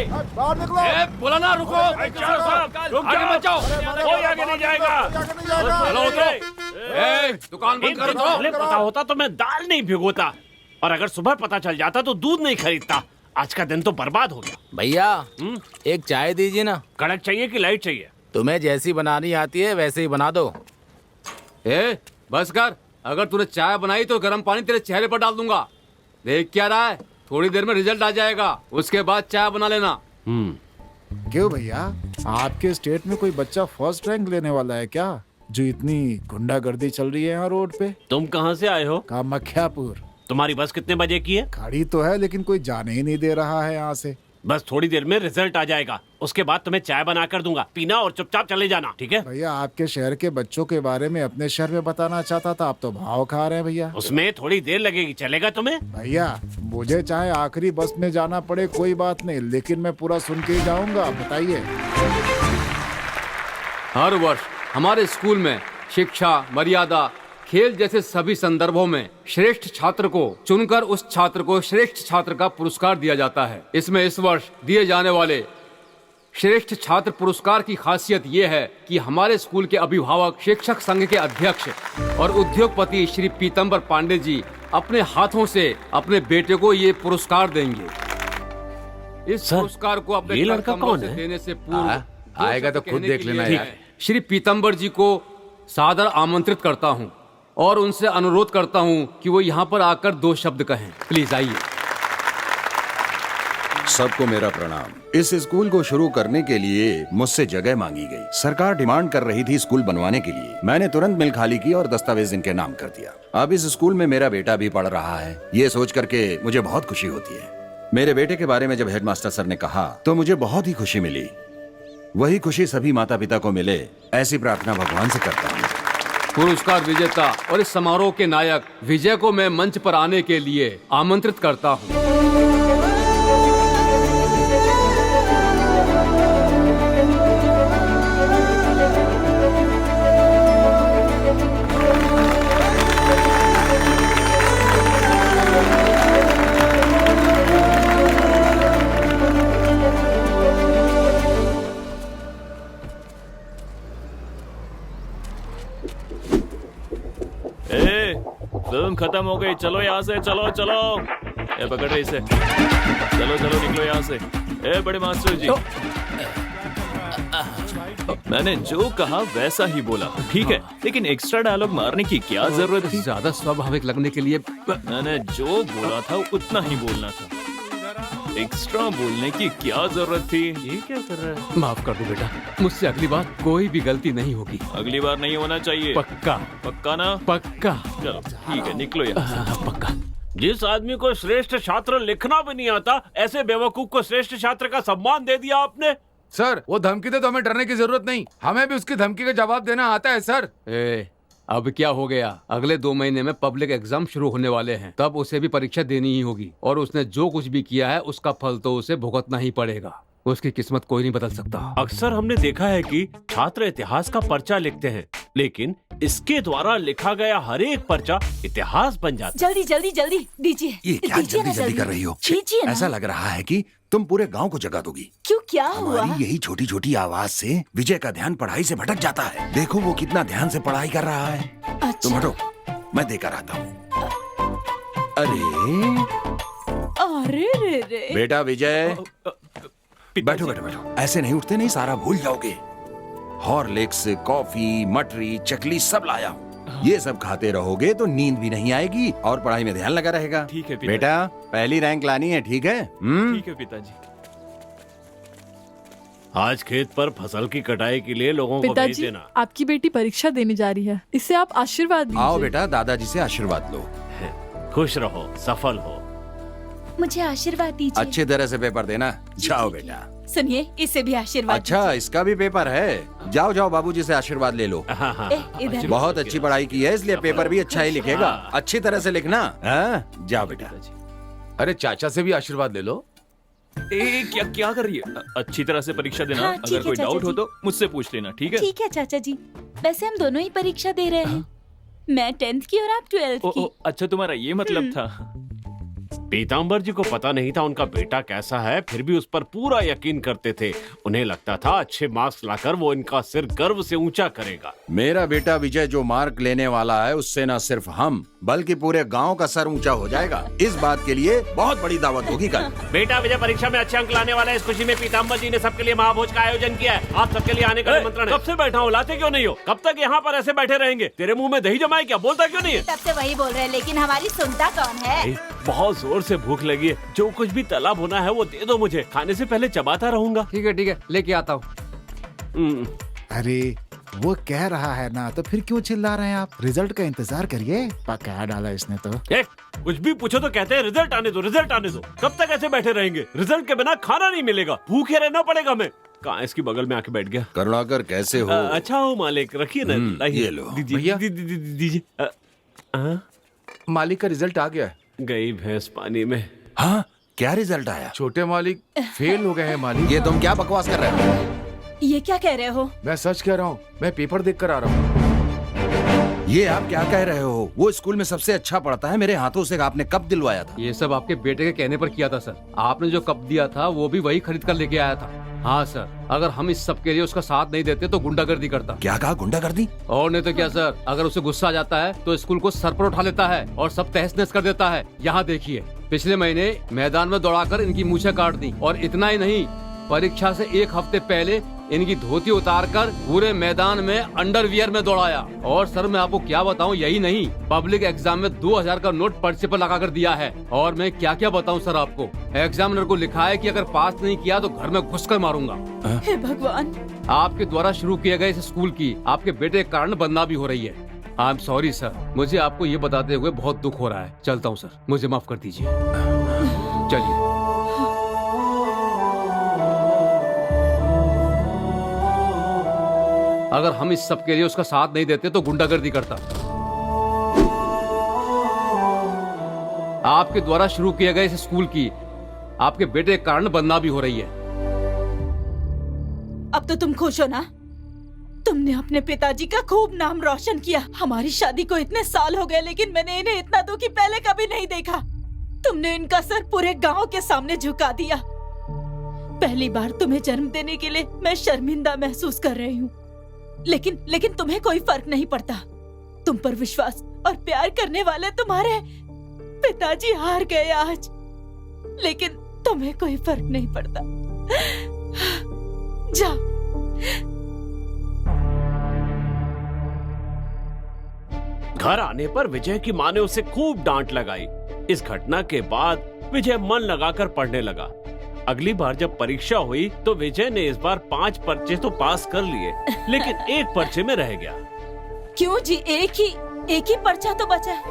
बाहर निकलो। बोला ना रुको। आगे मत जाओ, कोई आगे नहीं जाएगा। चलो उतरो। दुकान बंद करो। पहले पता होता तो मैं दाल नहीं भिगोता, और अगर सुबह पता चल जाता तो दूध नहीं खरीदता। आज का दिन तो बर्बाद हो गया। भैया एक चाय दीजिए ना। कड़क चाहिए कि लाइट चाहिए? तुम्हें जैसी बनानी आती है वैसे ही बना दो। बस कर, अगर तूने चाय बनाई तो गर्म पानी तेरे चेहरे पर डाल दूंगा। देख क्या रहा है, थोड़ी देर में रिजल्ट आ जाएगा, उसके बाद चाय बना लेना। क्यों भैया, आपके स्टेट में कोई बच्चा फर्स्ट रैंक लेने वाला है क्या, जो इतनी गुंडागर्दी चल रही है यहाँ रोड पे? तुम कहाँ से आए हो? कामाख्यापुर। तुम्हारी बस कितने बजे की है? खड़ी तो है लेकिन कोई जाने ही नहीं दे रहा है यहाँ से। बस थोड़ी देर में रिजल्ट आ जाएगा, उसके बाद तुम्हें चाय बना कर दूंगा, पीना और चुपचाप चले जाना, ठीक है? भैया आपके शहर के बच्चों के बारे में अपने शहर में बताना चाहता था, आप तो भाव खा रहे हैं भैया। उसमें थोड़ी देर लगेगी, चलेगा तुम्हें? भैया मुझे चाहे आखिरी बस में जाना पड़े कोई बात नहीं, लेकिन मैं पूरा सुन के ही जाऊंगा। बताइए। हर वर्ष हमारे स्कूल में शिक्षा, मर्यादा, खेल जैसे सभी संदर्भों में श्रेष्ठ छात्र को चुनकर उस छात्र को श्रेष्ठ छात्र का पुरस्कार दिया जाता है। इसमें इस वर्ष दिए जाने वाले श्रेष्ठ छात्र पुरस्कार की खासियत ये है कि हमारे स्कूल के अभिभावक, शिक्षक संघ के अध्यक्ष और उद्योगपति श्री पीतम्बर पांडे जी अपने हाथों से अपने बेटे को ये पुरस्कार देंगे। इस पुरस्कार को अपने ये लड़का कौन से है? देने से पूर्व आएगा तो खुद देख लेना यार। श्री पीतम्बर जी को सादर आमंत्रित करता हूँ और उनसे अनुरोध करता हूँ कि वो यहाँ पर आकर 2 शब्द कहें। प्लीज आइए। सबको मेरा प्रणाम। इस स्कूल को शुरू करने के लिए मुझसे जगह मांगी गई। सरकार डिमांड कर रही थी स्कूल बनवाने के लिए। मैंने तुरंत मिल खाली की और दस्तावेज इनके नाम कर दिया। अब इस स्कूल में मेरा बेटा भी पढ़ रहा है। ये सोच करके मुझे बहुत खुशी होती है। मेरे बेटे के बारे में जब हेडमास्टर सर ने कहा तो मुझे बहुत ही खुशी मिली। वही खुशी सभी माता पिता को मिले, ऐसी प्रार्थना भगवान से करता हूँ। पुरस्कार विजेता और इस समारोह के नायक विजय को मैं मंच पर आने के लिए आमंत्रित करता हूँ। फिल्म खत्म हो गई, चलो यहाँ से, चलो चलो। ए पकड़ रहे इसे, चलो चलो निकलो यहाँ से। ए बड़े मास्टर जी, मैंने जो कहा वैसा ही बोला, ठीक है? लेकिन एक्स्ट्रा डायलॉग मारने की क्या जरूरत थी? ज्यादा स्वाभाविक लगने के लिए मैंने जो बोला था उतना ही बोलना था, एक्स्ट्रा बोलने की क्या जरूरत थी? ये क्या कर रहा है? माफ कर दो बेटा, मुझसे अगली बार कोई भी गलती नहीं होगी। अगली बार नहीं होना चाहिए। पक्का? पक्का ना? पक्का। चलो ठीक है, निकलो यहाँ से। पक्का। जिस आदमी को श्रेष्ठ छात्र लिखना भी नहीं आता, ऐसे बेवकूफ को श्रेष्ठ छात्र का सम्मान दे दिया आपने। सर वो धमकी दे तो हमें डरने की जरूरत नहीं, हमें भी उसकी धमकी का जवाब देना आता है सर। अब क्या हो गया, अगले 2 महीने में पब्लिक एग्जाम शुरू होने वाले हैं, तब उसे भी परीक्षा देनी ही होगी, और उसने जो कुछ भी किया है उसका फल तो उसे भुगतना ही पड़ेगा। उसकी किस्मत कोई नहीं बदल सकता। अक्सर हमने देखा है कि छात्र इतिहास का पर्चा लिखते हैं, लेकिन इसके द्वारा लिखा गया हर एक पर्चा इतिहास बन जाता है। जल्दी जल्दी जल्दी दीजिए। ये क्या जल्दी जल्दी कर रही हो? दीजिए ना। ऐसा लग रहा है कि तुम पूरे गांव को जगा दोगी। क्यों, क्या हुआ? हमारी यही छोटी छोटी आवाज से विजय का ध्यान पढ़ाई से भटक जाता है। देखो वो कितना ध्यान से पढ़ाई कर रहा है। अच्छा। तुम हटो, मैं देकर आता हूँ। अरे रे रे। बेटा विजय, बैठो बैठो बैठो। ऐसे नहीं उठते, नहीं सारा भूल जाओगे। हॉर्लिक्स, कॉफी, मटरी, चकली सब लाया हूँ। ये सब खाते रहोगे तो नींद भी नहीं आएगी और पढ़ाई में ध्यान लगा रहेगा। ठीक है बेटा, पहली रैंक लानी है, ठीक है? ठीक है पिताजी। आज खेत पर फसल की कटाई के लिए लोगों को भेज पिताजी, देना। आपकी बेटी परीक्षा देने जा रही है, इससे आप आशीर्वाद दीजिए। आओ बेटा, दादाजी से आशीर्वाद लो। खुश रहो, सफल हो। मुझे आशीर्वाद दीजिए। अच्छी तरह से पेपर देना। जाओ बेटा। सुनिए, इसे भी आशीर्वाद अच्छा, इसका भी पेपर है? जाओ जाओ, बाबूजी से आशीर्वाद ले लो। इधर। बहुत अच्छी पढ़ाई की है, इसलिए पेपर भी अच्छा ही लिखेगा। अच्छी तरह से लिखना। हाँ? जाओ बेटा। अरे चाचा से भी आशीर्वाद ले लो। क्या क्या कर रही है? अच्छी तरह से परीक्षा देना। हाँ, ठीक अगर है, कोई चाचा डाउट हो जी। तो मुझसे पूछ लेना, ठीक है? ठीक है चाचा जी। वैसे हम दोनों ही परीक्षा दे रहे हैं। मैं 10th की और आप 12th की। अच्छा, तुम्हारा ये मतलब था। पीताम्बर जी को पता नहीं था उनका बेटा कैसा है, फिर भी उस पर पूरा यकीन करते थे। उन्हें लगता था अच्छे मार्क्स लाकर वो इनका सिर गर्व से ऊंचा करेगा। मेरा बेटा विजय जो मार्क लेने वाला है, उससे न सिर्फ हम बल्कि पूरे गांव का सर ऊंचा हो जाएगा। इस बात के लिए बहुत बड़ी दावत होगी कल। बेटा विजय परीक्षा में अच्छे अंक लाने वाला है, इस खुशी में पीताम्बर जी ने सबके लिए महाभोज का आयोजन किया है। आप सबके लिए आने का निमंत्रण है। कब से बैठा हूँ, लाते क्यों नहीं हो? कब तक यहाँ पर ऐसे बैठे रहेंगे? तेरे मुंह में दही जमाए क्या? बोलता क्यों नहीं है? तब से वही बोल रहे हैं, लेकिन हमारी सुनता कौन है? बहुत जोर से भूख लगी है, जो कुछ भी तला भुना है वो दे दो मुझे, खाने से पहले चबाता रहूंगा। ठीक है, लेके आता हूँ। अरे वो कह रहा है ना, तो फिर क्यों चिल्ला रहे हैं आप? रिजल्ट का इंतजार करिए, पका डाला इसने तो। कुछ भी पूछो तो कहते हैं रिजल्ट आने दो, रिजल्ट आने दो। कब तक ऐसे बैठे रहेंगे? रिजल्ट के बिना खाना नहीं मिलेगा, भूखे रहना पड़ेगा। मैं कहाँ इसकी बगल में आके बैठ गया। करुणाकर कैसे हो? अच्छा हो मालिक, रखिए ना। ये लो। दीजिए दीजिए। मालिक का रिजल्ट आ गया है। गई भैंस पानी में। हाँ, क्या रिजल्ट आया? छोटे मालिक फेल हो गए हैं मालिक। ये तुम क्या बकवास कर रहे हो? ये क्या कह रहे हो? मैं सच कह रहा हूँ, मैं पेपर देख कर आ रहा हूँ। ये आप क्या कह रहे हो? वो स्कूल में सबसे अच्छा पढ़ता है, मेरे हाथों से आपने कप दिलवाया था। ये सब आपके बेटे के कहने पर किया था सर। आपने जो कप दिया था वो भी वही खरीद कर लेके आया था। हाँ सर, अगर हम इस सब के लिए उसका साथ नहीं देते तो गुंडागर्दी करता। क्या कहा? गुंडागर्दी? और नहीं तो क्या सर, अगर उसे गुस्सा आ जाता है तो स्कूल को सर पर उठा लेता है और सब तहस नहस कर देता है। यहाँ देखिए, पिछले महीने मैदान में दौड़ाकर इनकी मूछें काट दी। और इतना ही नहीं, परीक्षा से एक हफ्ते पहले इनकी धोती उतारकर पूरे मैदान में अंडरवियर में दौड़ाया। और सर मैं आपको क्या बताऊं, यही नहीं, पब्लिक एग्जाम में 2000 का नोट पर्चे पर लगा कर दिया है। और मैं क्या क्या बताऊं सर आपको, एग्जामिनर को लिखा है कि अगर पास नहीं किया तो घर में घुसकर मारूंगा। हे भगवान। आपके द्वारा शुरू किए गए इस स्कूल की आपके बेटे के कारण बदनामी हो रही है। आई एम सॉरी सर, मुझे आपको ये बताते हुए बहुत दुख हो रहा है। चलता हूँ सर, मुझे माफ कर दीजिए। चलिए। अगर हम इस सब के लिए उसका साथ नहीं देते तो गुंडागर्दी करता। आपके द्वारा शुरू किए गए इस स्कूल की आपके बेटे के कारण बदनामी हो रही है। अब तो तुम खुश हो ना? तुमने अपने पिताजी का खूब नाम रोशन किया। हमारी शादी को इतने साल हो गए, लेकिन मैंने इन्हें इतना दुखी पहले कभी नहीं देखा। तुमने इनका सर पूरे गांव के सामने झुका दिया। पहली बार तुम्हें जन्म देने के लिए मैं शर्मिंदा महसूस कर रही हूँ, लेकिन तुम्हें कोई फर्क नहीं पड़ता। तुम पर विश्वास और प्यार करने वाले तुम्हारे पिताजी हार गए आज, लेकिन तुम्हें कोई फर्क नहीं पड़ता। जाओ। घर आने पर विजय की माँ ने उसे खूब डांट लगाई। इस घटना के बाद विजय मन लगाकर पढ़ने लगा। अगली बार जब परीक्षा हुई तो विजय ने इस बार 5 पर्चे तो पास कर लिए, लेकिन एक पर्चे में रह गया। क्यों जी? एक ही पर्चा तो बचा है।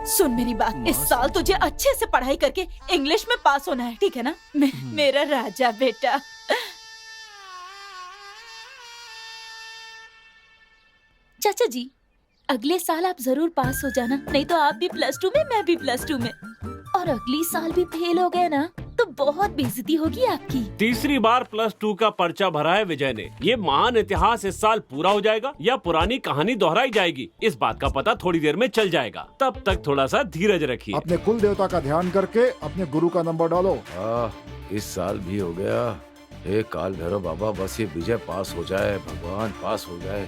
सुन मेरी बात, इस साल तुझे अच्छे से पढ़ाई करके इंग्लिश में पास होना है, ठीक है ना? मेरा राजा बेटा। चाचा जी, अगले साल आप जरूर पास हो जाना, नहीं तो आप भी +2 में, मैं भी +2 में। और अगली साल भी फेल हो गए ना तो बहुत बेइज्जती होगी आपकी। तीसरी बार +2 का पर्चा भरा है विजय ने। ये महान इतिहास इस साल पूरा हो जाएगा या पुरानी कहानी दोहराई जाएगी, इस बात का पता थोड़ी देर में चल जाएगा। तब तक थोड़ा सा धीरज रखिए। अपने कुल देवता का ध्यान करके अपने गुरु का नंबर डालो। इस साल भी हो गया। हे काल भैरव बाबा, बस ये विजय पास हो जाए, भगवान पास हो जाए।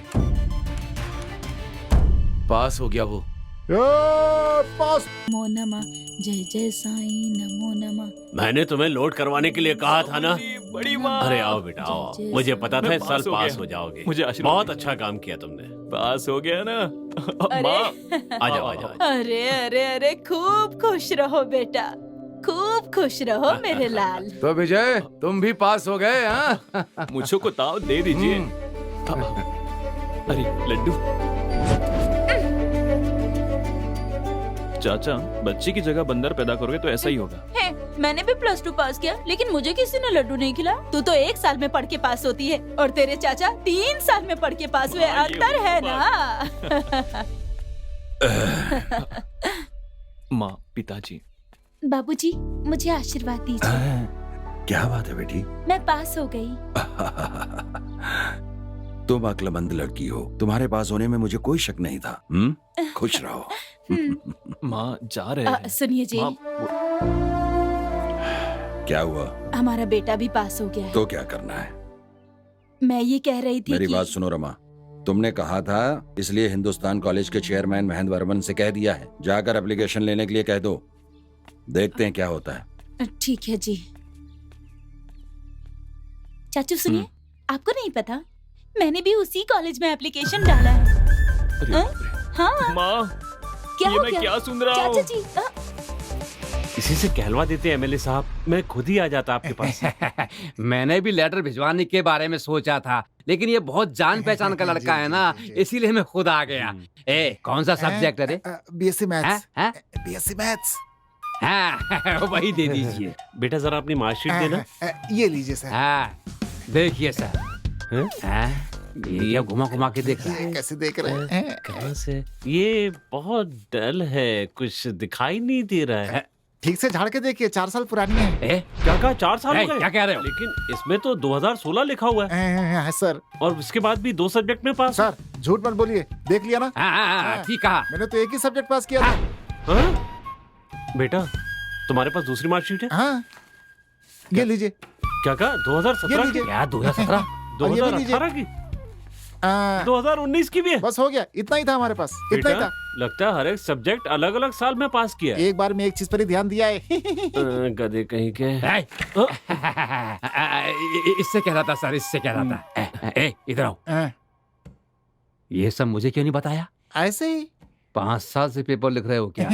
पास हो गया वो। पास। नमो नमः, जय जय साईं, नमो नमः। मैंने तुम्हें लोड करवाने के लिए कहा था ना। बड़ी माँ। अरे आओ बेटा आओ, मुझे पता था इस साल पास हो जाओगे। मुझे आशीर्वाद बहुत दीजिए। अच्छा काम किया तुमने। पास हो गया ना। अरे। माँ। आ जाओ आ जाओ। अरे अरे अरे, खूब खुश रहो बेटा, खूब खुश रहो मेरे लाल। तो विजय तुम भी पास हो गए? हाँ, मुझको को ताव दे दीजिए। अरे लड्डू। चाचा, बच्ची की जगह बंदर पैदा करोगे तो ऐसा ही होगा। है, मैंने भी +2 पास किया, लेकिन मुझे किसी ने लड्डू नहीं खिलाया। तू तो 1 साल में पढ़ के पास होती है और तेरे चाचा 3 साल में पढ़ के पास हुए। अंतर है ना? माँ, पिताजी। बाबूजी, मुझे आशीर्वाद दीजिए। क्या बात है बेटी? मैं पास हो गई। तुम अक्लमंद लड़की हो, तुम्हारे पास होने में मुझे कोई शक नहीं था। खुश रहो। माँ जा रहे हैं। सुनिए जी, माँ, क्या हुआ? हमारा बेटा भी पास हो गया है। तो क्या करना है? मैं ये कह रही थी मेरी कि... बात सुनो रमा, तुमने कहा था इसलिए हिंदुस्तान कॉलेज के चेयरमैन महेंद्र वर्मन से कह दिया है, जाकर एप्लीकेशन लेने के लिए कह दो। देखते हैं क्या होता है। ठीक है जी। चाचू सुनिए, आपको नहीं पता मैंने भी उसी कॉलेज में एप्लीकेशन डाला है। अरे बाप रे। हाँ, माँ, क्या ये हो मैं गया? क्या सुन रहा चाचा हूँ? जी, इसी से कहलवा देते एमएलए साहब, मैं खुद ही आ जाता आपके पास। मैंने भी लेटर भिजवाने के बारे में सोचा था, लेकिन ये बहुत जान पहचान का लड़का है ना, इसीलिए मैं खुद आ गया। ए, कौन सा सब्जेक्ट है रे? BSc maths. हैं? BSc maths. हाँ, वही दे दीजिए। बेटा जरा अपनी मार्कशीट देना। ये लीजिए सर। हाँ, देखिए सर। हाँ, ये घुमा घुमा के देख रहा है। कैसे देख रहे हैं? कहाँ से? ये बहुत डल है, कुछ दिखाई नहीं दे रहा है। ठीक से झाड़ के देखिए, 4 साल पुरानी है। ए, क्या कहा, 4 साल हो ए, गए? क्या कह रहे हो? लेकिन इसमें तो 2016 लिखा हुआ है सर। और उसके बाद भी 2 सब्जेक्ट में पास। सर झूठ मत बोलिए, देख लिया ना? हाँ, ठीक कहा। मैंने तो एक ही सब्जेक्ट पास किया था। हाँ? बेटा तुम्हारे पास दूसरी मार्कशीट है? हाँ, ये लीजिए। क्या कहा, 2017 की? क्या 2017? 2018 की? 2019 की भी है? बस हो गया, इतना ही था हमारे पास, इतना ही बेटा था। लगता है हर एक सब्जेक्ट अलग अलग साल में पास किया है। एक बार में एक चीज पर ही ध्यान दिया है। गधे कहीं के। ए, इससे कह रहा था सर, इससे कह रहा था। ए, इधर आओ। ये सब मुझे क्यों नहीं बताया? ऐसे ही 5 साल से पेपर लिख रहे हो क्या?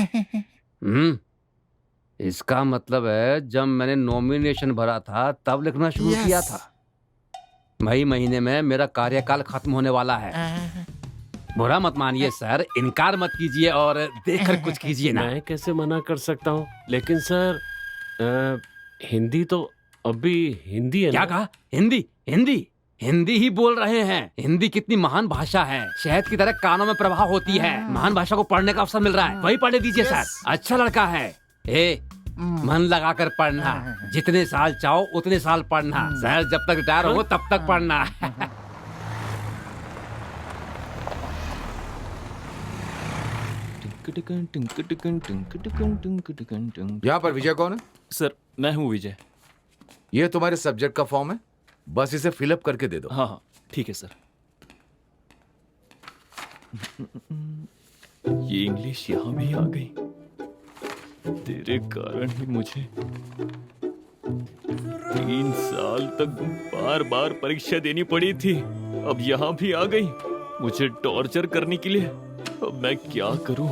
इसका मतलब है जब मैंने नॉमिनेशन भरा था तब लिखना शुरू किया था। मई महीने में मेरा कार्यकाल खत्म होने वाला है। बुरा मत मानिए सर, इनकार मत कीजिए और देखकर कुछ कीजिए ना। मैं कैसे मना कर सकता हूँ, लेकिन सर हिंदी तो अभी हिंदी है क्या ना? कहा? हिंदी? हिंदी हिंदी ही बोल रहे हैं। हिंदी कितनी महान भाषा है, शहद की तरह कानों में प्रवाह होती है। महान भाषा को पढ़ने का अवसर मिल रहा है, वही पढ़ने दीजिए सर। अच्छा लड़का है। ए, मन लगाकर पढ़ना, जितने साल चाहो उतने साल पढ़ना। सर जब तक रिटायर हो तब तक पढ़ना। यहाँ पर विजय कौन है? सर मैं हूँ विजय। ये तुम्हारे सब्जेक्ट का फॉर्म है, बस इसे फिलअप करके दे दो। हाँ हाँ ठीक है सर। ये इंग्लिश यहाँ भी आ गई, तेरे कारण ही मुझे 3 साल तक बार बार परीक्षा देनी पड़ी थी। अब यहाँ भी आ गई मुझे टॉर्चर करने के लिए। अब मैं क्या करूं,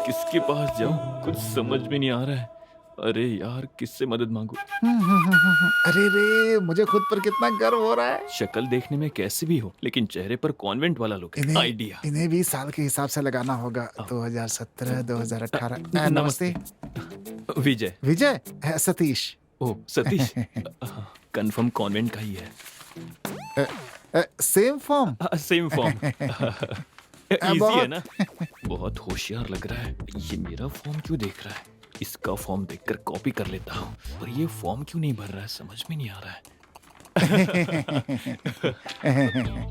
किसके पास जाऊं, कुछ समझ में नहीं आ रहा है। अरे यार किससे मदद मांगू? अरे रे, मुझे खुद पर कितना गर्व हो रहा है। शक्ल देखने में कैसे भी हो, लेकिन चेहरे पर कॉन्वेंट वाला लुक है। आइडिया। इन्हें भी साल के हिसाब से लगाना होगा। 2017, 2018। नमस्ते विजय। विजय, सतीश। ओ सतीश। कंफर्म कॉन्वेंट का ही है। Same form. Same form. Easy है ना? बहुत होशियार लग रहा है। ये मेरा फॉर्म क्यों देख रहा है? इसका फॉर्म देखकर कॉपी कर लेता हूँ। और ये फॉर्म क्यों नहीं भर रहा है, समझ में नहीं आ रहा है।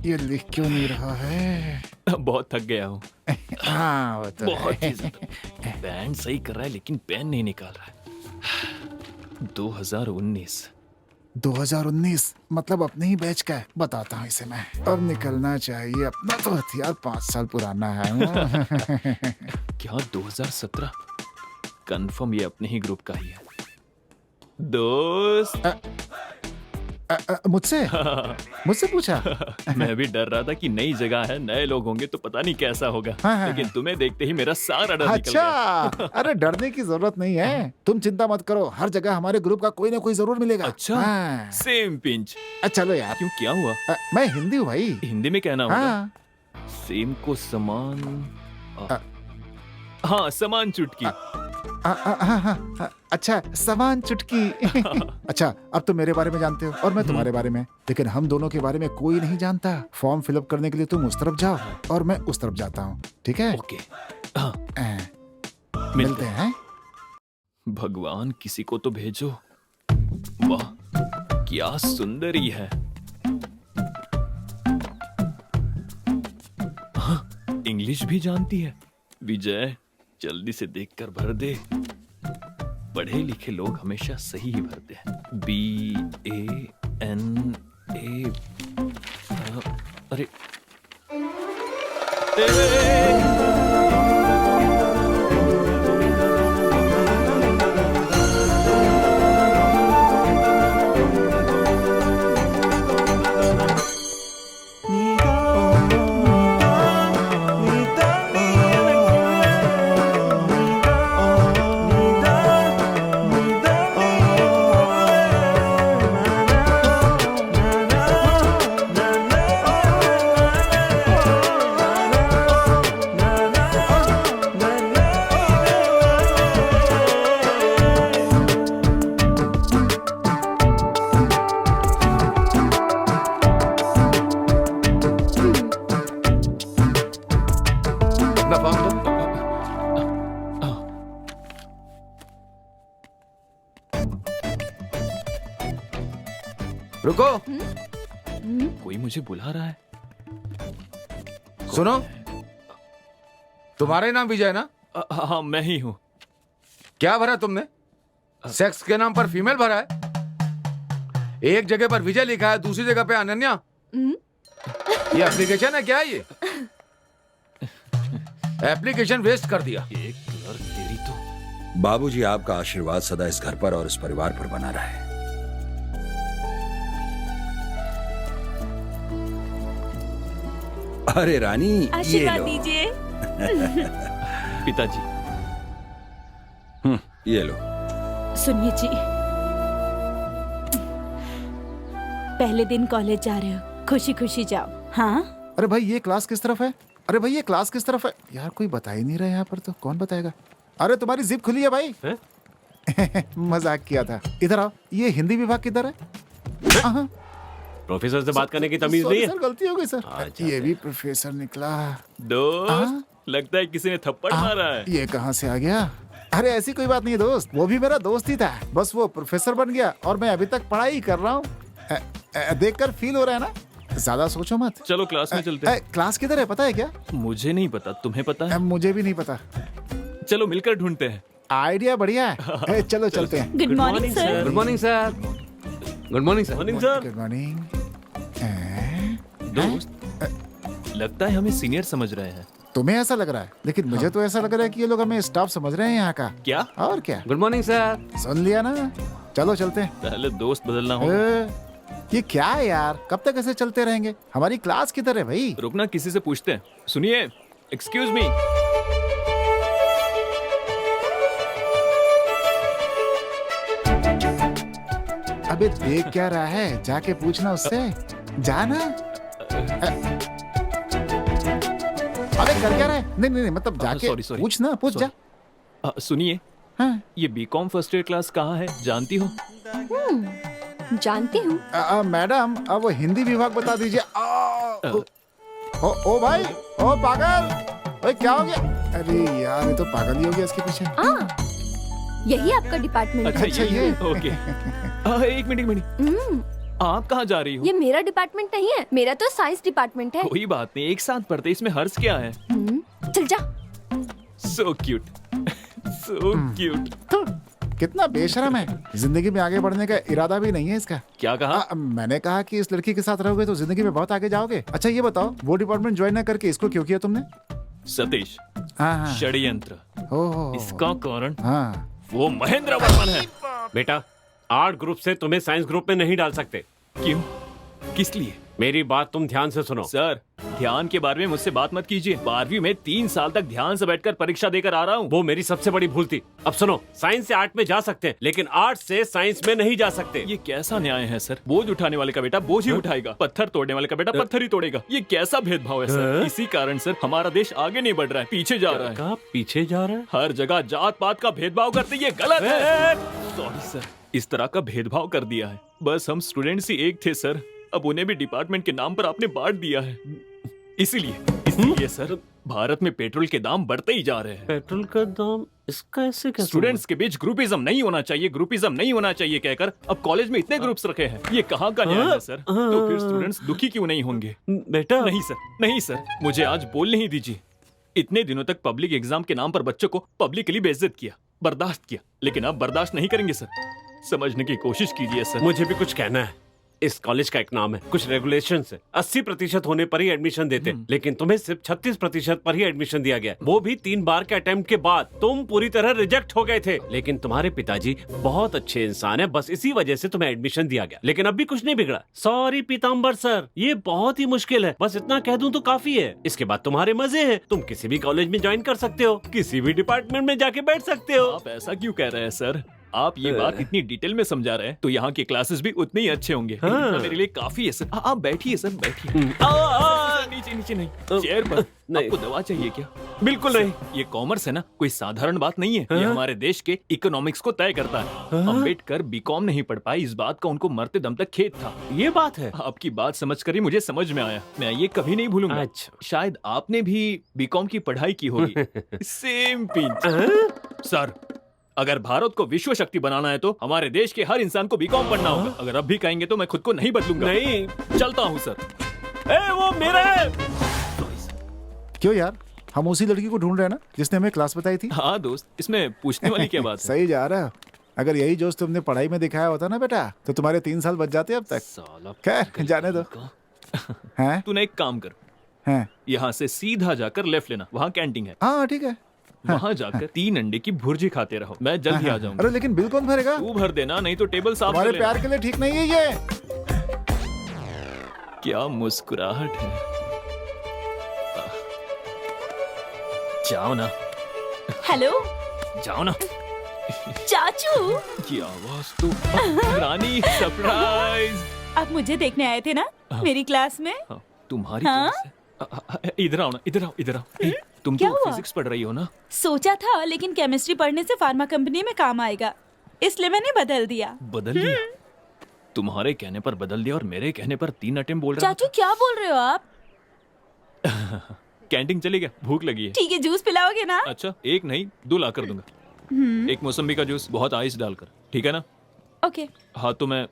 ये लिख क्यों नहीं रहा है? बहुत थक गया हूँ। हाँ, वो तो बहुत ही ज्यादा। बैंड सही कर रहा है लेकिन पेन नहीं निकाल रहा है। 2019 मतलब अपने ही बैच का है। बताता हूँ इसे मैं। अब निकलना चाहिए, अपना तो हथियार 5 साल पुराना है। क्या 2017? कंफर्म ये अपने ही ग्रुप का ही है। दोस्त। मुझसे पूछा? मैं भी डर रहा था कि नई जगह है, नए लोग होंगे तो पता नहीं कैसा होगा। लेकिन तुम्हें देखते ही मेरा सारा डर निकल गया। अरे डरने की जरूरत नहीं है, तुम चिंता मत करो। हर जगह हमारे ग्रुप का कोई ना कोई जरूर मिलेगा। अच्छा। Same pinch. चलो यार। क्यों, क्या हुआ? मैं हिंदी हूँ भाई। हिंदी में कहना होगा। सेम को समान। हाँ, समान चुटकी। अच्छा, समान चुटकी। अच्छा, अब तो मेरे बारे में जानते हो और मैं तुम्हारे बारे में, लेकिन हम दोनों के बारे में कोई नहीं जानता। फॉर्म फिलअप करने के लिए तुम उस तरफ जाओ और मैं उस तरफ जाता हूँ, ठीक है? ओके। मिलते हैं। भगवान किसी को तो भेजो। वाह क्या सुंदरी है। इंग्लिश भी जानती है। विजय जल्दी से देखकर भर दे। पढ़े लिखे लोग हमेशा सही ही भरते हैं। BANA। अरे अपना फॉर्म दो। रुको, कोई मुझे बुला रहा है। सुनो, तुम्हारा ही नाम विजय ना? हाँ मैं ही हूँ। क्या भरा तुमने? सेक्स के नाम पर फीमेल भरा है। एक जगह पर विजय लिखा है, दूसरी जगह पे अनन्या। ये एप्लीकेशन है क्या? ये एप्लीकेशन वेस्ट कर दिया। एक क्लर्क तेरी तो। बाबूजी, आपका आशीर्वाद सदा इस घर पर और इस परिवार पर बना रहे। अरे रानी, ये आशीर्वाद लो। दीजिए। पिताजी। ये लो। सुनिए जी, पहले दिन कॉलेज जा रहे हो, खुशी खुशी जाओ। हाँ, अरे भाई ये क्लास किस तरफ है? अरे भाई ये क्लास किस तरफ है? यार कोई बता ही नहीं रहा यहाँ पर, तो कौन बताएगा? अरे तुम्हारी जिप खुली है भाई। मजाक किया था। इधर आओ। ये हिंदी विभाग किधर है? हाँ। प्रोफेसर से बात करने की तमीज सॉरी नहीं है। सर, गलती हो गई सर। ये भी प्रोफेसर निकला। दोस्त, लगता है किसी ने थप्पड़ मारा है। ये कहाँ से आ गया? अरे ऐसी कोई बात नहीं है दोस्त, वो भी मेरा दोस्त ही था, बस वो प्रोफेसर बन गया और मैं अभी तक पढ़ाई कर रहा हूँ। देखकर फील हो रहा है ना? ज्यादा सोचो मत। चलो क्लास में चलते हैं। क्लास किधर है पता है क्या? मुझे नहीं पता, तुम्हें पता है? मुझे भी नहीं पता। चलो मिलकर ढूंढते हैं। आइडिया बढ़िया है। चलो चलते हैं। Good morning sir. Good morning sir. Good morning sir. Morning sir. Good morning. दोस्त, लगता है हमें सीनियर समझ रहे हैं। तुम्हें ऐसा लग रहा है, लेकिन मुझे तो ऐसा लग रहा है कि ये लोग हमें स्टाफ समझ रहे हैं यहाँ का। क्या? और क्या? Good morning sir. सुन लिया ना? चलो चलते हैं। पहले दोस्त बदलना होगा। ये क्या है यार, कब तक ऐसे चलते रहेंगे? हमारी क्लास किधर है भाई? रुकना, किसी से पूछते हैं। सुनिए, एक्सक्यूज मी। अबे देख क्या रहा है? जाके पूछना उससे। जाना। अबे कर क्या रहा है? नहीं नहीं नहीं, मतलब जाके sorry. पूछना, पूछ जा। सुनिए, हाँ। ये बीकॉम फर्स्ट ईयर क्लास कहाँ है, जानती हो? जानती हूँ। मैडम, अब वो हिंदी विभाग बता दीजिए। ओ भाई, ओ पागल, ओए क्या हो गया? अरे यार, ये तो पागल ही हो गया इसके पीछे। यही आपका डिपार्टमेंट है। अच्छा ये। ओके। एक मिनट। आप कहाँ जा रही हो? ये मेरा डिपार्टमेंट नहीं है, मेरा तो साइंस डिपार्टमेंट है। कोई बात नहीं, एक साथ पढ़ते, इसमें हर्ष क्या है? चल जा। So cute, so cute. कितना बेशरम है। जिंदगी में आगे बढ़ने का इरादा भी नहीं है इसका। क्या कहा? मैंने कहा कि इस लड़की के साथ रहोगे तो जिंदगी में बहुत आगे जाओगे। अच्छा ये बताओ, वो डिपार्टमेंट ज्वाइन न करके इसको क्यों किया तुमने? सतीश, हाँ। षड्यंत्र। इसका कारण हाँ। वो महेंद्र वर्मन है। बेटा, आर्ट ग्रुप से तुम्हें साइंस ग्रुप में नहीं डाल सकते। क्यों? किस लिए? मेरी बात तुम ध्यान से सुनो। सर, ध्यान के बारे में मुझसे बात मत कीजिए। 12वीं में 3 साल तक ध्यान से बैठकर परीक्षा देकर आ रहा हूँ। वो मेरी सबसे बड़ी भूल थी। अब सुनो, साइंस से आर्ट में जा सकते हैं, लेकिन आर्ट से साइंस में नहीं जा सकते। ये कैसा न्याय है सर? बोझ उठाने वाले का बेटा बोझ ही उठाएगा, पत्थर तोड़ने वाले का बेटा पत्थर ही तोड़ेगा। ये कैसा भेदभाव है सर? इसी कारण सर हमारा देश आगे नहीं बढ़ रहा है, पीछे जा रहा है। कहाँ पीछे जा रहा है? हर जगह जात पात का भेदभाव करते, ये गलत है। सॉरी सर, इस तरह का भेदभाव कर दिया है। बस हम स्टूडेंट्स ही एक थे सर, अब उन्हें भी डिपार्टमेंट के नाम पर आपने बांट दिया है। इसीलिए सर, भारत में पेट्रोल के दाम बढ़ते ही जा रहे हैं। पेट्रोल का दाम इसका ऐसे कैसे? स्टूडेंट्स के बीच ग्रुपिज्म नहीं होना चाहिए, ग्रुपिज्म नहीं होना चाहिए कहकर अब कॉलेज में इतने ग्रुप्स रखे हैं। ये कहाँ का न्याय है सर? तो फिर स्टूडेंट्स दुखी क्यों नहीं होंगे? बेटा नहीं सर, नहीं सर, मुझे आज बोलने ही दीजिए। इतने दिनों तक पब्लिक एग्जाम के नाम पर बच्चों को पब्लिकली बेइज्जत किया, बर्दाश्त किया, लेकिन अब बर्दाश्त नहीं करेंगे सर। समझने की कोशिश कीजिए सर। मुझे भी कुछ कहना है। इस कॉलेज का एक नाम है, कुछ रेगुलेशन है। 80% होने पर ही एडमिशन देते, लेकिन तुम्हें सिर्फ 36% पर ही एडमिशन दिया गया, वो भी 3 बार के अटेम्प्ट के बाद। तुम पूरी तरह रिजेक्ट हो गए थे, लेकिन तुम्हारे पिताजी बहुत अच्छे इंसान है, बस इसी वजह से तुम्हें एडमिशन दिया गया। लेकिन अब भी कुछ नहीं बिगड़ा। सॉरी पीताम्बर सर, ये बहुत ही मुश्किल है, बस इतना कह दूं तो काफी है। इसके बाद तुम्हारे मजे हैं, तुम किसी भी कॉलेज में ज्वाइन कर सकते हो, किसी भी डिपार्टमेंट में जाके बैठ सकते हो। आप ऐसा क्यों कह रहे हैं सर? आप ये बात इतनी डिटेल में समझा रहे हैं तो यहाँ के क्लासेस भी उतने ही अच्छे होंगे। इतना मेरे लिए काफी है सर। आप बैठिए सर, बैठिए। नीचे नीचे नहीं, चेयर पर। आपको दवा चाहिए क्या? बिल्कुल नहीं। ये कॉमर्स है ना, कोई साधारण बात नहीं है। ये हमारे देश के इकोनॉमिक्स को तय करता है। अम्बेडकर बीकॉम नहीं पढ़ पाए, इस बात का उनको मरते दम तक खेद था। ये बात है। आपकी बात समझकर ही मुझे समझ में आया, मैं ये कभी नहीं भूलूंगा। अच्छा। शायद आपने भी बीकॉम की पढ़ाई की होगी। Same pinch. सर, अगर भारत को विश्व शक्ति बनाना है तो हमारे देश के हर इंसान को बीकॉम पढ़ना होगा। अगर अब भी कहेंगे तो मैं खुद को नहीं बदलूंगा। नहीं, चलता हूँ सर। वो मेरा है। क्यों यार, हम उसी लड़की को ढूंढ रहे हैं ना जिसने हमें क्लास बताई थी। हाँ दोस्त, इसमें पूछने वाली क्या बात है? सही जा रहा है। अगर यही जोश तुमने पढ़ाई में दिखाया होता ना बेटा, तो तुम्हारे 3 साल बच जाते अब तक। खैर जाने दो। हैं? तूने एक काम कर, हैं? यहाँ से सीधा जाकर लेफ्ट लेना, वहाँ कैंटीन है। हाँ ठीक है। वहाँ जाकर 3 अंडे की भुर्जी खाते रहो, मैं जल्द ही आ जाऊंगा। अरे लेकिन बिल कौन भरेगा? तू भर देना, नहीं तो टेबल साफ कर तुम्हारे लेना। प्यार के लिए ठीक नहीं है ये। क्या मुस्कुराहट है। जाओ ना, हेलो जाओ ना। चाचू, की आवाज तो रानी, सरप्राइज। आप मुझे देखने आए थे ना मेरी क्लास में? हाँ, तुम्हारी हाँ? क्लास है। इधर आओ ना, इधर आओ, इधर आओ। तुम क्या तो हुआ? फिजिक्स पढ़ रही हो ना? सोचा था, लेकिन केमिस्ट्री पढ़ने से फार्मा कंपनी में काम आएगा, इसलिए मैंने बदल दिया। बदल दिया? तुम्हारे कहने पर बदल दिया और मेरे कहने पर 3 अटेम्प्ट बोल रहा चाचू क्या बोल रहे हो आप? था। कैंटीन चली गया, भूख लगी है। ठीक है, जूस पिलाओगे ना? अच्छा, 1 नहीं 2 ला कर दूंगा। 1 मौसम्बी का जूस, बहुत आइस डालकर, ठीक है ना? ओके। हाँ तो मैं,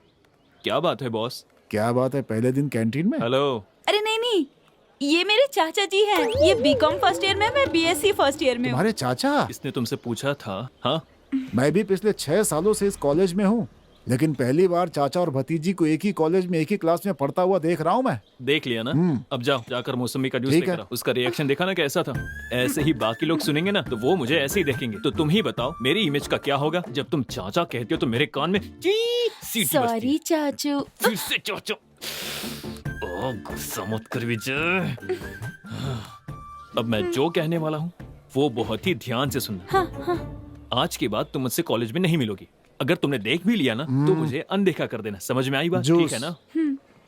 क्या बात है बॉस? क्या बात है, पहले दिन कैंटीन में? हेलो। अरे नहीं नहीं, ये मेरे चाचा जी हैं। ये बीकॉम फर्स्ट ईयर में, मैं बीएससी फर्स्ट ईयर में हूँ। तुम्हारे चाचा? इसने तुमसे पूछा था? हाँ, मैं भी पिछले 6 सालों से इस कॉलेज में हूँ, लेकिन पहली बार चाचा और भतीजी को एक ही कॉलेज में एक ही क्लास में पढ़ता हुआ देख रहा हूँ मैं। देख लिया ना? अब जाओ, जाकर मौसमी का जूस ठीक लेकर है। आओ। उसका रिएक्शन देखा ना कैसा था? ऐसे ही बाकी लोग सुनेंगे ना तो वो मुझे ऐसे ही देखेंगे। तो तुम ही बताओ मेरी इमेज का क्या होगा? जब तुम चाचा कहते हो तो मेरे कान में ची सीटी बजती है। सॉरी चाचू। फिर से चाचा। ओ, गुस्सा मत कर विजय। अब मैं जो कहने वाला हूँ वो बहुत ही ध्यान से सुनना। हाँ। आज के बाद तुम मुझसे कॉलेज में नहीं मिलोगी। अगर तुमने देख भी लिया ना तो मुझे अनदेखा कर देना। समझ में आई बात? ठीक है ना?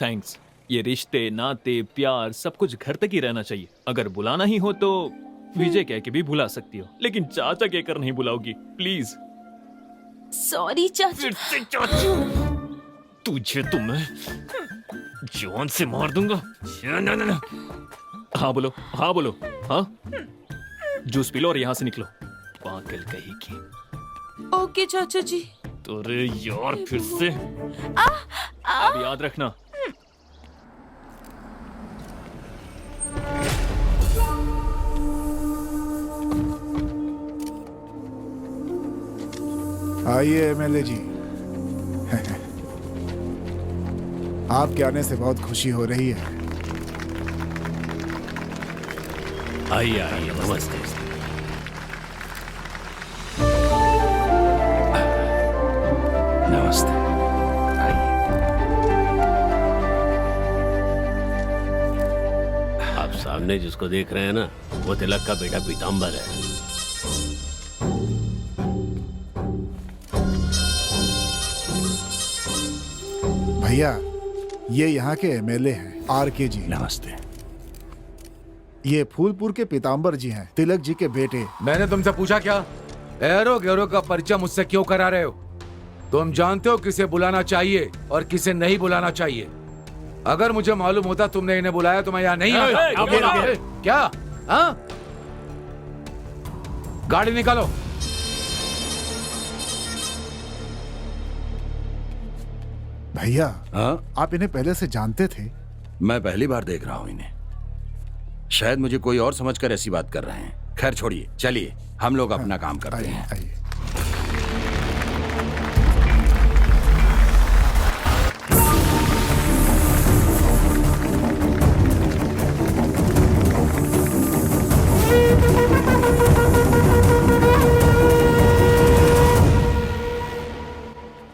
थैंक्स। ये रिश्ते, नाते, प्यार सब कुछ घर तक ही रहना चाहिए। अगर बुलाना ही हो तो विजय कह के भी बुला सकती हो, लेकिन चाचा कहकर नहीं बुलाओगी प्लीज। सॉरी चाचू। फिर से चाचू। तुझे तो मैं जान से मार दूंगा। ना। हाँ बोलो, हाँ बोलो। हाँ, जूस पी लो और यहाँ से निकलो, पागल कहीं की। ओके चाचा जी। अरे यार, फिर से। अब याद रखना। आइए एमएलए जी। आपके आने से बहुत खुशी हो रही है। आइए आइए, नमस्ते। नमस्ते। आप सामने जिसको देख रहे हैं ना, वो तिलक का बेटा पीताम्बर है। भैया, ये यहाँ के एमएलए हैं, आरके जी। नमस्ते। ये फूलपुर के पीताम्बर जी हैं, तिलक जी के बेटे। मैंने तुमसे पूछा क्या? एरो गैरो का परिचय मुझसे क्यों करा रहे हो? तुम जानते हो किसे बुलाना चाहिए और किसे नहीं बुलाना चाहिए। अगर मुझे मालूम होता तुमने इन्हें बुलाया तो मैं यहाँ नहीं आता। क्या? हाँ? गाड़ी निकालो। भैया, हाँ, आप इन्हें पहले से जानते थे? मैं पहली बार देख रहा हूँ इन्हें। शायद मुझे कोई और समझकर ऐसी बात कर रहे हैं। खैर छोड़िए, चलिए हम लोग अपना काम करते आइए हैं। आइए।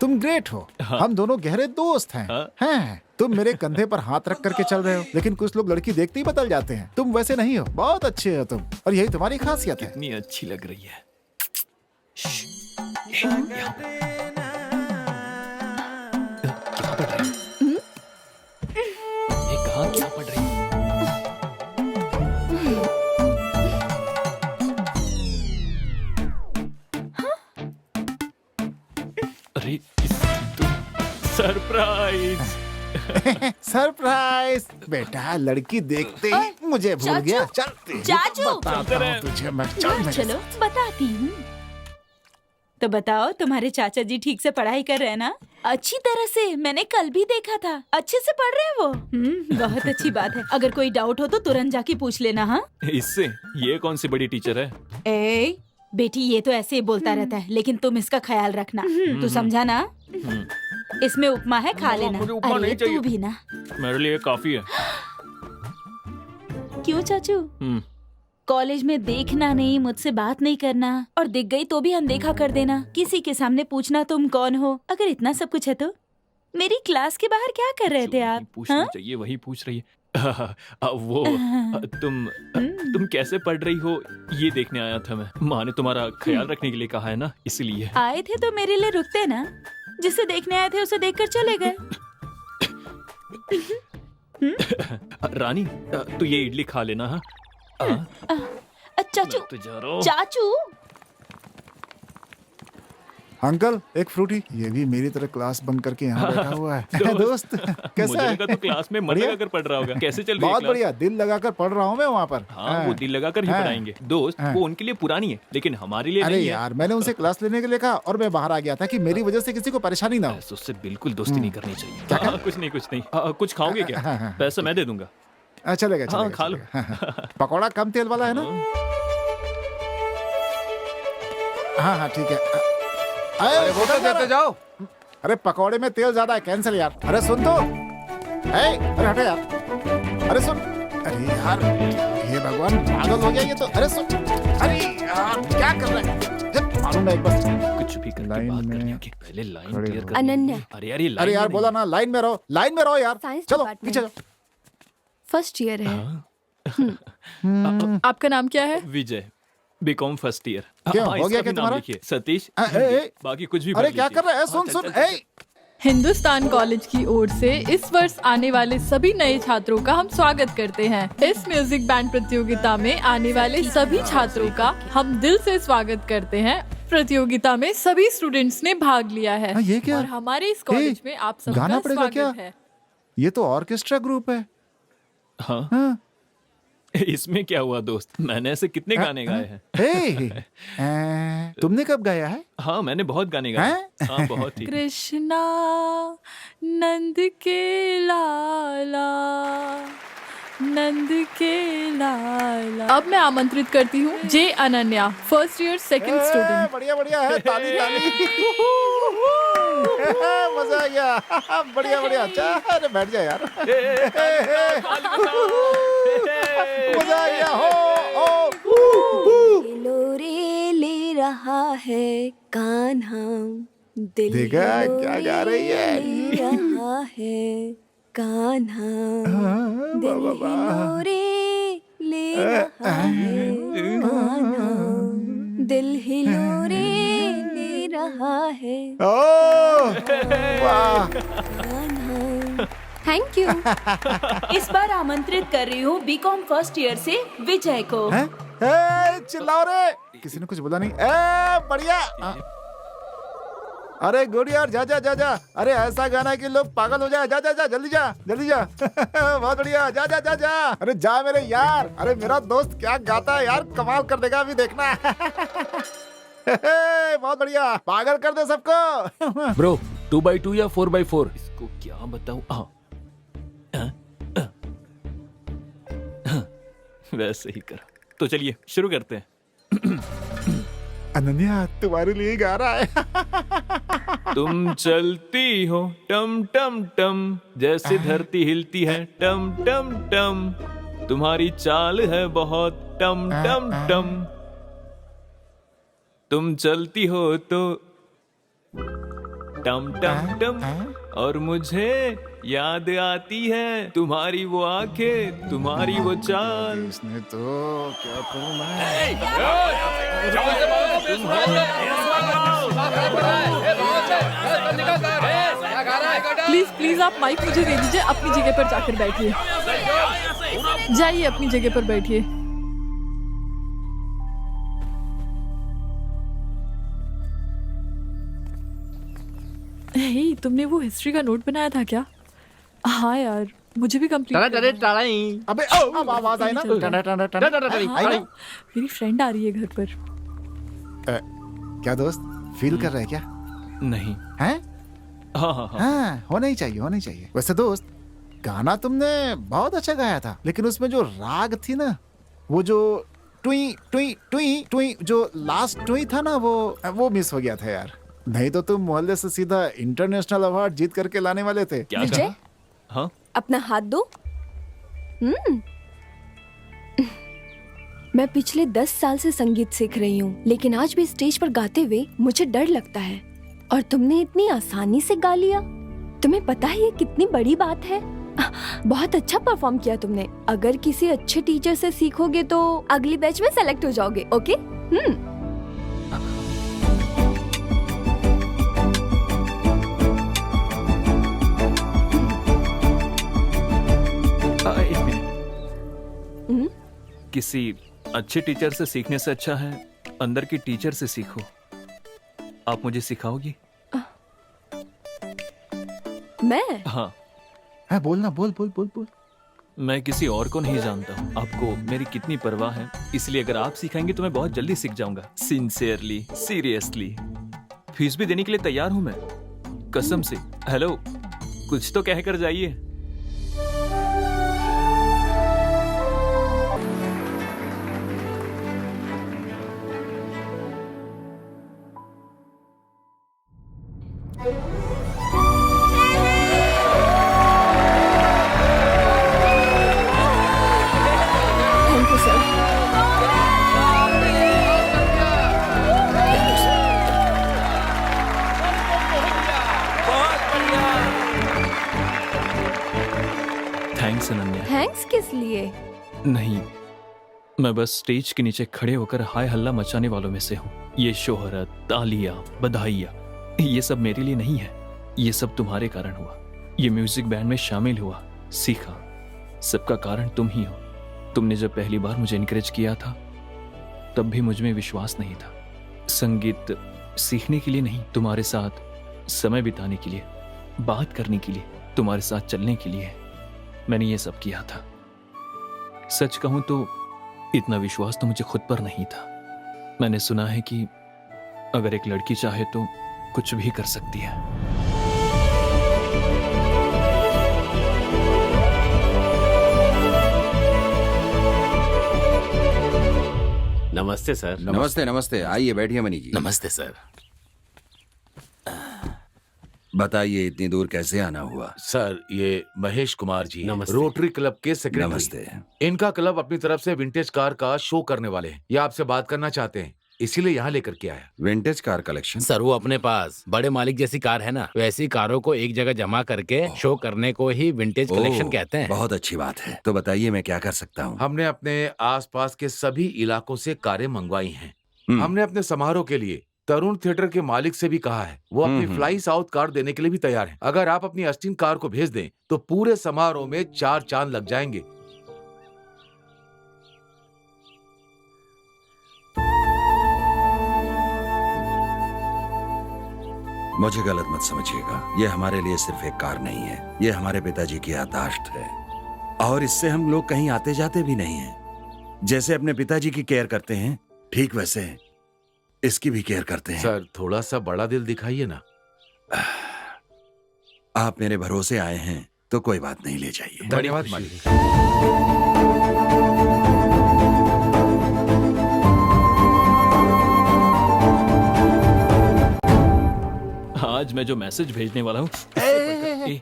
तुम ग्रेट हो। हम दोनों गहरे दोस्त हैं। हैं। तुम मेरे कंधे पर हाथ रख करके चल रहे हो, लेकिन कुछ लोग लड़की देखते ही बदल जाते हैं। तुम वैसे नहीं हो, बहुत अच्छे हो तुम, और यही तुम्हारी खासियत है। इतनी अच्छी लग रही है। क्या पढ़ रही है? ये कहाँ क्या पढ़ रही है? अरे तो सरप्राइज। सरप्राइज बेटा, लड़की देखते ही मुझे भूल चाचू, गया। चल तेरी चाचू। बताता हूँ तुझे मैं। चल मेरे चलो बताती हूँ। तो बताओ, तुम्हारे चाचा जी ठीक से पढ़ाई कर रहे हैं ना? अच्छी तरह से, मैंने कल भी देखा था। अच्छे से पढ़ रहे हैं वो। बहुत अच्छी बात है। अगर कोई डाउट हो तो तुरंत जाके पूछ लेना। हाँ इससे ये कौन सी बड़ी टीचर है? ए बेटी, ये तो ऐसे ही बोलता रहता है, लेकिन तुम इसका ख्याल रखना। तू समझा ना? इसमें उपमा है, खा लेना। मुझे उपमा अरे नहीं चाहिए। तू भी ना। मेरे लिए काफी है। क्यों चाचू? कॉलेज में देखना नहीं, मुझसे बात नहीं करना, और दिख गई तो भी अनदेखा कर देना, किसी के सामने पूछना तुम कौन हो। अगर इतना सब कुछ है तो मेरी क्लास के बाहर क्या कर रहे थे आप? पूछना हाँ? चाहिए, वही पूछ रही है। वो तुम कैसे पढ़ रही हो ये देखने आया था मैं। माँ ने तुम्हारा ख्याल रखने के लिए कहा है ना, इसलिए। आए थे तो मेरे लिए रुकते ना। जिसे देखने आए थे उसे देखकर चले गए। रानी, तू ये इडली खा लेना। हाँ चाचू, मैं तो जा रहा हूँ। चाचू। अंकल एक फ्रूटी। ये भी मेरी तरह क्लास बंक करके यहाँ बैठा हुआ है। दोस्त कैसा मुझे है? लगा तो क्लास में मन बढ़िया? लगाकर पढ़ रहा होगा। कैसे चल रही है बहुत क्लास? बढ़िया, दिल लगाकर पढ़ रहा हूँ मैं वहाँ पर। हाँ, वो दिल लगाकर ही हाँ। पढ़ाएंगे दोस्त। हाँ। वो उनके लिए पुरानी है, लेकिन हमारे लिए अरे नहीं है। यार, मैंने उनसे क्लास लेने के लिए कहा और मैं बाहर आ गया था कि मेरी वजह से किसी को परेशानी ना हो। ऐसे उससे बिल्कुल दोस्ती नहीं करनी चाहिए। हाँ, कुछ नहीं कुछ नहीं। कुछ खाओगे क्या? हाँ, हाँ। पैसा मैं दे दूंगा। चलेगा हाँ, चलेगा, खा लो। चलेगा। पकौड़ा कम तेल वाला है ना? हाँ हाँ ठीक है। अरे वो तो देते जाओ। अरे पकौड़े में तेल ज्यादा है, कैंसिल यार। अरे सुन तो। अरे हटे यार। अरे सुन। अरे यार, हे भगवान, पागल हो गया ये तो। अरे सुन। अरे यार, क्या कर रहा है? मालूम है एक बार। कुछ भी करके लाइन बात में करनी होगी। पहले लाइन खड़े क्लियर हो। कर। अनन्या। अरे यार, ये अरे लाइन यार, में बोला ना लाइन में रहो, लाइन में रहो यार। साइंस चलो डिपार्टमेंट। पीछे जाओ। फर्स्ट ईयर है। आपका नाम क्या है? नहीं। विजय, बीकॉम फर्स्ट ईयर। क्यों, हो गया क्या तुम्हारा? सतीश। ए, बाकी कुछ भी अरे भर क्या लीजिए। कर रहा है? सुन हाँ, सुन। चल, चल, चल। हिंदुस्तान कॉलेज की ओर से इस वर्ष आने वाले सभी नए छात्रों का हम स्वागत करते हैं। इस म्यूजिक बैंड प्रतियोगिता में आने वाले सभी छात्रों का हम दिल से स्वागत करते हैं। प्रतियोगिता में सभी स्टूडेंट्स ने भाग लिया है। ये क्या? और हमारे इस कॉलेज में आप सबका गाना पड़ेगा स्वागत क्या? है। ये तो ऑर्केस्ट्रा ग्रुप है। हाँ, हाँ। इसमें क्या हुआ दोस्त? मैंने ऐसे कितने गाने गाए हैं। तुमने कब गाया है? हाँ, मैंने बहुत गाने गाए हैं। हाँ, बहुत ही। कृष्णा नंद के लाला, नंद के लाला। अब मैं आमंत्रित करती हूँ J Ananya, first year second student. बढ़िया बढ़िया है, ताली ताली। मजा आ गया। बढ़िया बढ़िया। अरे बैठ जा यार। मजा आ गया। लोरे ले रहा है कान्हा, दिल देखा क्या गा रही है? ले रहा है कान्हा, दिल लोरे ले रहा है कान्हा, दिल हिलोरे ले रहा है वाह। कान्हा। Thank you. इस बार आमंत्रित कर रही हूँ बीकॉम फर्स्ट ईयर से विजय को। चिल्लाओ रे, किसी ने कुछ बोला नहीं। बढ़िया। अरे गुड यार, जा जा जा जा। अरे ऐसा गाना है कि लोग पागल हो जाए। जा जा जा, जल्दी जा जल्दी जा। बहुत बढ़िया, जा जा जा जा। अरे जा मेरे यार। अरे मेरा दोस्त क्या गाता है यार, कमाल कर देगा, अभी देखना। बहुत बढ़िया, पागल कर दे सबको। ब्रो, 2x2 या 4x4? इसको क्या बताऊं? वैसे ही कर। तो चलिए शुरू करते हैं। अनन्या तुम्हारे लिए गा रहा है। तुम चलती हो टम टम टम, जैसे धरती हिलती है टम टम टम, तुम्हारी चाल है बहुत टम टम टम, तुम चलती हो तो टम टम टम, और मुझे याद आती है तुम्हारी वो आंखें, तुम्हारी वो चाल। इसने तो क्या करूं मैं? प्लीज प्लीज आप माइक मुझे दे दीजिए, अपनी जगह पर जाकर बैठिए। जाइए अपनी जगह पर बैठिए। हे, तुमने वो हिस्ट्री का नोट बनाया था क्या? हाँ यार, मुझे भी कंप्लीट। अबे अब आवाज आई ना। टना टना टना आई ना। मेरी फ्रेंड आ रही है घर पर। क्या दोस्त फील कर रहा है क्या? नहीं। हैं? हाँ हाँ हाँ। हाँ होना ही चाहिए, होना ही चाहिए। वैसे दोस्त गाना तुमने बहुत अच्छा गाया था, लेकिन उसमें जो राग थी ना, वो जो टुई टुई टुई टुई जो लास्ट टुई था ना, वो मिस हो गया था यार। नहीं तो तुम मोहल्ले से सीधा इंटरनेशनल अवार्ड जीत करके लाने वाले थे। क्या विजय, कहा? हाँ अपना हाथ दो। मैं पिछले 10 साल से संगीत सीख रही हूँ, लेकिन आज भी स्टेज पर गाते हुए मुझे डर लगता है, और तुमने इतनी आसानी से गा लिया। तुम्हें पता है ये कितनी बड़ी बात है? बहुत अच्छा परफॉर्म किया तुमने। अगर किसी अच्छे टीचर से सीखोगे तो अगली बैच में सेलेक्ट हो जाओगे। ओके? एक मिनट। किसी अच्छे टीचर से सीखने से अच्छा है अंदर की टीचर से सीखो। आप मुझे सिखाओगी? मैं? हाँ। हाँ बोलना, बोल बोल बोल बोल। मैं किसी और को नहीं जानता हूँ, आपको मेरी कितनी परवाह है, इसलिए अगर आप सिखाएंगे तो मैं बहुत जल्दी सीख जाऊंगा। Sincerely, seriously. फीस भी देने के लिए तैयार हूँ मैं, कसम से। हेलो, कुछ तो कहकर जाइए। Thank you sir. Thanks Ananya. Thanks किस लिए? नहीं, मैं बस स्टेज के नीचे खड़े होकर हाय हल्ला मचाने वालों में से हूँ। ये शोहरत, तालियां, बधाइयाँ, ये सब मेरे लिए नहीं है। ये सब तुम्हारे कारण हुआ। ये म्यूजिक बैंड में शामिल हुआ, सीखा, सबका कारण तुम ही हो। तुमने जब पहली बार मुझे इनकरेज किया था, तब भी मुझ में विश्वास नहीं था। संगीत सीखने के लिए नहीं, तुम्हारे साथ समय बिताने के लिए, बात करने के लिए, तुम्हारे साथ चलने के लिए मैंने ये सब किया था। सच कहूं तो इतना विश्वास तो मुझे खुद पर नहीं था। मैंने सुना है कि अगर एक लड़की चाहे तो कुछ भी कर सकती है। नमस्ते सर। नमस्ते नमस्ते, आइए बैठिए मनी जी। नमस्ते सर। बताइए इतनी दूर कैसे आना हुआ? सर ये महेश कुमार जी, नमस्ते। रोटरी क्लब के सेक्रेटरी। नमस्ते। इनका क्लब अपनी तरफ से विंटेज कार का शो करने वाले हैं। ये आपसे बात करना चाहते हैं, इसीलिए यहाँ लेकर के आया। Vintage car collection? सर वो अपने पास बड़े मालिक जैसी कार है ना, वैसी कारों को एक जगह जमा करके शो करने को ही विंटेज कलेक्शन कहते हैं। बहुत अच्छी बात है। तो बताइए मैं क्या कर सकता हूँ? हमने अपने आसपास के सभी इलाकों से कारें मंगवाई हैं। हमने अपने समारोह के लिए तरुण थिएटर के मालिक से भी कहा है, वो अपनी फ्लाई साउथ कार देने के लिए भी तैयार है। अगर आप अपनी अस्टीन कार को भेज दें तो पूरे समारोह में 4 चांद लग जाएंगे। मुझे गलत मत समझिएगा, ये हमारे लिए सिर्फ एक कार नहीं है, ये हमारे पिताजी की याददाश्त है, और इससे हम लोग कहीं आते जाते भी नहीं हैं। जैसे अपने पिताजी की केयर करते हैं, ठीक वैसे इसकी भी केयर करते हैं। सर थोड़ा सा बड़ा दिल दिखाइए ना। आप मेरे भरोसे आए हैं तो कोई बात नहीं, ले जाइए। धन्यवाद मालिक। मैं जो मैसेज भेजने वाला हूँ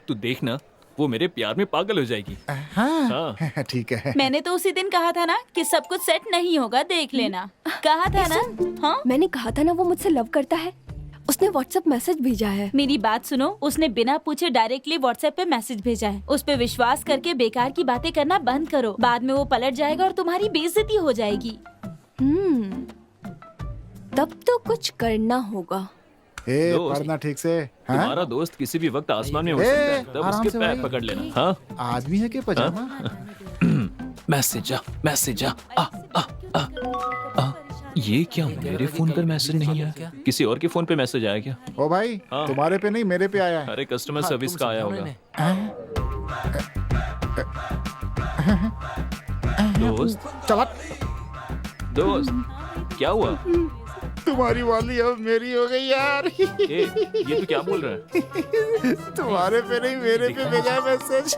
तू देखना, वो मेरे प्यार में पागल हो जाएगी। हाँ ठीक है। मैंने तो उसी दिन कहा था ना कि सब कुछ सेट नहीं होगा, देख लेना। कहा था ना। हाँ मैंने कहा था ना वो मुझसे लव करता है। उसने व्हाट्सएप मैसेज भेजा है। मेरी बात सुनो, उसने बिना पूछे डायरेक्टली व्हाट्सएप पे मैसेज भेजा है। उस पे विश्वास करके बेकार की बातें करना बंद करो, बाद में वो पलट जाएगा और तुम्हारी बेइज्जती हो जाएगी। तब तो कुछ करना होगा। दोस्त, पढ़ना ठीक से। हाँ? तुम्हारा दोस्त किसी भी वक्त आसमान में उड़ सकता है, तब आराम उसके से पैर भाई। पकड़ लेना। हाँ आदमी है कि पजामा? मैसेज ये क्या मेरे फोन पर मैसेज नहीं आया? किसी और के फोन पे मैसेज आया क्या? ओ भाई हाँ। तुम्हारे पे नहीं मेरे पे आया है। अरे कस्टमर सर्विस का आया होगा। दोस्त क्या हुआ? तुम्हारी वाली अब मेरी हो गई यार। ये तू क्या बोल रहा है? तुम्हारे पे नहीं मेरे पे भेजा है मैसेज।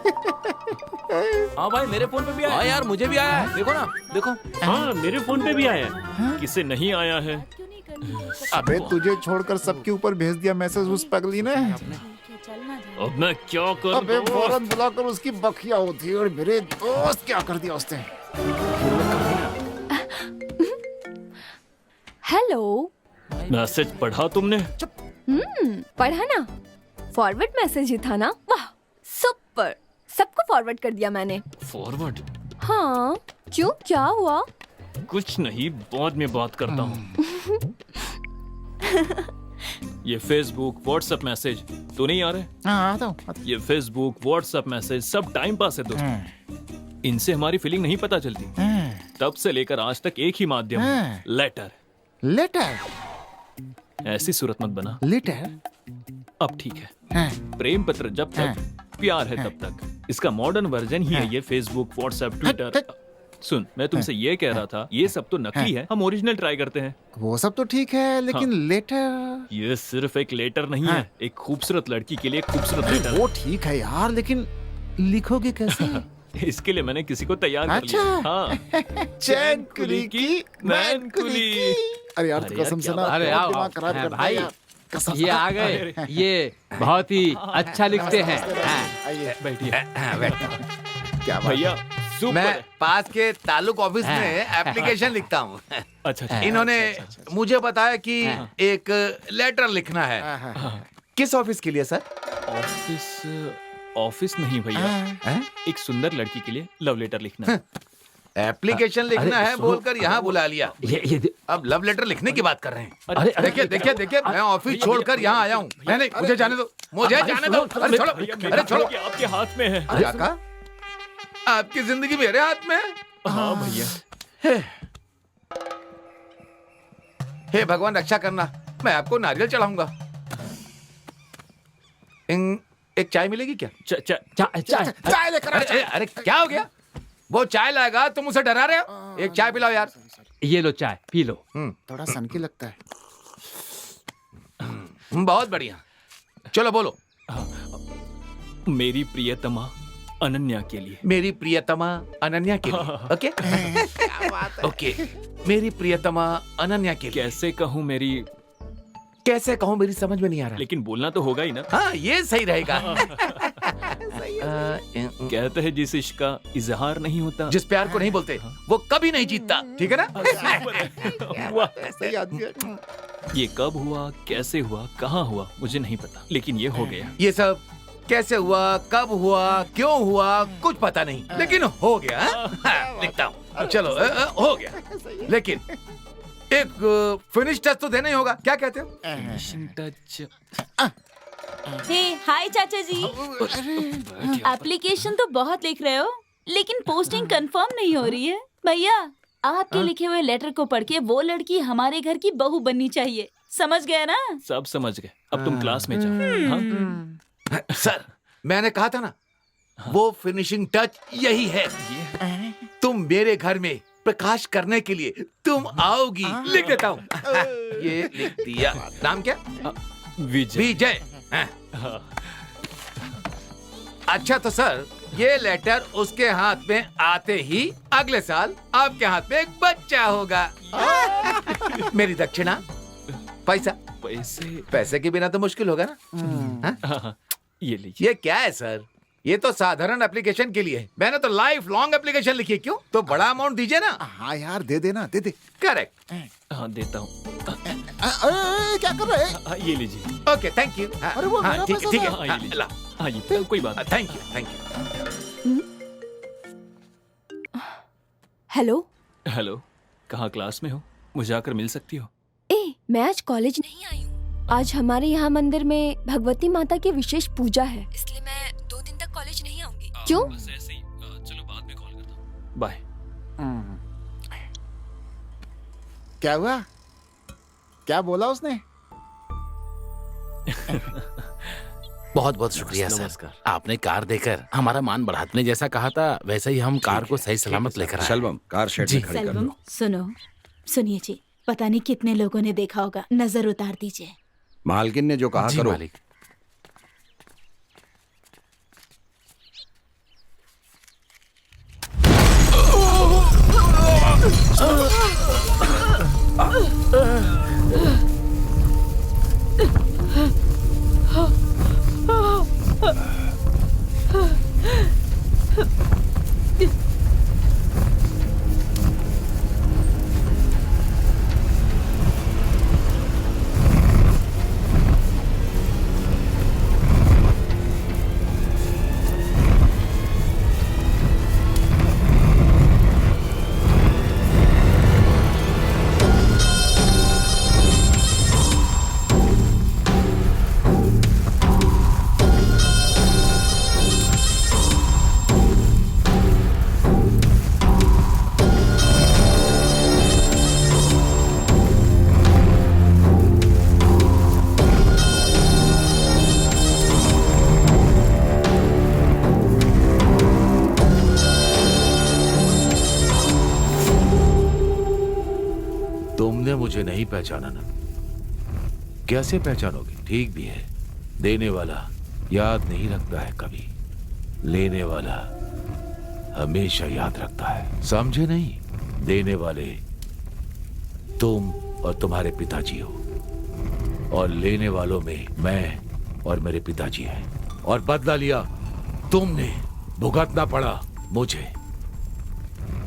हाँ भाई मेरे फोन पे भी आया। हाँ यार मुझे भी आया है, देखो ना देखो। हाँ मेरे फोन पे भी आया है। किसे नहीं आया है? अबे तुझे छोड़कर सबके ऊपर भेज दिया मैसेज उस पगली ने। अब मैं क्या करूं? अबे फौरन बुलाकर उसकी बखिया होती है। और मेरे दोस्त क्या कर दिया उसने। हेलो। मैसेज पढ़ा तुमने? पढ़ा ना, फॉरवर्ड मैसेज ही था ना। वाह सुपर, सबको फॉरवर्ड कर दिया मैंने। फॉरवर्ड? हाँ क्यों, क्या हुआ? कुछ नहीं, बाद में बात करता हूँ। ये फेसबुक व्हाट्सएप मैसेज तो नहीं आ रहे? हाँ आता हूँ। ये फेसबुक व्हाट्सएप मैसेज सब टाइम पास है दोस्तों। इनसे हमारी फीलिंग नहीं पता चलती। तब से लेकर आज तक एक ही माध्यम है, लेटर। लेटर? ऐसी सूरत मत बना। लेटर? अब ठीक है। प्रेम पत्र जब तक, प्यार है तब तक। इसका मॉडर्न वर्जन ही है ये फेसबुक व्हाट्सएप ट्विटर। सुन, मैं तुमसे ये कह रहा था, ये सब तो नकली है, हम ओरिजिनल ट्राई करते हैं। वो सब तो ठीक है लेकिन लेटर? ये सिर्फ एक लेटर नहीं है, एक खूबसूरत लड़की के लिए खूबसूरत लेटर। वो ठीक है यार, लेकिन लिखोगे कैसे? इसके लिए मैंने किसी को तैयार कर अच्छा। लिया। हाँ। चैन कुली की मैन कुली। अरे यार अरे कसम यार, से क्या ना अरे बहुत आओ, दिमाग खराब करता है भाई यार। कसम ये आ गए, ये बहुत ही अच्छा लिखते हैं। आइए बैठिए क्या बात। भैया। सुपर मैं है। पास के तालुक ऑफिस में एप्लीकेशन लिखता हूँ। अच्छा इन्होंने मुझे बताया कि एक लेटर लिखना है। किस ऑफिस के लिए सर? ऑफिस नहीं भैया, एक सुंदर लड़की के लिए लव लेटर लिखना है। एप्लीकेशन लिखना है बोलकर यहाँ बुला लिया। अब लव लेटर लिखने की बात कर रहे हैं। देखिए देखिए देखिए, मैं ऑफिस छोड़कर यहाँ आया हूँ। नहीं मुझे जाने दो, मुझे जाने दो। अरे छोड़ो, अरे छोड़ो। आपके हाथ में है। क्या कहा? आपकी जिंदगी मेरे हाथ में है? हाँ भैया। हे भगवान रक्षा करना, मैं आपको नारियल चढ़ाऊंगा। एक चाय मिलेगी क्या? चाय लेकर आ, अरे अरे क्या हो गया? वो चाय लाएगा, तुम उसे डरा रहे हो? एक चाय पिलाओ यार। ये लो चाय पी लो। थोड़ा सनकी लगता है। बहुत बढ़िया, चलो बोलो। मेरी प्रियतमा अनन्या के लिए। मेरी प्रियतमा अनन्या के लिए। ओके ओके, मेरी प्रियतमा अनन्या के लिए। कैसे कहूँ मेरी समझ में नहीं आ रहा। लेकिन बोलना तो होगा ही ना। हाँ ये सही रहेगा। कहते हैं जिस इश्क का इजहार नहीं होता, जिस प्यार को नहीं बोलते वो कभी नहीं जीतता। ठीक है ना? सही आदमी है। ये कब हुआ, कैसे हुआ, कहाँ हुआ, मुझे नहीं पता, लेकिन ये हो गया। ये सब कैसे हुआ, कब हुआ, क्यों हुआ, कुछ पता नहीं, लेकिन हो गया। लिखता हूँ, चलो हो गया। लेकिन एक फिनिश टच तो देना ही होगा। क्या कहते हो? Finishing touch. हे हाय चाचा जी। एप्लीकेशन तो बहुत लिख रहे हो, लेकिन पोस्टिंग कंफर्म नहीं हो रही है। भैया आपके लिखे हुए लेटर को पढ़ के वो लड़की हमारे घर की बहू बननी चाहिए, समझ गए ना? सब समझ गए, अब तुम क्लास में जाओ। हाँ? सर मैंने कहा था ना, वो फिनिशिंग टच यही है। तुम मेरे घर में प्रकाश करने के लिए तुम आओगी। लिख देता हूँ। ये लिख दिया। नाम क्या? विजय। विजय। अच्छा तो सर, ये लेटर उसके हाथ में आते ही अगले साल आपके हाथ में एक बच्चा होगा। मेरी दक्षिणा पैसा। पैसे? पैसे के बिना तो मुश्किल होगा ना। हाँ? हाँ, ये लीजिए। ये क्या है सर? ये तो साधारण एप्लीकेशन के लिए है। मैंने तो लाइफ लॉन्ग एप्लीकेशन लिखी है। क्यों? तो बड़ा अमाउंट दीजिए ना। हाँ यार, दे देना, दे दे। करेक्ट। हाँ देता हूँ। क्या कर रहे हैं? हाँ, ये लीजिए। Okay, thank you. अरे वो मेरा ठीक पैसा ठीक है। था। हाँ, ये लीजिए। ला। हाँ ये कोई बात नहीं। Thank you. हेलो। हेलो, कहाँ क्लास में हो? मुझे आकर मिल सकती हो? मैं आज कॉलेज नहीं आई हूँ। आज हमारे यहाँ मंदिर में भगवती माता की विशेष पूजा है, इसलिए मैं 2 दिन तक कॉलेज नहीं आऊंगी। क्यों? बस ऐसे ही। चलो बाद में कॉल करता हूँ। बाय। क्या हुआ? क्या बोला उसने? बहुत बहुत शुक्रिया सर। नमस्कार। आपने कार देकर हमारा मान बढ़ा। आपने जैसा कहा था वैसे ही हम कार को सही सलामत लेकर आए। शलवम, कार शेड में खड़ी कर सेल्वम, लो। सुनो, सुनिए जी, पता नहीं कितने लोगों ने देखा होगा, नजर उतार दीजिए। मालकिन ने जो कहा जी करो। मालिक। तुमने मुझे नहीं पहचाना ना? कैसे पहचानोगे? ठीक भी है। देने वाला याद नहीं रखता है कभी, लेने वाला हमेशा याद रखता है। समझे नहीं? देने वाले तुम और तुम्हारे पिताजी हो, और लेने वालों में मैं और मेरे पिताजी हैं। और बदला लिया तुमने, भुगतना पड़ा मुझे।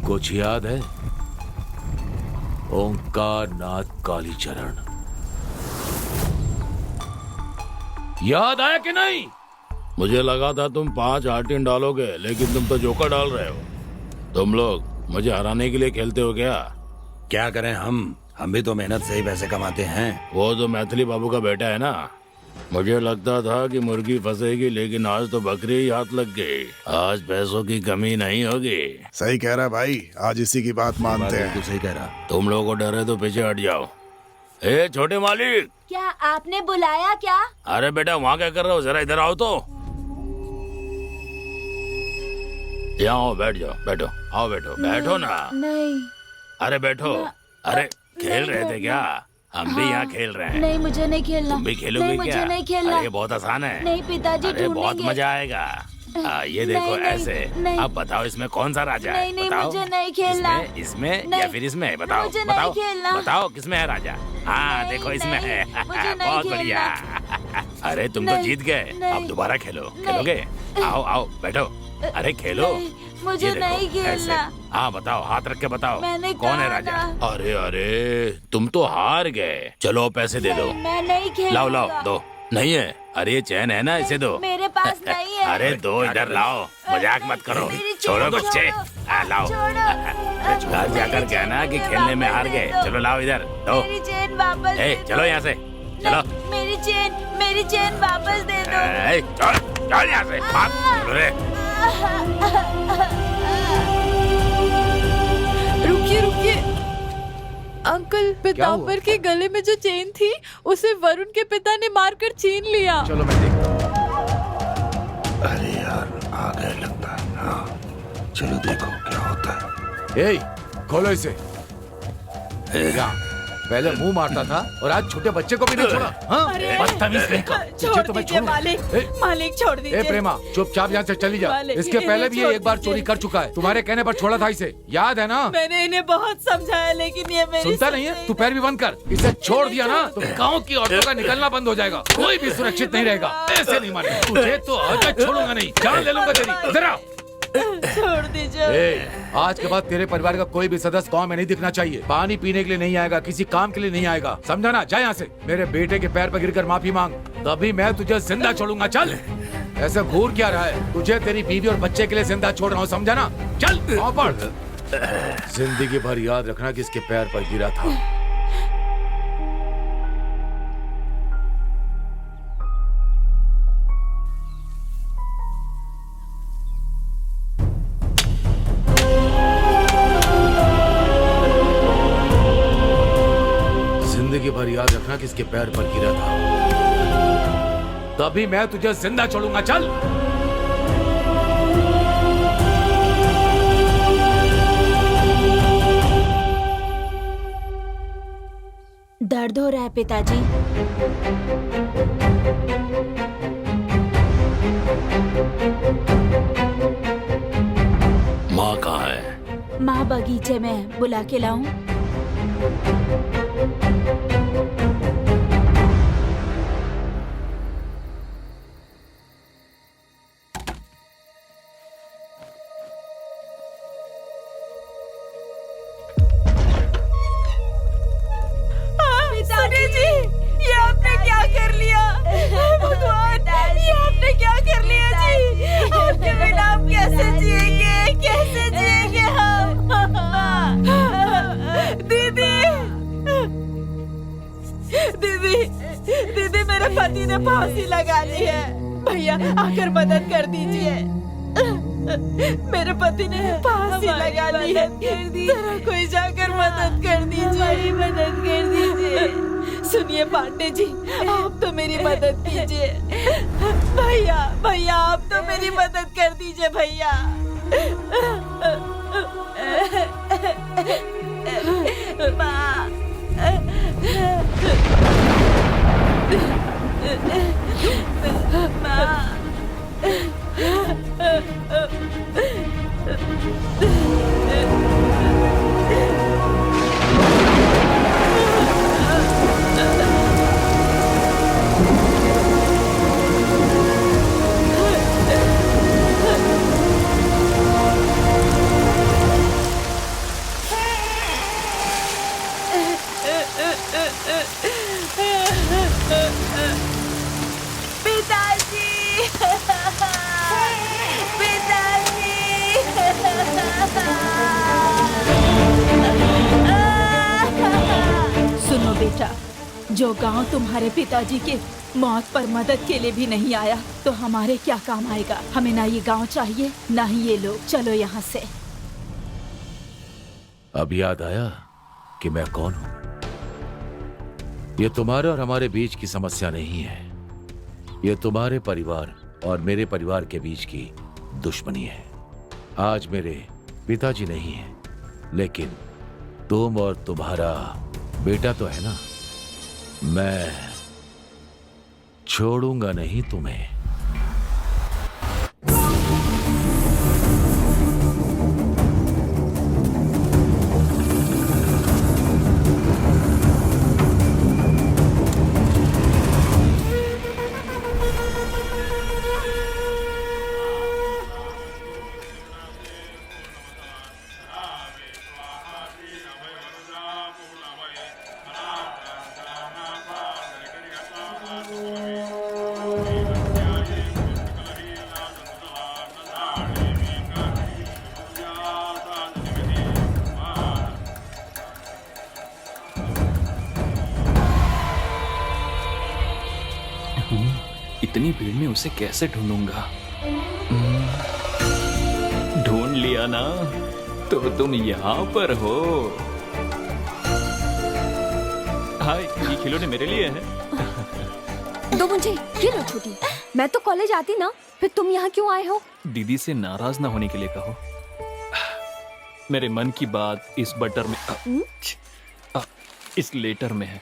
कुछ याद है? ओंकार नाथ कालीचरण, याद आया कि नहीं? मुझे लगा था तुम 5 आर्टिन डालोगे, लेकिन तुम तो जोकर डाल रहे हो। तुम लोग मुझे हराने के लिए खेलते हो क्या? क्या करें हम भी तो मेहनत से ही पैसे कमाते हैं। वो तो मैथिली बाबू का बेटा है ना। मुझे लगता था कि मुर्गी फंसेगी, लेकिन आज तो बकरी ही हाथ लग गई। आज पैसों की कमी नहीं होगी। सही कह रहा भाई, आज इसी की बात मानते हैं। तू सही कह रहा। तुम लोगों को डर है तो पीछे हट जाओ। ए छोटे मालिक, क्या आपने बुलाया क्या? अरे बेटा वहाँ क्या कर रहे हो? जरा इधर आओ तो। यहाँ आओ, बैठ जाओ, बैठो। आओ बैठो, बैठो ना। नहीं अरे बैठो। अरे खेल रहे थे क्या? हम भी यहाँ खेल रहे हैं। नहीं, मुझे नहीं खेलना। तुम भी खेलोगे नहीं, क्या? मुझे नहीं खेलना। अरे बहुत आसान है। नहीं पिताजी, अरे बहुत ढूंढेंगे। मजा आएगा। ये देखो नहीं, नहीं, ऐसे। नहीं। अब बताओ इसमें कौन सा राजा है? नहीं, नहीं, बताओ। मुझे नहीं खेलना। इसमें नहीं, या फिर इसमें? बताओ मुझे नहीं बताओ खेलना। बताओ किसमें है राजा? हाँ नहीं, देखो इसमें नहीं, है। मुझे नहीं बहुत बढ़िया। अरे तुम तो नहीं, जीत गए। नहीं, अब दोबारा खेलो। नहीं। खेलोगे? आओ आओ बैठो। अरे खेलो। नहीं, मुझे ये देखो, नहीं खेलना। ऐसे। हाँ बताओ, हाथ रख के बताओ। मैंने कौन है कहा राजा? ना। अरे अरे तुम तो हार गए। चलो पैसे दे दो। मैं नहीं खेलूंगा। लाओ लाओ दो। नहीं है? अरे ये चैन है ना, इसे दो। मेरे पास नहीं है। अरे दो, इधर लाओ। मजाक मत करो। मेरी चैन छोड़ो बच्चे। छोड़ो। लाओ। छोड़ो। घर जाकर कहना कि खेलने में हार गए। चलो लाओ इधर दो। मेरी चेन वापस ए दे दो। चलो यहाँ से। चलो। मेरी चेन वापस दे दो। ए, चल यहाँ से। भाग। चलो रे। रुकिए रुकिए अंकल, पिताम्बर के गले में जो चेन थी उसे वरुण के पिता ने मारकर छीन लिया। चलो मैं देखता हूँ। अरे यार, आ गए लगता है। हाँ, चलो देखो क्या होता है। ए, खोलो इसे। पहले मुंह मारता था और आज छोटे बच्चे को भी नहीं छोड़ा। हाँ? अरे, बदतमीज कहीं का। छोड़ तुझे तो मैं दीजिए छोड़ूं। मालिक, ए, मालिक छोड़ दीजिए। ए प्रेमा, चुपचाप यहाँ से चली जा। मालिक, इसके इन्हें पहले भी ये छोड़ एक बार दीजिए। चोरी कर चुका है। तुम्हारे कहने पर छोड़ा था इसे, याद है ना? मैंने इन्हें बहुत समझाया लेकिन ये मेरी सुनता नहीं है? तू पैर भी बंद कर। इसे छोड़ दिया ना तो गाँव की औरतों का निकलना बंद हो जाएगा। कोई भी सुरक्षित नहीं रहेगा। ऐसे नहीं माने तुझे तो आज छोड़ूंगा नहीं, जान ले लूंगा तेरी। इधर आ। छोड़ दीजिए। आज के बाद तेरे परिवार का कोई भी सदस्य गांव में नहीं दिखना चाहिए। पानी पीने के लिए नहीं आएगा, किसी काम के लिए नहीं आएगा, समझा ना? जा यहाँ से। मेरे बेटे के पैर पर गिरकर माफी मांग, तभी मैं तुझे जिंदा छोड़ूंगा। चल। ऐसा घूर क्या रहा है? तुझे तेरी बीवी और बच्चे के लिए जिंदा छोड़ रहा हूँ, समझा ना? चल पाँव पड़। जिंदगी भर याद रखना कि इसके पैर पर गिरा था। जिंदगी भर याद रखना कि इसके पैर पर गिरा था, तभी मैं तुझे जिंदा छोड़ूंगा। चल। दर्द हो रहा है पिताजी? माँ कहाँ है? माँ बगीचे में है, बुला के लाऊं? पिताजी जी, ये आपने क्या कर लिया? भगवान, ये आपने क्या कर लिया जी? आपके बिना हम कैसे जिएंगे? कैसे जिएंगे हम? दीदी, दीदी, दीदी, मेरे पति ने फांसी लगा ली है। भैया आकर मदद कर दीजिए। मेरे पति ने फांसी लगा ली है। जरा कोई जाकर मदद कर दीजिए, मदद कर दीजिए। सुनिए पांडे जी, आप तो मेरी मदद कीजिए। भैया, भैया, आप तो मेरी मदद कर दीजिए भैया। पिताजी, सुनो बेटा, जो गांव तुम्हारे पिताजी के मौत पर मदद के लिए भी नहीं आया तो हमारे क्या काम आएगा? हमें ना ये गांव चाहिए ना ही ये लोग। चलो यहाँ से। अब याद आया कि मैं कौन हूं। ये तुम्हारे और हमारे बीच की समस्या नहीं है, ये तुम्हारे परिवार और मेरे परिवार के बीच की दुश्मनी है। आज मेरे पिताजी नहीं है, लेकिन तुम और तुम्हारा बेटा तो है ना। मैं छोड़ूंगा नहीं तुम्हें। इतनी भीड़ में उसे कैसे ढूंढूंगा? ढूंढ लिया ना, तो तुम यहाँ पर हो। हाय, ये खिलौने मेरे लिए हैं। दो मुझे, ये लो छोटी। मैं तो कॉलेज आती ना, फिर तुम यहाँ क्यों आए हो? दीदी से नाराज ना होने के लिए कहो। मेरे मन की बात इस बटर में इस लेटर में है।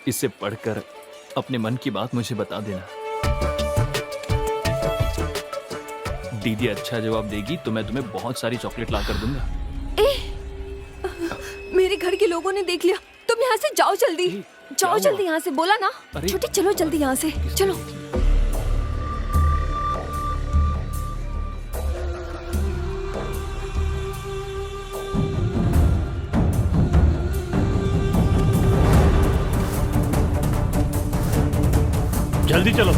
इसे पढ़कर अपने मन की बात मुझे बता देना। दीदी अच्छा जवाब देगी तो मैं तुम्हें बहुत सारी चॉकलेट ला कर दूंगा। मेरे घर के लोगों ने देख लिया। तुम यहाँ से जाओ जल्दी, जाओ जल्दी यहाँ से, बोला ना। छोटी चलो जल्दी यहाँ से, चलो। जल्दी चलो।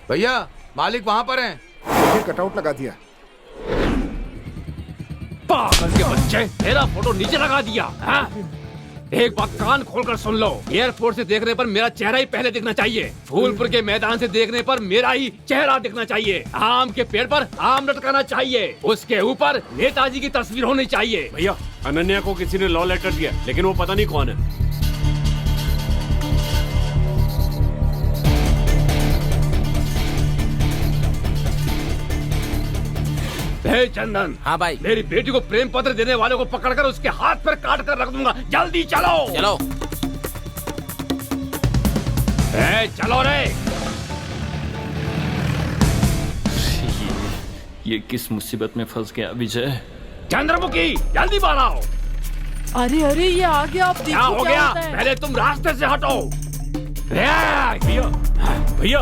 भैया मालिक वहाँ पर हैं। देखिए कटआउट लगा दिया। पागल के बच्चे, मेरा फोटो नीचे लगा दिया। हाँ? एक बात कान खोलकर सुन लो, एयरपोर्ट से देखने पर मेरा चेहरा ही पहले दिखना चाहिए। फूलपुर के मैदान से देखने पर मेरा ही चेहरा दिखना चाहिए। आम के पेड़ पर आम लटकाना चाहिए, उसके ऊपर नेताजी की तस्वीर होनी चाहिए। भैया अनन्या को किसी ने लॉ लेटर दिया, लेकिन वो पता नहीं कौन है। हे चंदन। हाँ भाई। मेरी बेटी को प्रेम पत्र देने वाले को पकड़कर उसके हाथ पर काट कर रख दूंगा। जल्दी चलो चलो। चलो रे। ये किस मुसीबत में फंस गया विजय? चंद्रमुखी जल्दी बाहर आओ। अरे अरे ये आ गया, आप देखो क्या हो गया? होता है। पहले तुम रास्ते से हटो। भैया भैया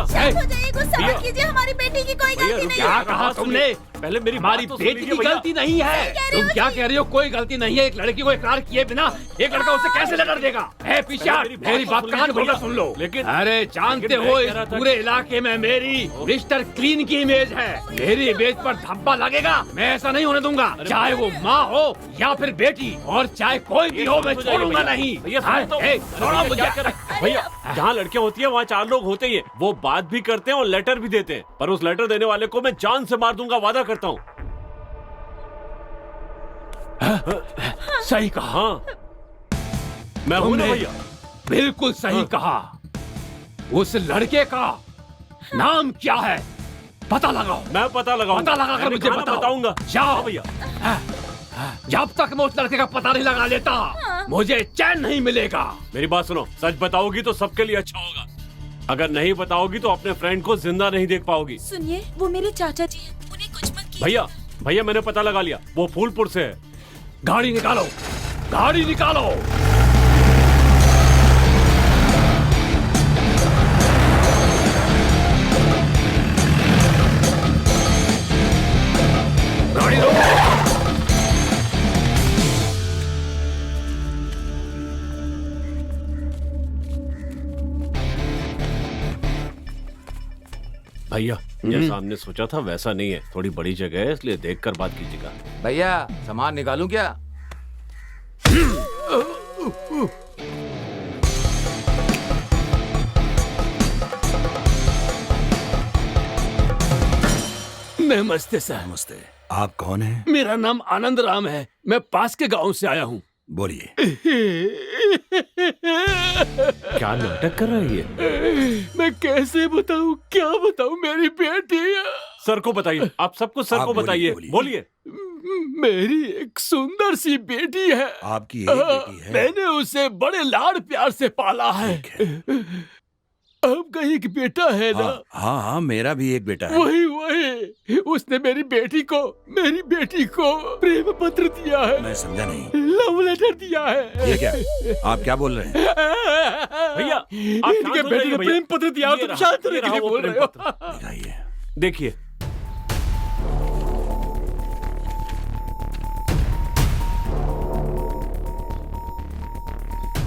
गुस्सा मत कीजिए, हमारी बेटी की कोई गलती नहीं क्या है। कहा तुमने? पहले मेरी हमारी बात तो बेटी सुन की लीजिए गलती नहीं है। तुम क्या कह रही हो? कोई गलती नहीं है। एक लड़की को इकरार किए बिना एक लड़का उसे कैसे लेटर देगा? पीछे मेरी बात कान खोलकर सुन लो। लेकिन अरे जानते हो इस पूरे इलाके में मेरी मिस्टर क्लीन की इमेज है। मेरी इमेज पर धब्बा लगेगा, मैं ऐसा नहीं होने दूंगा। चाहे वो माँ हो या फिर बेटी, और चाहे कोई भी हो, मैं छोड़ूंगा नहीं। छोड़ो मुझे। भैया जहाँ लड़कियाँ होती है वहाँ 4 लोग होते ही हैं। वो बात भी करते हैं और लेटर भी देते हैं, पर उस लेटर देने वाले को मैं जान से मार दूंगा, वादा करता हूँ। सही कहा। मैं हूं ना भैया। बिल्कुल सही कहा। उस लड़के का नाम क्या है? पता लगाओ। मैं पता लगाऊंगा। पता लगाकर मुझे बताऊंगा। जाओ भैया। जब तक मैं उस लड़के का पता नहीं लगा लेता मुझे चैन नहीं मिलेगा। मेरी बात सुनो, सच बताओगी तो सबके लिए अच्छा होगा। अगर नहीं बताओगी तो अपने फ्रेंड को जिंदा नहीं देख पाओगी। सुनिए, वो मेरे चाचा जी हैं, उन्हें कुछ मत कीजिए। भैया भैया मैंने पता लगा लिया, वो फूलपुर से है। गाड़ी निकालो, गाड़ी निकालो। गाड़ी रोको। भैया जैसा हमने सोचा था वैसा नहीं है, थोड़ी बड़ी जगह है, इसलिए देखकर बात कीजिएगा। भैया सामान निकालूं क्या? नमस्ते सर। नमस्ते। आप कौन हैं? मेरा नाम आनंद राम है, मैं पास के गांव से आया हूँ। बोलिए। क्या नाटक कर रही है? मैं कैसे बताऊँ, क्या बताऊँ? मेरी बेटी सर को बताइए, आप सब कुछ सर को बताइए। बोलिए। मेरी एक सुंदर सी बेटी है। आपकी एक बेटी है? मैंने उसे बड़े लाड़ प्यार से पाला है। आपका एक बेटा है ना? हाँ, मेरा भी एक बेटा है। वही उसने मेरी बेटी को प्रेम पत्र दिया है। मैं समझा नहीं। लव लेटर दिया है। ये क्या? आप क्या बोल रहे हैं? भैया इनके बेटे ने प्रेम पत्र दिया, तुम शांत रहने के लिए बोल रहे हो। दिखाइए। देखिए।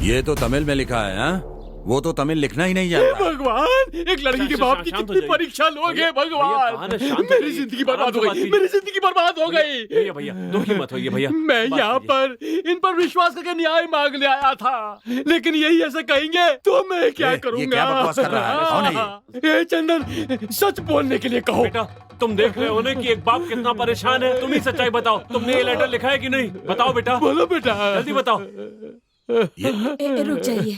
ये तो तमिल में लिखा है। हाँ, वो तो तमिल लिखना ही नहीं जानता। भगवान, एक लड़की के बाप की कितनी परीक्षा लोगे भगवान। मेरी जिंदगी बर्बाद हो गई, मेरी जिंदगी बर्बाद हो गई। भैया भैया दुखी मत होइए भैया। मैं यहाँ पर इन पर विश्वास करके न्याय मांगने आया था, लेकिन यही ऐसे कहेंगे तो मैं क्या करूँगा? ये क्या बकवास कर रहा है? कौन है ये? चंदन, सच बोलने के लिए कहो। बेटा तुम देख रहे हो ना कि एक बाप कितना परेशान है। तुम ही सच्चाई बताओ, तुमने ये लेटर लिखा है कि नहीं? बताओ बेटा। बोलो बेटा। जल्दी बताओ। रुक जाइए।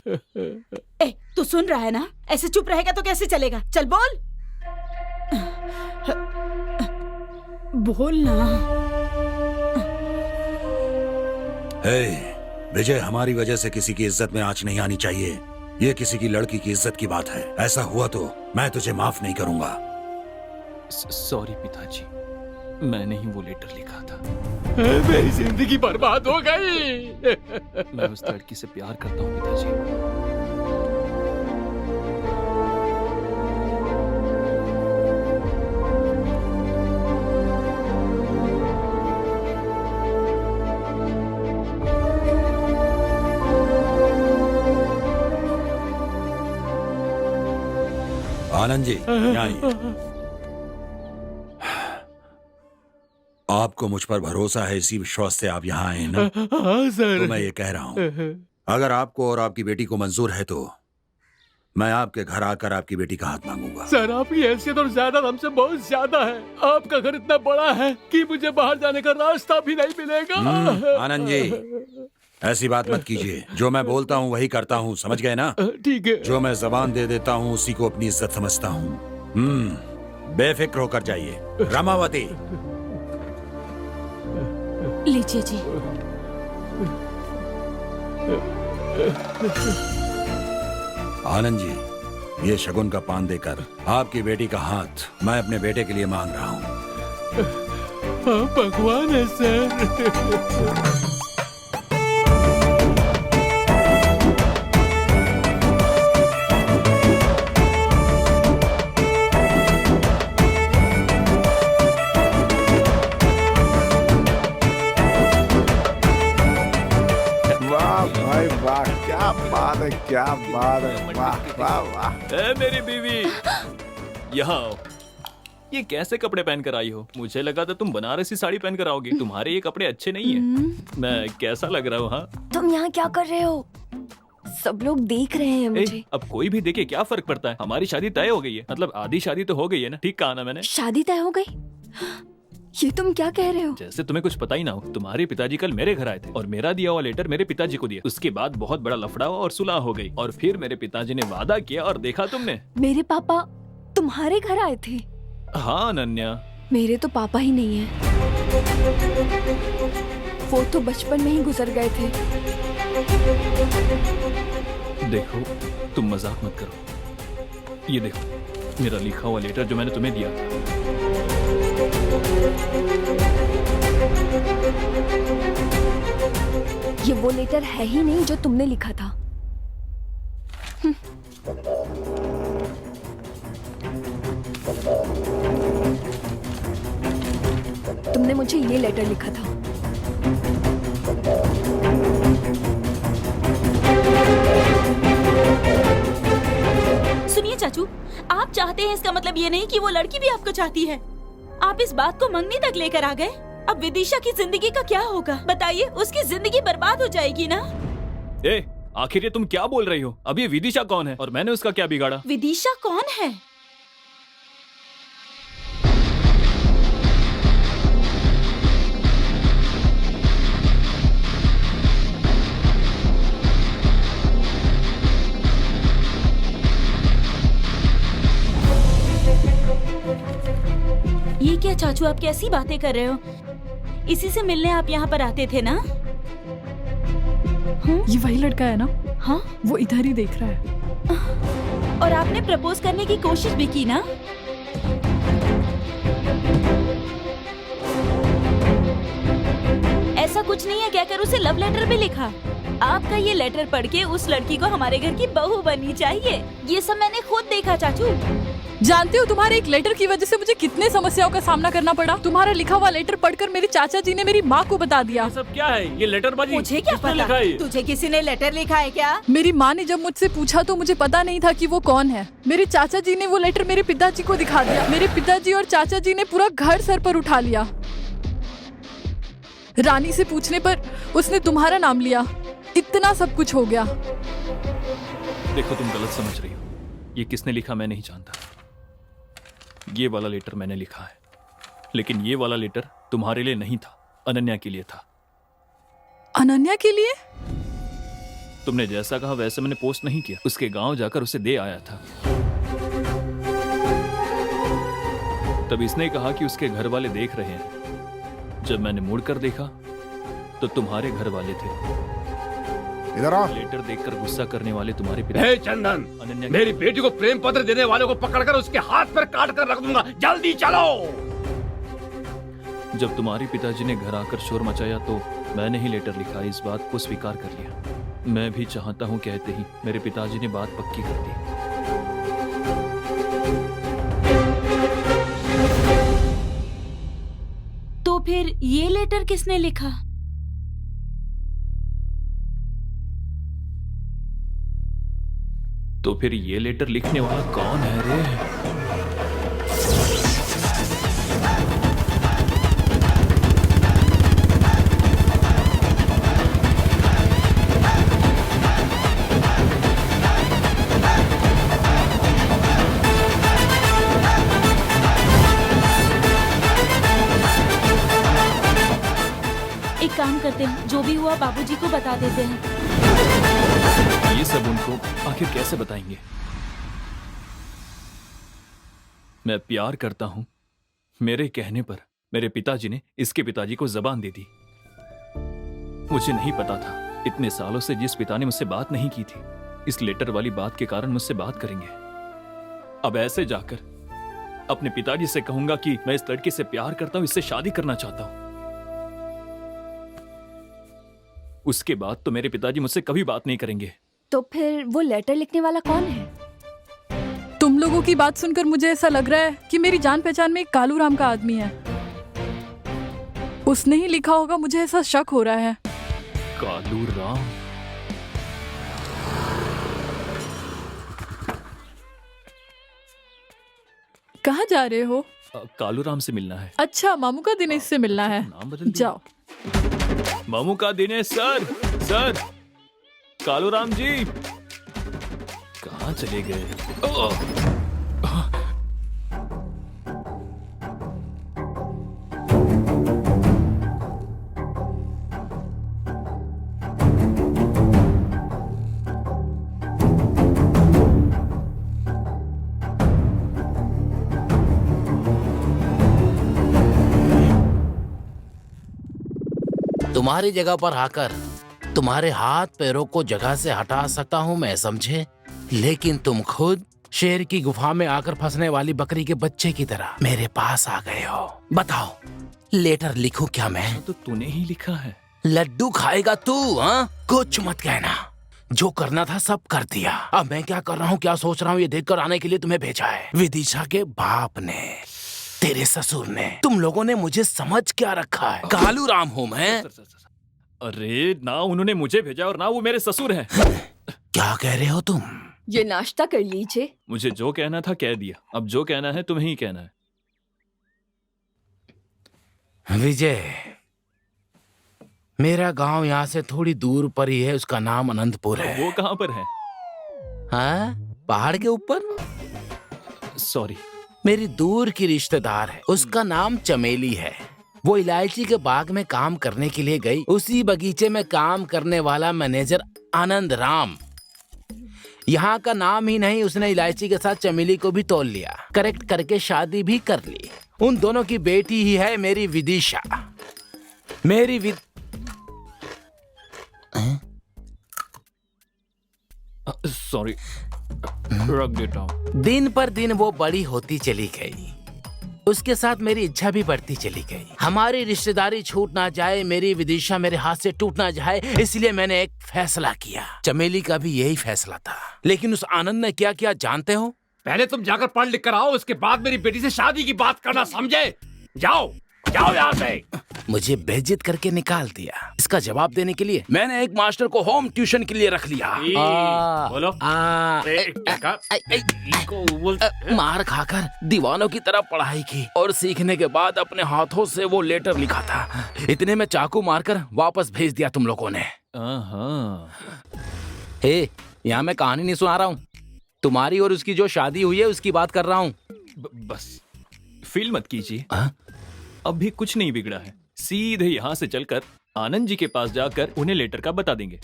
तू सुन रहा है ना? ऐसे चुप रहेगा तो कैसे चलेगा? चल बोल, बोल ना। विजय, हमारी वजह से किसी की इज्जत में आंच नहीं आनी चाहिए। ये किसी की लड़की की इज्जत की बात है। ऐसा हुआ तो मैं तुझे माफ नहीं करूंगा। सॉरी पिताजी, मैंने ही वो लेटर लिखा था। मेरी जिंदगी बर्बाद हो गई। मैं उस लड़की से प्यार करता हूँ पिताजी। आनंद जी, यहाँ आइए। आपको मुझ पर भरोसा है, इसी विश्वास से आप यहाँ आए हैं ना? हाँ सर। तो मैं ये कह रहा हूँ, अगर आपको और आपकी बेटी को मंजूर है तो मैं आपके घर आकर आपकी बेटी का हाथ मांगूंगा। सर, आपकी हैसियत और जायदाद हमसे बहुत ज्यादा है। आपका घर इतना बड़ा है कि मुझे बाहर जाने का रास्ता भी नहीं मिलेगा। आनंद जी, ऐसी बात मत कीजिए। जो मैं बोलता हूँ वही करता हूँ, समझ गए ना? ठीक है। जो मैं जबान दे देता हूँ उसी को अपनी इज्जत समझता हूँ। बेफिक्र होकर जाइए। रामावती, लीजिए जी। आनंद जी, ये शगुन का पान देकर आपकी बेटी का हाथ मैं अपने बेटे के लिए मांग रहा हूँ। आप भगवान है सर। क्या बात है, वाह वाह वाह। मेरी बीवी, यहाँ आओ। ये कैसे कपड़े पहन कर आई हो? मुझे लगा था तुम बनारसी साड़ी पहन कर आओगी। तुम्हारे ये कपड़े अच्छे नहीं है। मैं कैसा लग रहा हूँ? हाँ, तुम यहाँ क्या कर रहे हो? सब लोग देख रहे हैं मुझे। अब कोई भी देखे क्या फर्क पड़ता है? हमारी शादी तय हो गई है। मतलब आधी शादी तो हो गई है ना? ठीक कहा ना मैंने? शादी तय हो गई? ये तुम क्या कह रहे हो? जैसे तुम्हें कुछ पता ही ना हो। तुम्हारे पिताजी कल मेरे घर आए थे और मेरा दिया हुआ लेटर मेरे पिताजी को दिया। उसके बाद बहुत बड़ा लफड़ा हुआ और सुलह हो गई। और फिर मेरे पिताजी ने वादा किया और देखा तुमने। मेरे पापा तुम्हारे घर आए थे? हाँ अनन्या, मेरे तो पापा ही नहीं है। वो तो बचपन में ही गुजर गए थे। देखो, तुम मजाक मत करो। ये देखो मेरा लिखा हुआ लेटर जो मैंने तुम्हें दिया था। ये वो लेटर है ही नहीं जो तुमने लिखा था। तुमने मुझे ये लेटर लिखा था। सुनिए चाचू, आप चाहते हैं इसका मतलब ये नहीं कि वो लड़की भी आपको चाहती है। आप इस बात को मंगनी तक लेकर आ गए। अब विदिशा की जिंदगी का क्या होगा? बताइए, उसकी जिंदगी बर्बाद हो जाएगी ना? आखिर ये तुम क्या बोल रही हो? अब ये विदिशा कौन है और मैंने उसका क्या बिगाड़ा? विदिशा कौन है? ये क्या चाचू, आप कैसी बातें कर रहे हो? इसी से मिलने आप यहाँ पर आते थे ना? ये वही लड़का है ना? हाँ, वो इधर ही देख रहा है। और आपने प्रपोज करने की कोशिश भी की ना? ऐसा कुछ नहीं है कहकर उसे लव लेटर भी लिखा। आपका ये लेटर पढ़ के उस लड़की को हमारे घर की बहू बननी चाहिए। ये सब मैंने खुद देखा चाचू। जानते हो तुम्हारे एक लेटर की वजह से मुझे कितने समस्याओं का सामना करना पड़ा। तुम्हारा लिखा हुआ लेटर पढ़कर मेरे चाचा जी ने मेरी माँ को बता दिया। ये सब क्या है? ये लेटर बाजी मुझे क्या किसने पता? लिखा है? तुझे किसी ने लेटर लिखा है क्या? मेरी माँ ने जब मुझसे पूछा तो मुझे पता नहीं था कि वो कौन है। मेरे चाचा जी ने वो लेटर मेरे पिताजी को दिखा दिया। मेरे पिताजी और चाचा जी ने पूरा घर सर पर उठा लिया। रानी से पूछने पर उसने तुम्हारा नाम लिया। इतना सब कुछ हो गया। देखो, तुम गलत समझ रही हो। ये किसने लिखा मैं नहीं जानता। ये वाला लेटर मैंने लिखा है, लेकिन ये वाला लेटर तुम्हारे लिए नहीं था, अनन्या के लिए था। अनन्या के लिए? तुमने जैसा कहा वैसे मैंने पोस्ट नहीं किया, उसके गांव जाकर उसे दे आया था। तब इसने कहा कि उसके घर वाले देख रहे हैं। जब मैंने मुड़कर देखा तो तुम्हारे घर वाले थे। इधर आओ। लेटर देखकर गुस्सा करने वाले तुम्हारे पिता। हे चंदन, अनन्या मेरी बेटी को प्रेम पत्र देने वाले को पकड़कर उसके हाथ पर काट कर रख दूंगा। जल्दी चलो। जब तुम्हारे पिताजी ने घर आकर शोर मचाया तो मैंने ही लेटर लिखा, इस बात को स्वीकार कर लिया। मैं भी चाहता हूँ कहते ही मेरे पिताजी ने बात पक्की कर दी। तो फिर ये लेटर किसने लिखा? तो फिर ये लेटर लिखने वाला कौन है रे? एक काम करते हैं, जो भी हुआ बाबूजी को बता देते हैं। ये सब उनको आखिर कैसे बताएंगे? मैं प्यार करता हूं। मेरे कहने पर मेरे पिताजी ने इसके पिताजी को जबान दे दी। मुझे नहीं पता था इतने सालों से जिस पिता ने मुझसे बात नहीं की थी, इस लेटर वाली बात के कारण मुझसे बात करेंगे। अब ऐसे जाकर अपने पिताजी से कहूंगा कि मैं इस लड़की से प्यार करता हूं, इससे शादी करना चाहता हूं। उसके बाद तो मेरे पिताजी मुझसे कभी बात नहीं करेंगे। तो फिर वो लेटर लिखने वाला कौन है? तुम लोगों की बात सुनकर मुझे ऐसा लग रहा है कि मेरी जान पहचान में एक कालू राम का आदमी है। उसने ही लिखा होगा, मुझे ऐसा शक हो रहा है। कालू राम? कहाँ जा रहे हो? कालू राम से मिलना है। अच्छा, मामू का दिनेश से मिलना है। नाम बदल दिया। जाओ। मामू का दिनेश सर। सर, कालू राम जी कहाँ चले गए? तुम्हारी जगह पर आकर तुम्हारे हाथ पैरों को जगह से हटा सकता हूँ मैं, समझे? लेकिन तुम खुद शेर की गुफा में आकर फंसने वाली बकरी के बच्चे की तरह मेरे पास आ गए हो। बताओ, लेटर लिखूं क्या मैं? तो तूने ही लिखा है। लड्डू खाएगा तू? हाँ, कुछ मत कहना। जो करना था सब कर दिया। अब मैं क्या कर रहा हूँ, क्या सोच रहा हूँ, ये देखकर आने के लिए तुम्हें भेजा है। विदिशा के बाप ने, तेरे ससुर ने, तुम लोगों ने मुझे समझ क्या रखा है? कालू राम हूँ मैं। अरे ना, उन्होंने मुझे भेजा और ना वो मेरे ससुर हैं। क्या कह रहे हो तुम? ये नाश्ता कर लीजिए। मुझे जो कहना था कह दिया, अब जो कहना है तुम्हें ही कहना है। विजय, मेरा गांव यहाँ से थोड़ी दूर पर ही है, उसका नाम अनंतपुर है। वो कहाँ पर है? हाँ, पहाड़ के ऊपर। सॉरी, मेरी दूर की रिश्तेदार है, उसका नाम चमेली है। वो इलायची के बाग में काम करने के लिए गई। उसी बगीचे में काम करने वाला मैनेजर आनंद राम, यहाँ का नाम ही नहीं, उसने इलायची के साथ चमेली को भी तोल लिया, करेक्ट करके शादी भी कर ली। उन दोनों की बेटी ही है मेरी विदिशा। मेरी सॉरी, रख देता हूँ। दिन पर दिन वो बड़ी होती चली गई, उसके साथ मेरी इच्छा भी बढ़ती चली गई। हमारी रिश्तेदारी छूट ना जाए, मेरी विदिशा मेरे हाथ से टूट ना जाए, इसलिए मैंने एक फैसला किया। चमेली का भी यही फैसला था, लेकिन उस आनंद ने क्या किया जानते हो? पहले तुम जाकर पढ़ लिख कर आओ, उसके बाद मेरी बेटी से शादी की बात करना, समझे? जाओ जाओ यहाँ से। मुझे बेइज्जत करके निकाल दिया। इसका जवाब देने के लिए मैंने एक मास्टर को होम ट्यूशन के लिए रख लिया। बोलो। मार खाकर दीवानों की तरह पढ़ाई की और सीखने के बाद अपने हाथों से वो लेटर लिखा था। इतने में चाकू मारकर वापस भेज दिया तुम लोगों ने। यहाँ मैं कहानी नहीं सुना रहा हूँ, तुम्हारी और उसकी जो शादी हुई है उसकी बात कर रहा हूँ। बस फील मत कीजिए, अब भी कुछ नहीं बिगड़ा है। सीधे यहाँ से चलकर आनंद जी के पास जाकर उन्हें लेटर का बता देंगे।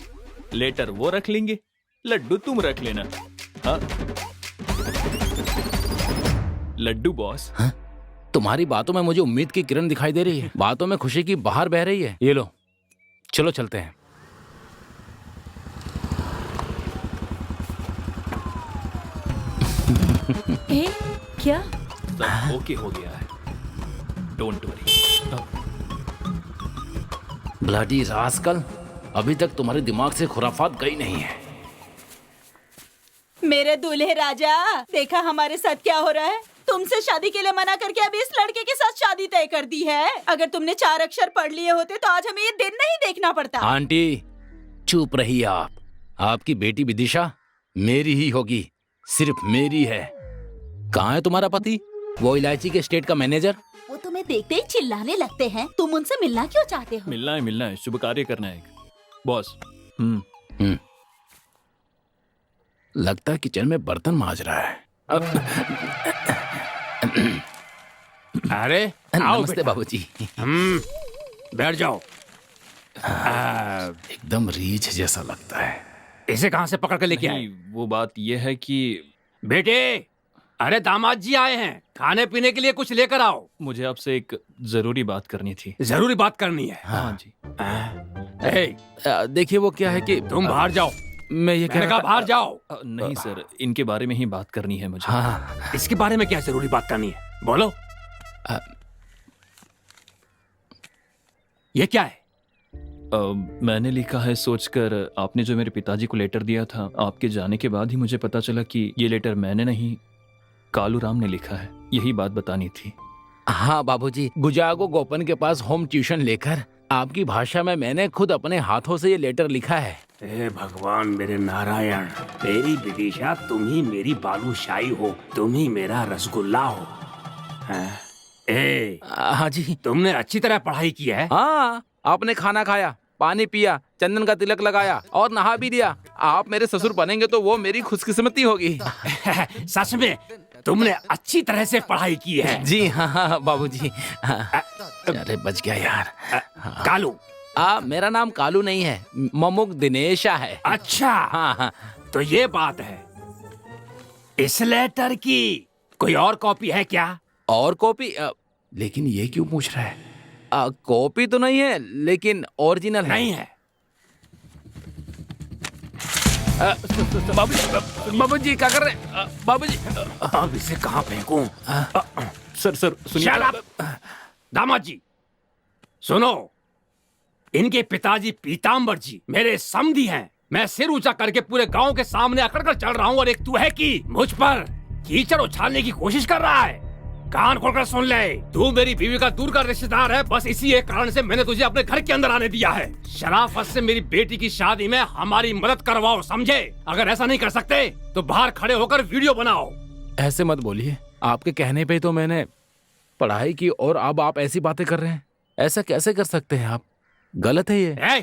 लेटर वो रख लेंगे, लड्डू तुम रख लेना। हाँ लड्डू बॉस। हाँ? तुम्हारी बातों में मुझे उम्मीद की किरण दिखाई दे रही है, बातों में खुशी की बहार बह रही है। ये लो, चलो चलते हैं। ए, क्या? सब ओके हो गया है, डोंट वरी। ब्लडी रास्कल, अभी तक तुम्हारे दिमाग से खुराफात गई नहीं है। मेरे दूल्हे राजा, देखा हमारे साथ क्या हो रहा है? तुमसे शादी के लिए मना करके अभी इस लड़के के साथ शादी तय कर दी है। अगर तुमने 4 अक्षर पढ़ लिए होते तो आज हमें ये दिन नहीं देखना पड़ता। आंटी चुप रहिए आप। आपकी बेटी विदिशा मेरी ही होगी, सिर्फ मेरी है। कहाँ है तुम्हारा पति, वो इलायची के स्टेट का मैनेजर? वो तुम्हें देखते ही चिल्लाने लगते हैं। तुम उनसे मिलना क्यों चाहते हो? मिलना है, शुभ कार्य करना है बॉस। लगता है किचन में बर्तन मांज रहा है। अरे नमस्ते बाबूजी। बैठ जाओ। एकदम रीछ जैसा लगता है। इसे कहाँ से पकड़ के लेके आए? वो बात ये है कि बेटे, अरे दामाद जी आए हैं, खाने पीने के लिए कुछ लेकर आओ। मुझे आपसे एक जरूरी बात करनी थी। जरूरी बात करनी है? हाँ जी। देखिए वो क्या है कि तुम बाहर जाओ। मैं ये कह रहा बाहर जाओ। नहीं सर, इनके बारे में ही बात करनी है मुझे। हाँ। इसके बारे में क्या जरूरी बात करनी है, बोलो। ये क्या है? मैंने लिखा है सोचकर, आपने जो मेरे पिताजी को लेटर दिया था, आपके जाने के बाद ही मुझे पता चला कि ये लेटर मैंने नहीं, कालू राम ने लिखा है। यही बात बतानी थी। हाँ बाबूजी, गुजागो गोपन के पास होम ट्यूशन लेकर आपकी भाषा में मैंने खुद अपने हाथों से ये लेटर लिखा है। हे भगवान मेरे नारायण, मेरी विदिशा, तुम ही मेरी बालूशाही हो, तुम ही मेरा रसगुल्ला हो। हाँ जी। तुमने अच्छी तरह पढ़ाई की है? हाँ, आपने खाना खाया, पानी पिया, चंदन का तिलक लगाया और नहा भी लिया। आप मेरे ससुर बनेंगे तो वो मेरी खुशकिस्मती होगी। सच में तुमने अच्छी तरह से पढ़ाई की है। जी हाँ बाबूजी। अरे बच गया यार। कालू? मेरा नाम कालू नहीं है, ममुक दिनेशा है। अच्छा। हाँ। तो ये बात है। इस लेटर की कोई और कॉपी है क्या? और कॉपी? लेकिन ये क्यों पूछ रहा है? कॉपी तो नहीं है, लेकिन ओरिजिनल नहीं है। बाबूजी क्या कर रहे हैं? बाबूजी अब इसे कहाँ फेंकूं? सर सुनिए। दामाद जी सुनो, इनके पिताजी पीताम्बर जी मेरे समधी हैं। मैं सिर ऊंचा करके पूरे गांव के सामने अकड़ कर चल रहा हूँ और एक तू है कि मुझ पर कीचड़ उछालने की कोशिश कर रहा है। कान खोलकर सुन ले, तू मेरी बीवी का दूर का रिश्तेदार है। बस इसी एक कारण से मैंने तुझे अपने घर के अंदर आने दिया है। शराफत से मेरी बेटी की शादी में हमारी मदद करवाओ, समझे? अगर ऐसा नहीं कर सकते तो बाहर खड़े होकर वीडियो बनाओ। ऐसे मत बोलिए, आपके कहने पे तो मैंने पढ़ाई की और अब आप ऐसी बातें कर रहे हैं। ऐसा कैसे कर सकते हैं आप? गलत है ये।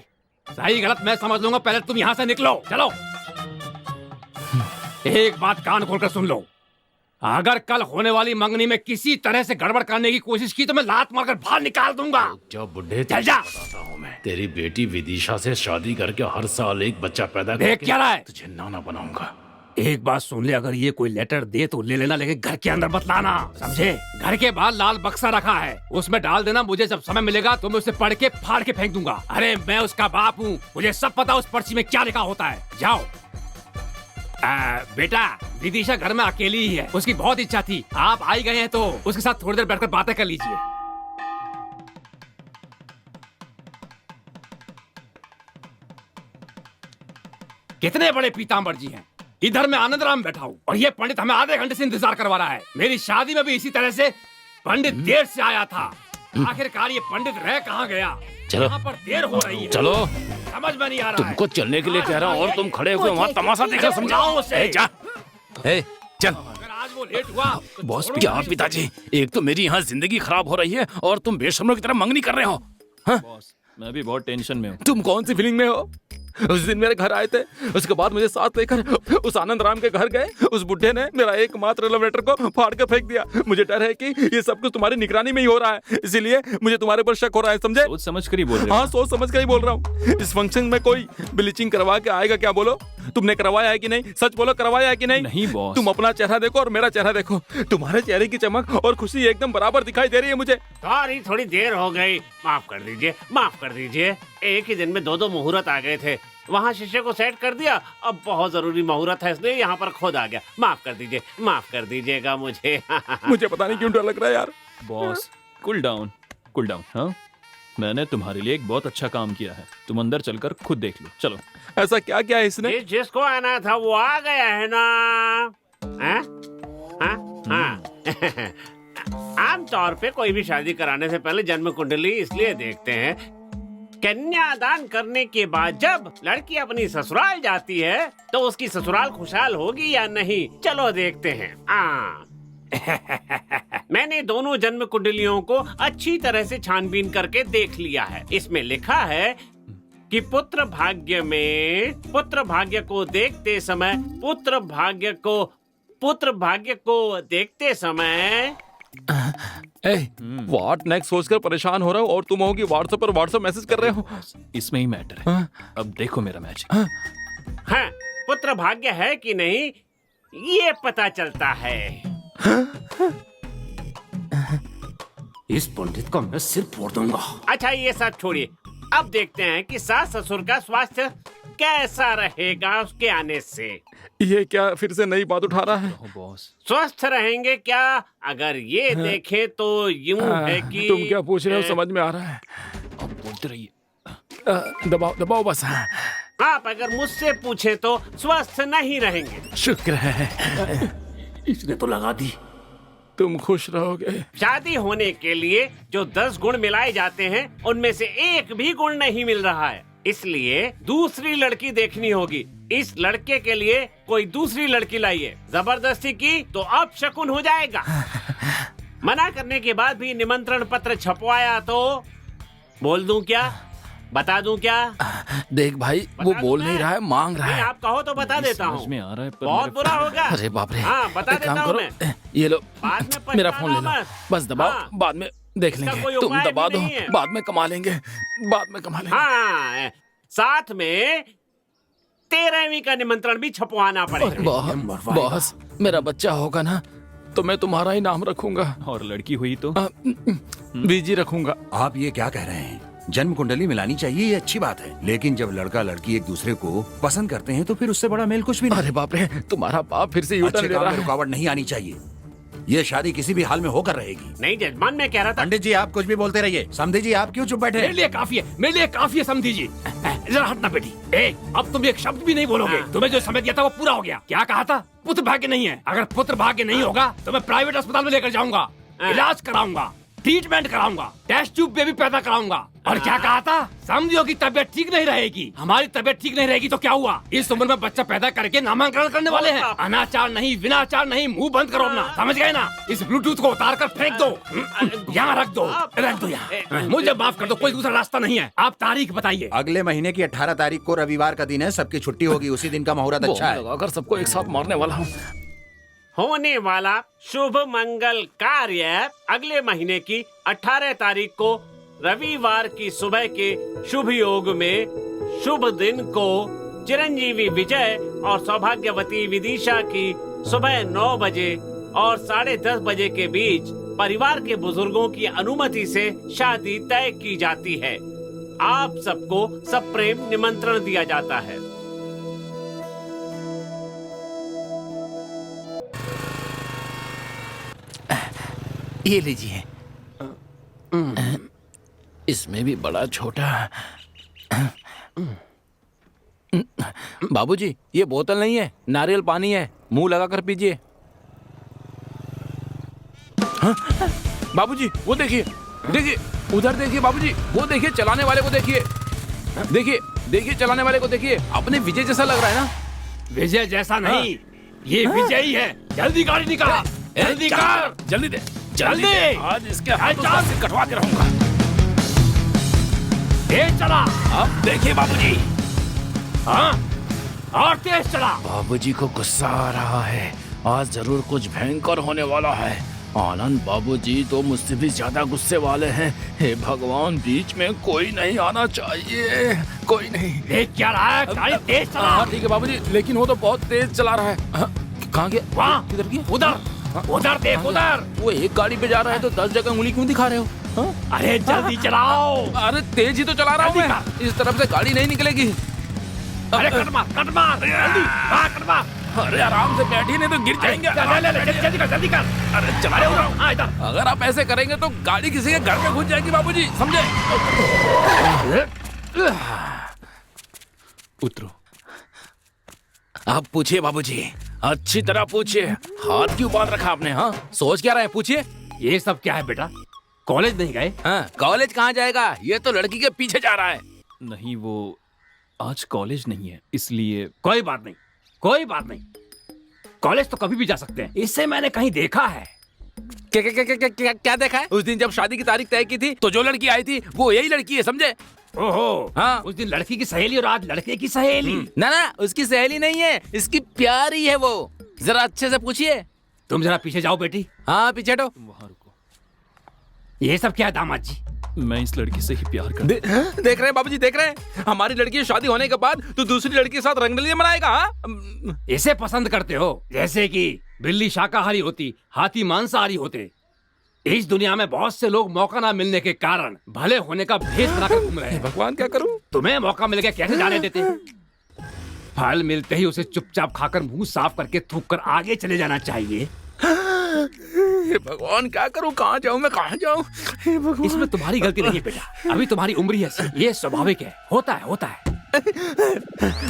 सही गलत मैं समझ लूंगा, पहले तुम यहाँ से निकलो। चलो। एक बात कान खोलकर सुन लो, अगर कल होने वाली मंगनी में किसी तरह से गड़बड़ करने की कोशिश की तो मैं लात मारकर बाहर निकाल दूंगा। जो बुढ़े चल जा। बताता हूँ मैं, तेरी बेटी विदिशा से शादी करके हर साल एक बच्चा पैदा देख क्या रहा है? तुझे नाना बनाऊंगा। एक बात सुन ले, अगर ये कोई लेटर दे तो ले लेना, लेकिन घर के अंदर मत लाना, समझे? घर के बाहर लाल बक्सा रखा है, उसमें डाल देना। मुझे जब समय मिलेगा तो मैं उसे पढ़ के फाड़ के फेंक दूंगा। अरे मैं उसका बाप हूँ, मुझे सब पता उस पर्ची में क्या लिखा होता है। जाओ। बेटा, विदिशा घर में अकेली ही है, उसकी बहुत इच्छा थी, आप आई गए हैं तो उसके साथ थोड़ी देर बैठकर बातें कर लीजिए। कितने बड़े पीताम्बर जी हैं। इधर मैं आनंद राम बैठा हूँ और ये पंडित हमें आधे घंटे से इंतजार करवा रहा है। मेरी शादी में भी इसी तरह से पंडित देर से आया था। आखिरकार ये पंडित रह कहाँ गया? चलो। यहाँ पर देर हो रही है। चलो। समझ में नहीं आ रहा है। तुमको चलने के लिए कह रहा हूँ और तुम खड़े हुए वहाँ तमाशा देखा, समझाओ उसे। जा। चल। अगर आज वो लेट हुआ तो बॉस क्या पिताजी, एक तो मेरी यहाँ जिंदगी खराब हो रही है और तुम बेशर्मों की तरह मंगनी कर रहे हो। बॉस मैं भी बहुत टेंशन में हूँ। तुम कौन सी फीलिंग में हो? उस दिन मेरे घर आए थे, उसके बाद मुझे साथ लेकर उस आनंद राम के घर गए। उस बुढ़े ने मेरा एकमात्र लव लेटर को फाड़ कर फेंक दिया। मुझे डर है कि ये सब कुछ तुम्हारी निगरानी में ही हो रहा है, इसीलिए मुझे तुम्हारे पर शक हो रहा है, समझे? सोच समझ कर ही बोल रहे हो। हाँ, सोच समझ कर ही बोल रहा हूँ। इस फंक्शन में कोई ब्लीचिंग करवा के आएगा क्या? बोलो, तुमने करवाया है कि नहीं? सच बोलो, करवाया है कि नहीं? नहीं बॉस। तुम अपना चेहरा देखो और मेरा चेहरा देखो, तुम्हारे चेहरे की चमक और खुशी एकदम बराबर दिखाई दे रही है मुझे। सॉरी, थोड़ी देर हो गई, माफ कर दीजिए, माफ कर दीजिए। एक ही दिन में दो मुहूर्त आ गए थे, वहाँ शीशे को सेट कर दिया, अब बहुत जरूरी मुहूर्त है इसलिए यहाँ पर खुद आ गया। माफ कर दीजिए, माफ कर दीजिएगा मुझे। मुझे पता नहीं क्यों डर लग रहा है यार। Boss cool down, cool down. हाँ, मैंने तुम्हारे लिए एक बहुत अच्छा काम किया है, तुम अंदर चलकर खुद देख लो। चलो। ऐसा क्या किया है इसने? जिसको आना था वो आ गया है ना? आमतौर पे कोई भी शादी कराने से पहले जन्म कुंडली इसलिए देखते हैं, कन्यादान करने के बाद जब लड़की अपनी ससुराल जाती है तो उसकी ससुराल खुशहाल होगी या नहीं, चलो देखते हैं। मैंने दोनों जन्म कुंडलियों को अच्छी तरह से छानबीन करके देख लिया है। इसमें लिखा है कि पुत्र भाग्य को देखते समय व्हाट नेक्स्ट सोचकर परेशान हो रहा हूँ और तुम होगी व्हाट्सएप पर व्हाट्सएप मैसेज कर रहे हो। इसमें ही मैटर है। अब देखो मेरा मैजिक। हाँ, पुत्र भाग्य है कि नहीं ये पता चलता है। इस पंडित का मैं सिर फोड़ दूंगा। अच्छा, ये सब छोड़िए, अब देखते हैं कि सास ससुर का स्वास्थ्य कैसा रहेगा उसके आने से। ये क्या फिर से नई बात उठा रहा है? बॉस, स्वस्थ रहेंगे क्या? अगर ये देखें तो यूं है कि तुम क्या पूछ रहे हो समझ में आ रहा है। अब बोलते रहिए। दबाओ दबाओ बस। आप अगर मुझसे पूछे तो स्वस्थ नहीं रहेंगे। शुक्र है इसने तो लगा दी। तुम खुश रहोगे। शादी होने के लिए जो 10 गुण मिलाए जाते हैं उनमें से एक भी गुण नहीं मिल रहा है, इसलिए दूसरी लड़की देखनी होगी। इस लड़के के लिए कोई दूसरी लड़की लाइए। जबरदस्ती की तो अपशकुन हो जाएगा। मना करने के बाद भी निमंत्रण पत्र छपवाया तो बोल दूं क्या? बता दूं क्या? देख भाई, वो बोल नहीं रहा है, मांग रहा है। आप कहो तो बता देता हूँ। समझ में आ रहा है पर बहुत बुरा होगा। अरे बाप रे। हाँ, बता देता हूँ मैं। ये लो, बाद में मेरा फोन ले लो, मत। बस दबाओ। हाँ। बाद में देख लेंगे। कोई तुम उपाय दबा भी दो, नहीं है। बाद में कमा लेंगे, बाद में कमा लेंगे। हाँ, साथ में 13वीं का निमंत्रण भी छपवाना पड़ेगा। बॉस, मेरा बच्चा होगा ना तो मैं तुम्हारा ही नाम रखूंगा, और लड़की हुई तो बीजी रखूंगा। आप ये क्या कह रहे हैं? जन्म कुंडली मिलानी चाहिए, ये अच्छी बात है, लेकिन जब लड़का लड़की एक दूसरे को पसंद करते हैं तो फिर उससे बड़ा मेल कुछ भी नहीं। अरे बाप रे, तुम्हारा बाप फिर से यूटर्न अच्छे ले काम रहा में है। रुकावट नहीं आनी चाहिए। ये शादी किसी भी हाल में होकर रहेगी। नहीं जजमान, मैं कह रहा था। पंडित जी आप कुछ भी बोलते रहिए। समधी जी आप क्यों चुप बैठे? मेरे लिए काफी है, मेरे लिए काफी है समझी जी। जरा हटना बेटी। अब तुम एक शब्द भी नहीं बोलोगे। तुम्हें जो समय दिया था वो पूरा हो गया। क्या कहा था? पुत्र भाग्य नहीं है। अगर पुत्र भाग्य नहीं होगा तो मैं प्राइवेट अस्पताल में लेकर जाऊंगा, इलाज कराऊंगा, ट्रीटमेंट कराऊंगा, टेस्ट ट्यूब बेबी पैदा कराऊंगा। और क्या कहा था? समझियो की तबीयत ठीक नहीं रहेगी। हमारी तबीयत ठीक नहीं रहेगी तो क्या हुआ? इस उम्र में बच्चा पैदा करके नामांकन करने वाले हैं। अनाचार नहीं, विनाचार नहीं, मुंह बंद करो अपना, समझ गए ना? इस ब्लूटूथ को उतार कर फेंक दो, यहाँ रख दो यहाँ। मुझे माफ कर दो, कोई दूसरा रास्ता नहीं है। आप तारीख बताइए। अगले महीने की 18 तारीख को रविवार का दिन है, सबकी छुट्टी होगी, उसी दिन का मुहूर्त अच्छा है। अगर सबको एक साथ मारने वाला हूँ। होने वाला शुभ मंगल कार्य अगले महीने की 18 तारीख को रविवार की सुबह के शुभ योग में शुभ दिन को चिरंजीवी विजय और सौभाग्यवती विदिशा की सुबह 9 बजे और 10:30 बजे के बीच परिवार के बुजुर्गों की अनुमति से शादी तय की जाती है। आप सबको सप्रेम निमंत्रण दिया जाता है। ये लीजिए। इसमें भी बड़ा छोटा। बाबूजी, ये बोतल नहीं है, नारियल पानी है, मुंह लगा कर पीजिए। बाबूजी, वो देखिए, देखिए उधर देखिए बाबूजी, वो देखिए चलाने वाले को देखिए, देखिए देखिए चलाने वाले को देखिए, अपने विजय जैसा लग रहा है ना? विजय जैसा नहीं, ये विजय ही है। जल्दी गाड़ी निकाल, जल्दी कर, जल्दी दे, जल्दी। आज इसके हाथों से कटवा के रहूंगा। चला। अब देखिए बाबूजी, हाँ? और तेज चला। बाबूजी को गुस्सा आ रहा है, आज जरूर कुछ भयंकर होने वाला है। आनंद बाबूजी तो मुझसे भी ज्यादा गुस्से वाले हैं। हे भगवान, बीच में कोई नहीं आना चाहिए, कोई नहीं। देख क्या रहा है, गाड़ी तेज चला। हाँ ठीक है बाबूजी, लेकिन वो तो बहुत तेज चला रहा है। कहाँ गया? वहाँ, किधर गया? उधर, उधर देख, उधर। वो एक गाड़ी पे जा रहा है तो 10 जगह उंगली क्यों दिखा रहे हो? अरे जल्दी चलाओ। अरे तेज ही तो चला रहा हूँ मैं, इस तरफ से गाड़ी नहीं निकलेगी। अरे कट मार, कट मार, जल्दी कट मार। अरे आराम से बैठिए, नहीं तो गिर जाएंगे। जल्दी कर, जल्दी कर। अरे चला रहे हो। अगर आप ऐसे करेंगे तो गाड़ी किसी के घर में घुस जाएगी बाबूजी, समझे? उतरो। आप पूछिए बाबूजी, अच्छी तरह पूछिए। हाथ क्यों बांध रखा आपने? हाँ, सोच क्या रहे हैं, पूछिए। ये सब क्या है बेटा? कॉलेज नहीं गए? हाँ, कॉलेज कहाँ जाएगा, ये तो लड़की के पीछे जा रहा है। नहीं, वो आज कॉलेज नहीं है, इसलिए। कोई बात नहीं, कोई बात नहीं, कॉलेज तो कभी भी जा सकते हैं। इससे मैंने कहीं देखा है। क्या देखा है? उस दिन जब शादी की तारीख तय की थी तो जो लड़की आई थी वो यही लड़की है, समझे? ओहो, हाँ, उस दिन लड़की की सहेली और आज लड़के की सहेली। ना, उसकी सहेली नहीं है, इसकी प्यारी है वो। जरा अच्छे से पूछिए। तुम जरा पीछे जाओ बेटी। हाँ, पीछे हटो। वहाँ रुको। ये सब क्या है दामाद जी? मैं इस लड़की से ही प्यार कर देख रहे हैं बाबूजी, देख रहे हैं? हमारी लड़की की शादी होने के बाद तो दूसरी लड़की के साथ रंगरलियां मनाएगा। हाँ? इसे पसंद करते हो? जैसे कि बिल्ली शाकाहारी होती, हाथी मांसाहारी होते। इस दुनिया में बहुत से लोग मौका ना मिलने के कारण भले होने का भेष बनाकर घूम रहे हैं। भगवान, क्या करूं? तुम्हें मौका मिल गया, कैसे जाने देते? फल मिलते ही उसे चुपचाप खाकर मुंह साफ करके थूक कर आगे चले जाना चाहिए। भगवान, क्या करूं? कहाँ जाऊं मैं, कहाँ जाऊं? इसमें तुम्हारी गलती नहीं है बेटा, अभी तुम्हारी उम्र ही ऐसी, ये स्वाभाविक है, होता है, होता है।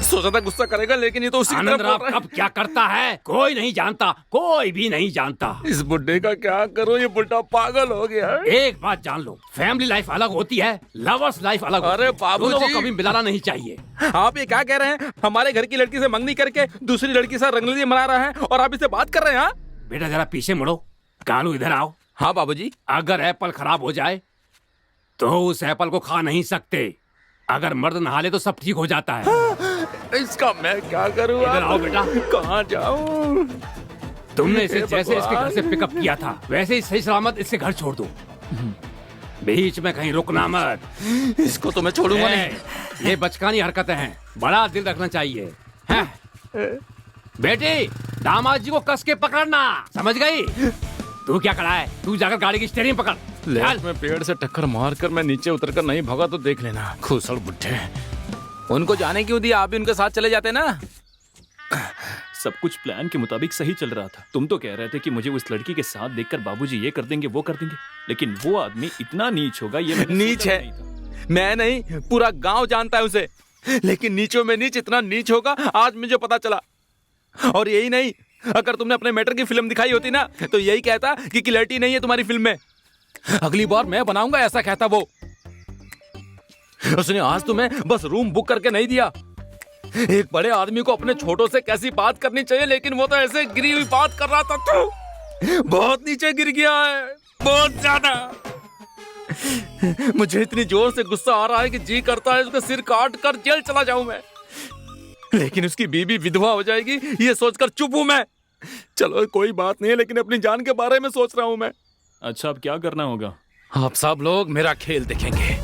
सोचा था गुस्सा करेगा, लेकिन ये तो उसी आनंद राव कब क्या करता है कोई नहीं जानता, कोई भी नहीं जानता। इस बुड्ढे का क्या करूं, ये बुड्ढा पागल हो गया है। एक बात जान लो, फैमिली लाइफ अलग होती है, लवर्स लाइफ अलग। अरे बाबूजी, दोनों को कभी मिलाना नहीं चाहिए। आप ये क्या कह रहे हैं? हमारे घर की लड़की से मंगनी करके दूसरी लड़की से रंगरलियां मना रहा है और आप इससे बात कर रहे हैं? हाँ बेटा, जरा पीछे मुड़ो। कालू, इधर आओ। हाँ बाबूजी। अगर एप्पल खराब हो जाए तो उस एप्पल को खा नहीं सकते। अगर मर्द नहा ले तो सब ठीक हो जाता है। इसका मैं क्या करूँ? इधर आओ बेटा। कहाँ जाऊँ? तुमने इसे जैसे इसके घर से पिकअप किया था वैसे ही सही सलामत इससे घर छोड़ दो। बीच में कहीं रुकना मत। इसको तो मैं छोड़ूंगा नहीं। ये बचकानी हरकतें हैं, बड़ा दिल रखना चाहिए। बेटी, दामाद जी को कस के पकड़ना, समझ गई? तू क्या खड़ा है? तू जाकर गाड़ी की स्टीयरिंग पकड़। लेफ्ट में पेड़ से टक्कर मारकर मैं नीचे उतरकर नहीं भागा तो देख लेना। खुसड़ बुड्ढे, उनको जाने क्यों दिया? आप भी उनके साथ चले जाते ना। सब कुछ प्लान के मुताबिक सही चल रहा था। तुम तो कह रहे थे कि मुझे उस लड़की के साथ देखकर बाबूजी ये कर देंगे, वो कर देंगे, लेकिन वो आदमी इतना नीच होगा ये नीच है। मैं नहीं, पूरा गांव जानता है उसे, लेकिन नीचों में नीच इतना नीच होगा आज मुझे पता चला। और यही नहीं, अगर तुमने अपने मैटर की फिल्म दिखाई होती ना तो यही कहता कि क्लैरिटी नहीं है तुम्हारी फिल्म में। अगली बार मैं बनाऊंगा, ऐसा कहता वो। उसने आज तुम्हें बस रूम बुक करके नहीं दिया। एक बड़े आदमी को अपने छोटों से कैसी बात करनी चाहिए, लेकिन वो तो ऐसे गिरी हुई बात कर रहा था। तो बहुत नीचे गिर गया है, बहुत ज्यादा। मुझे इतनी जोर से गुस्सा आ रहा है कि जी करता है उसका सिर काट कर जेल चला जाऊं मैं, लेकिन उसकी बीवी विधवा हो जाएगी ये सोचकर चुप हूं मैं। चलो कोई बात नहीं है, लेकिन अपनी जान के बारे में सोच रहा हूं मैं। अच्छा, अब क्या करना होगा? आप सब लोग मेरा खेल देखेंगे।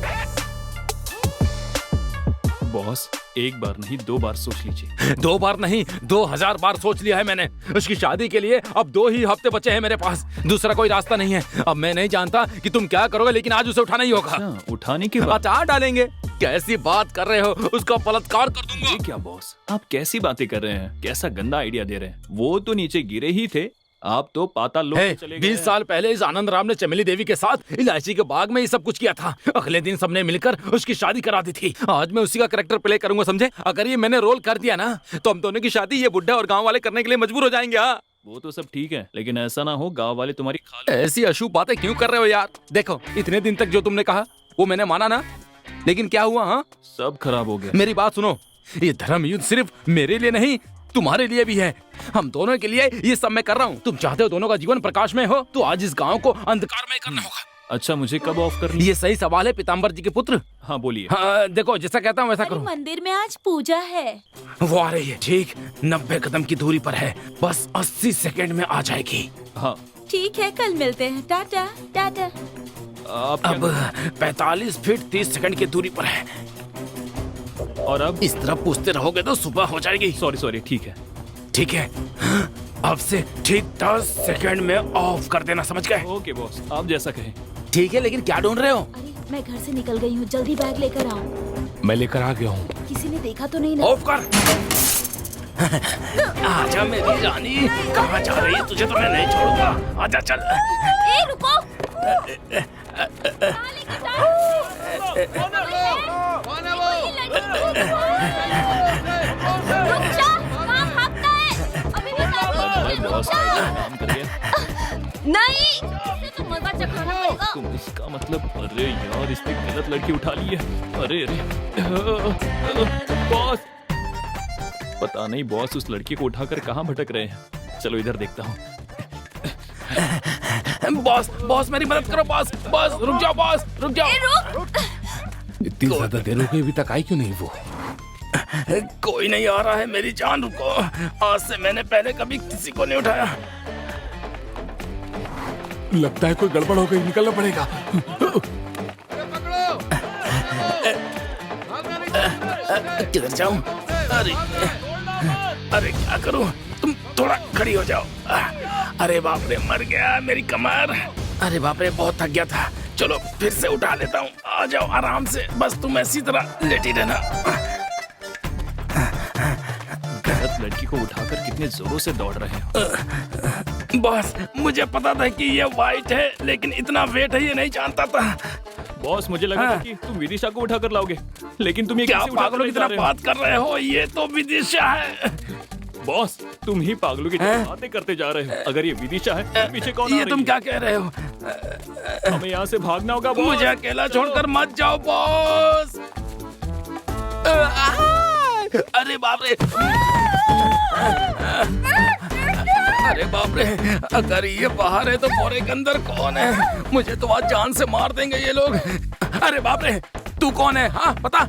बॉस, एक बार नहीं 2 बार सोच लीजिए। 2 बार नहीं, 2000 बार सोच लिया है मैंने। उसकी शादी के लिए अब 2 ही हफ्ते बचे हैं मेरे पास, दूसरा कोई रास्ता नहीं है। अब मैं नहीं जानता कि तुम क्या करोगे, लेकिन आज उसे उठाना ही होगा। अच्छा, उठाने के बाद हटा डालेंगे। कैसी बात कर रहे हो, उसका बलात्कार कर दूंगा। ये क्या बॉस, आप कैसी बातें कर रहे हैं? कैसा गंदा आइडिया दे रहे हैं? वो तो नीचे गिरे ही थे, आप तो पाताल लोक में चले गए। 20 साल पहले इस आनंद राम ने चमेली देवी के साथ इलायची के बाग में ये सब कुछ किया था। अगले दिन सबने मिलकर उसकी शादी करा दी थी। आज मैं उसी का कैरेक्टर प्ले करूंगा, समझे? अगर ये मैंने रोल कर दिया ना तो हम दोनों की शादी ये बुड्ढा और गांव वाले करने के लिए मजबूर हो जाएंगे। हाँ, वो तो सब ठीक है, लेकिन ऐसा ना हो गांव वाले तुम्हारी खाल। ऐसी अशुभ बातें क्यों कर रहे हो यार? देखो, इतने दिन तक जो तुमने कहा वो मैंने माना ना, लेकिन क्या हुआ? हाँ, सब खराब हो गया। मेरी बात सुनो, ये धर्म युद्ध सिर्फ मेरे लिए नहीं तुम्हारे लिए भी है। हम दोनों के लिए ये सब मैं कर रहा हूँ। तुम चाहते हो दोनों का जीवन प्रकाश में हो, तो आज इस गांव को अंधकार में करना होगा। अच्छा, मुझे कब ऑफ करनी? ये सही सवाल है पिताम्बर जी के पुत्र। हाँ बोलिए। हाँ, देखो जैसा कहता हूँ वैसा करो। मंदिर में आज पूजा है। वो आ रही है, ठीक 90 कदम की दूरी पर है, बस 80 सेकंड में आ जाएगी। हाँ ठीक है, कल मिलते हैं। टाटा टाटा। अब 45 फीट 30 सेकंड की दूरी पर है। और अब इस तरह पूछते रहोगे तो सुबह हो जाएगी। सॉरी, ठीक है। ठीक है, अब से ठीक 10 सेकंड में ऑफ कर देना, समझ गए? ओके बॉस, आप जैसा कहें। ठीक है, लेकिन क्या ढूंढ रहे हो? अरे मैं घर से निकल गई हूँ, जल्दी बैग लेकर आओ। मैं लेकर आ गया हूँ। किसी ने देखा तो नहीं ना? ऑफ कर। आजा मेरी रानी, कहाँ जा रही है? तुझे तो मैं नहीं छोड़ूंगा। आजा चल। ए रुको। नहीं, तो मजा चखाना पड़ेगा। तुम इसका मतलब, अरे यार इसने गलत लड़की उठा ली है। अरे बॉस, पता नहीं बॉस उस लड़की को उठाकर कहाँ भटक रहे हैं। चलो इधर देखता हूँ। बॉस मेरी मदद करो। बॉस रुक जाओ, बॉस रुक जाओ। इतनी ज्यादा देर हो गई, अभी तक आई क्यों नहीं वो? कोई नहीं आ रहा है मेरी जान, रुको। आज से मैंने पहले कभी किसी को नहीं उठाया। लगता है कोई गड़बड़ हो गई, निकलना पड़ेगा। किधर जाऊं? अरे क्या करूं? तुम थोड़ा खड़ी हो जाओ। अरे बाप रे, मर गया मेरी कमर। अरे बाप रे, बहुत थक गया था। चलो फिर से उठा लेता हूँ। आ जाओ आराम से, बस तुम ऐसी तरह लेटी रहना। गलत लड़की को उठाकर कितने जोरों से दौड़ रहे हैं। बॉस मुझे पता था कि ये वाइट है, लेकिन इतना वेट है ये नहीं जानता था। बॉस मुझे लगा था कि तुम विदिशा को उठाकर लाओगे, लेकिन तुम ये क्या कैसे पागलों की तरह रहे हो? बात कर रहे हो? ये तो विदिशा है। बॉस तुम ही पागलों की तरह बातें करते जा रहे हो। अगर ये विदिशा है तो पीछे कौन आ ये रही तुम है? क्या कह रहे हो? हमें यहाँ से भागना होगा बॉस। मुझे अकेला छोड़कर मत जाओ बॉस। अरे बाप रे, अरे बाप रे, अगर ये बाहर है तो बोरे के अंदर कौन है? मुझे तो आज जान से मार देंगे ये लोग। अरे बाप रे, तू कौन है? हाँ बता।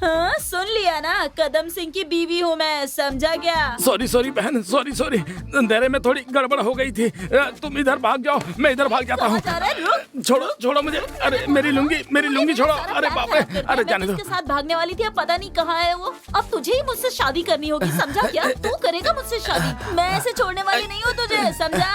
हाँ सुन लिया ना, कदम सिंह की बीवी हूँ मैं, समझा क्या? सॉरी बहन, सॉरी। अंधेरे में थोड़ी गड़बड़ हो गई थी। तुम इधर भाग जाओ, मैं इधर भाग जाता हूँ। छोड़ो मुझे। अरे मेरी लुंगी छोड़ो। अरे बाप रे, अरे जाने दो। उसके साथ भागने वाली थी, अब पता नहीं कहाँ है वो। अब तुझे ही मुझसे शादी करनी होगी, समझा क्या? तू करेगा मुझसे शादी, मैं ऐसे छोड़ने वाली नहीं हूँ तुझे, समझा?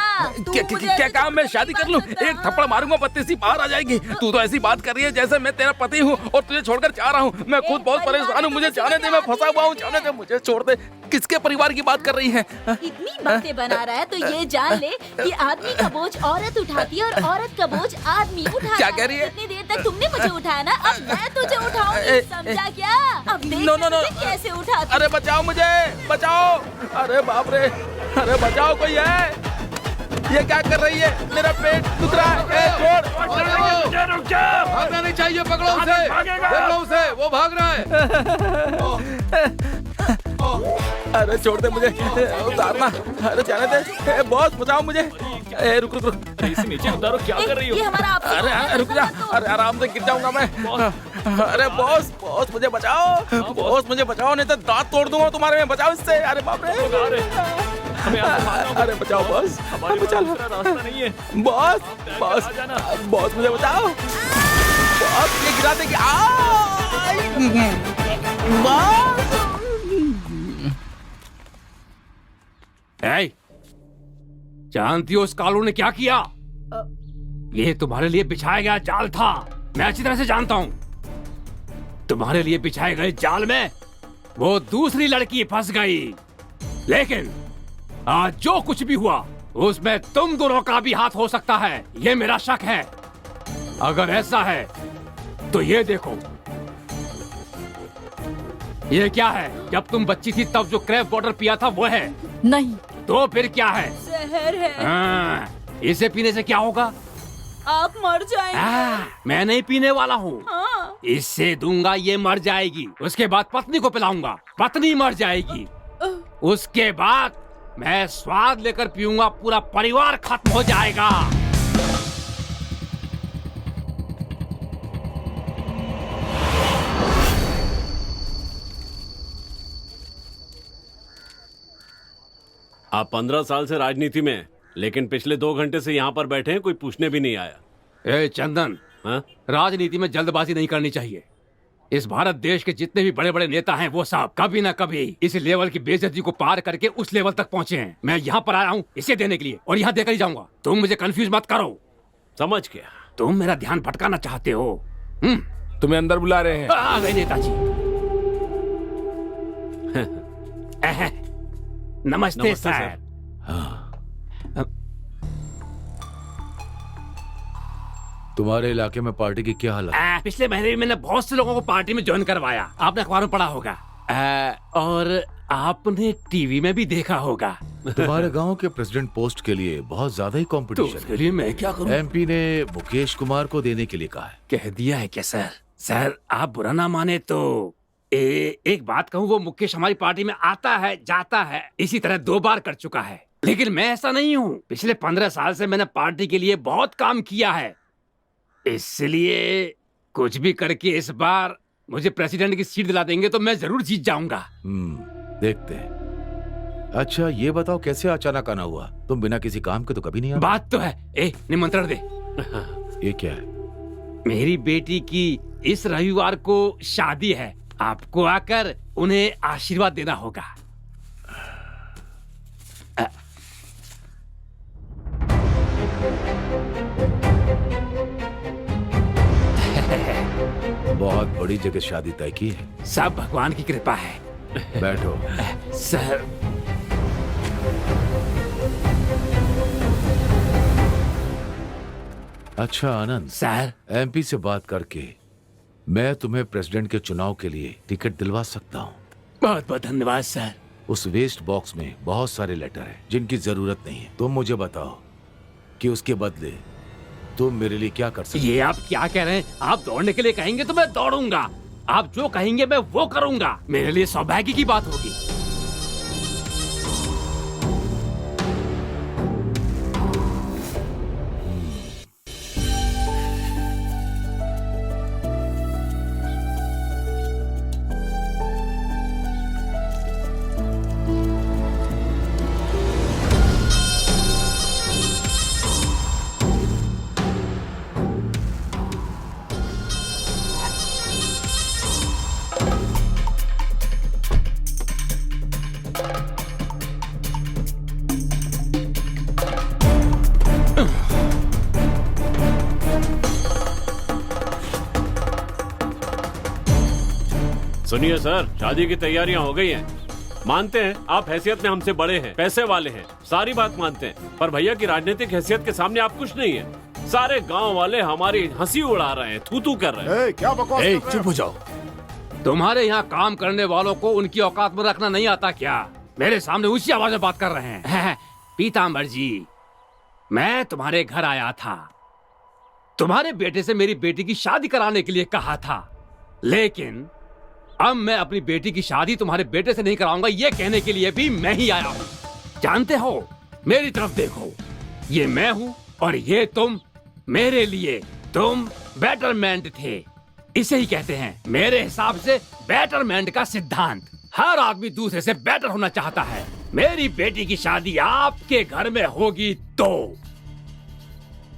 क्या काम मैं शादी कर लूँ? एक थप्पड़ मारूंगा, पत्ती सी बाहर आ जाएगी। तू तो ऐसी बात कर रही है जैसे मैं तेरा पति हूँ और तुझे छोड़कर जा रहा हूँ। मैं खुद बहुत परेशान हूँ, मुझे जाने दे, मैं फंसा हुआ हूँ, जाने दे, मुझे छोड़ दे। किसके परिवार की बात कर रही है? इतनी बातें बना रहा है तो ये जान ले कि आदमी का बोझ औरत उठाती है और औरत का बोझ आदमी उठाता है। क्या कह रही है? इतनी देर तक तुमने मुझे उठाया ना, अब मैं तुझे उठाऊंगी, समझा क्या? अब देख नो कैसे उठाती। अरे बचाओ मुझे, बचाओ। अरे बाप रे, अरे बचाओ, कोई है? ये क्या कर रही है? मेरा पेट दुख रहा है। छोड़, रुक जा। भागना नहीं चाहिए, पकड़ो उसे, देख लो उसे, वो भाग रहा है। अरे छोड़ दे मुझे, उतारना। अरे जाने दे। बॉस बचाओ मुझे। रुक। इसे नीचे उतारो, क्या कर रही हो? ये हमारा आपसी अरे रुक जा। अरे आराम से गिर जाऊंगा मैं। अरे बॉस मुझे बचाओ। बॉस मुझे बचाओ, नहीं तो दांत तोड़ दूंगा तुम्हारे में। बचाओ इससे। अरे बाप रे, अरे बचाओ बॉस, बचा लो। रास्ता नहीं है बॉस मुझे बचाओ। बॉस ये गिरा देगी। जानती हो उस कालू ने क्या किया? ये तुम्हारे लिए बिछाया गया जाल था, मैं अच्छी तरह से जानता हूँ। तुम्हारे लिए बिछाए गए जाल में वो दूसरी लड़की फंस गई, लेकिन आज जो कुछ भी हुआ उसमें तुम दोनों का भी हाथ हो सकता है, ये मेरा शक है। अगर ऐसा है तो ये देखो, ये क्या है? जब तुम बच्ची थी तब जो क्रैप वाटर पिया था वो है? नहीं। तो फिर क्या है? जहर है। हाँ, इसे पीने से क्या होगा? आप मर जाएंगे। मैं नहीं पीने वाला हूँ। हाँ। इससे दूंगा, ये मर जाएगी। उसके बाद पत्नी को पिलाऊंगा, पत्नी मर जाएगी। उसके बाद मैं स्वाद लेकर पीऊंगा, पूरा परिवार खत्म हो जाएगा। आप 15 साल से राजनीति में हैं, लेकिन पिछले 2 घंटे से यहाँ पर बैठे हैं, कोई पूछने भी नहीं आया। ए चंदन, राजनीति में जल्दबाजी नहीं करनी चाहिए। इस भारत देश के जितने भी बड़े बड़े नेता हैं वो सब कभी ना कभी इस लेवल की बेइज्जती को पार करके उस लेवल तक पहुंचे हैं। मैं यहाँ पर आया हूँ इसे देने के लिए और यहाँ देकर ही जाऊंगा। तुम मुझे कंफ्यूज मत करो। समझ गया। तुम मेरा ध्यान भटकाना चाहते हो। तुम्हें अंदर बुला रहे हैं। आ गए नेताजी। नमस्ते सर। तुम्हारे इलाके में पार्टी की क्या हालत? पिछले महीने भी मैंने बहुत से लोगों को पार्टी में ज्वाइन करवाया। आपने अखबार में पढ़ा होगा और आपने टीवी में भी देखा होगा। तुम्हारे गांव के प्रेसिडेंट पोस्ट के लिए बहुत ज्यादा ही कंपटीशन तो उसके लिए मैं क्या करूं? एमपी ने मुकेश कुमार को देने के लिए कहा है। कह दिया है क्या सर? सर आप बुरा ना माने तो एक बात कहूँ, वो मुकेश हमारी पार्टी में आता है जाता है, इसी तरह 2 बार कर चुका है। लेकिन मैं ऐसा नहीं हूँ। पिछले 15 साल से मैंने पार्टी के लिए बहुत काम किया है, इसलिए कुछ भी करके इस बार मुझे प्रेसिडेंट की सीट दिला देंगे तो मैं जरूर जीत जाऊंगा। देखते हैं। अच्छा ये बताओ कैसे अचानक आना हुआ? तुम बिना किसी काम के तो कभी नहीं आते। बात तो है। निमंत्रण दे। ये क्या है? मेरी बेटी की इस रविवार को शादी है, आपको आकर उन्हें आशीर्वाद देना होगा। बहुत बड़ी जगह शादी तय की है। सब भगवान की कृपा है। बैठो। सर अच्छा आनंद सर, एमपी से बात करके मैं तुम्हें प्रेसिडेंट के चुनाव के लिए टिकट दिलवा सकता हूँ। बहुत बहुत धन्यवाद सर। उस वेस्ट बॉक्स में बहुत सारे लेटर हैं जिनकी जरूरत नहीं है। तुम मुझे बताओ कि उसके बदले तुम मेरे लिए क्या कर सकते? ये आप क्या कह रहे हैं? आप दौड़ने के लिए कहेंगे तो मैं दौड़ूंगा। आप जो कहेंगे मैं वो करूंगा। मेरे लिए सौभाग्य की बात होगी। सुनिए सर, शादी की तैयारियां हो गई हैं। मानते हैं आप हैसियत में हमसे बड़े हैं, पैसे वाले हैं, सारी बात मानते हैं, पर भैया की राजनीतिक हैसियत के सामने आप कुछ नहीं है। सारे गांव वाले हमारी हंसी उड़ा रहे हैं, थू थू कर रहे हैं। क्या बकवास? चुप हो जाओ। तुम्हारे यहाँ काम करने वालों को उनकी औकात में रखना नहीं आता क्या? मेरे सामने ऊंची आवाज में बात कर रहे हैं। पीताम्बर जी, मैं तुम्हारे घर आया था, तुम्हारे बेटे से मेरी बेटी की शादी कराने के लिए कहा था, लेकिन अब मैं अपनी बेटी की शादी तुम्हारे बेटे से नहीं कराऊंगा ये कहने के लिए भी मैं ही आया हूँ। जानते हो, मेरी तरफ देखो, ये मैं हूँ और ये तुम। मेरे लिए तुम बेटरमेंट थे, इसे ही कहते हैं मेरे हिसाब से बेटरमेंट का सिद्धांत। हर आदमी दूसरे से बेटर होना चाहता है। मेरी बेटी की शादी आपके घर में होगी तो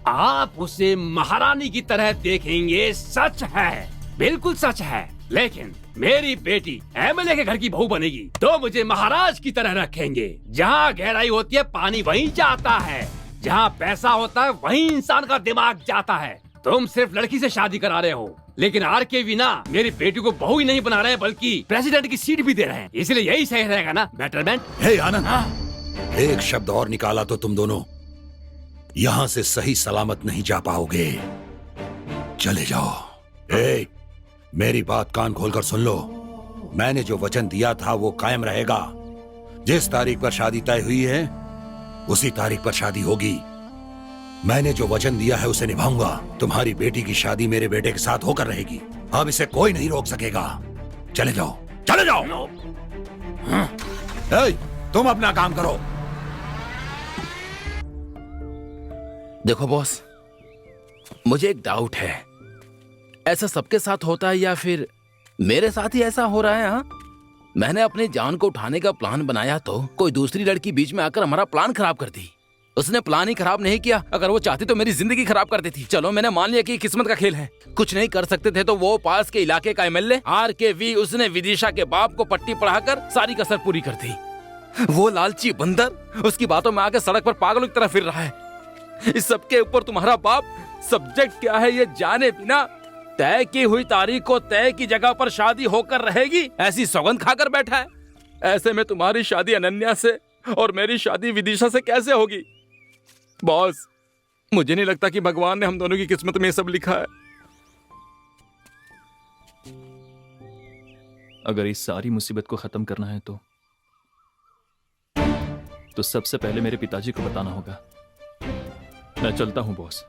आप उसे महारानी की तरह देखेंगे। सच है, बिल्कुल सच है। लेकिन मेरी बेटी एमएलए के घर की बहू बनेगी तो मुझे महाराज की तरह रखेंगे। जहाँ गहराई होती है पानी वहीं जाता है, जहाँ पैसा होता है वहीं इंसान का दिमाग जाता है। तुम सिर्फ लड़की से शादी करा रहे हो, लेकिन आरके बिना मेरी बेटी को बहू ही नहीं बना रहे बल्कि प्रेसिडेंट की सीट भी दे रहे हैं। इसलिए यही सही रहेगा ना, बेटरमेंट। हे आनंद, एक शब्द और निकाला तो तुम दोनों यहाँ से सही सलामत नहीं जा पाओगे। चले जाओ। मेरी बात कान खोलकर सुन लो। मैंने जो वचन दिया था वो कायम रहेगा। जिस तारीख पर शादी तय हुई है उसी तारीख पर शादी होगी। मैंने जो वचन दिया है उसे निभाऊंगा। तुम्हारी बेटी की शादी मेरे बेटे के साथ होकर रहेगी। अब इसे कोई नहीं रोक सकेगा। चले जाओ, चले जाओ। तुम अपना काम करो। देखो बॉस, मुझे एक डाउट है, ऐसा सबके साथ होता है या फिर मेरे साथ ही ऐसा हो रहा है? हाँ, मैंने अपनी जान को उठाने का प्लान बनाया तो कोई दूसरी लड़की बीच में आकर हमारा प्लान खराब कर दी। उसने प्लान ही खराब नहीं किया, अगर वो चाहती तो मेरी जिंदगी खराब कर देती। चलो मैंने मान लिया कि किस्मत का खेल है, कुछ नहीं कर सकते थे तो वो पास के इलाके का एमएलए RKV, उसने विदिशा के बाप को पट्टी पढ़ाकर सारी कसर पूरी कर दी। वो लालची बंदर उसकी बातों में आकर सड़क पर पागलों की तरह फिर रहा है। इस सबके ऊपर तुम्हारा बाप सब्जेक्ट क्या है ये जाने बिना तय की हुई तारीख को तय की जगह पर शादी होकर रहेगी ऐसी सौगंध खाकर बैठा है। ऐसे में तुम्हारी शादी अनन्या से और मेरी शादी विदिशा से कैसे होगी? बॉस, मुझे नहीं लगता कि भगवान ने हम दोनों की किस्मत में ये सब लिखा है। अगर इस सारी मुसीबत को खत्म करना है तो सबसे पहले मेरे पिताजी को बताना होगा। मैं चलता हूं बॉस।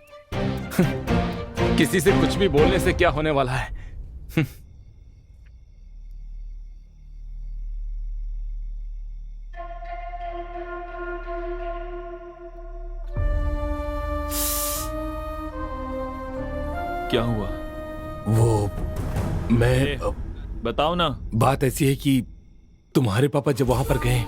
किसी से कुछ भी बोलने से क्या होने वाला है? क्या हुआ? वो मैं बताओ ना। बात ऐसी है कि तुम्हारे पापा जब वहां पर गए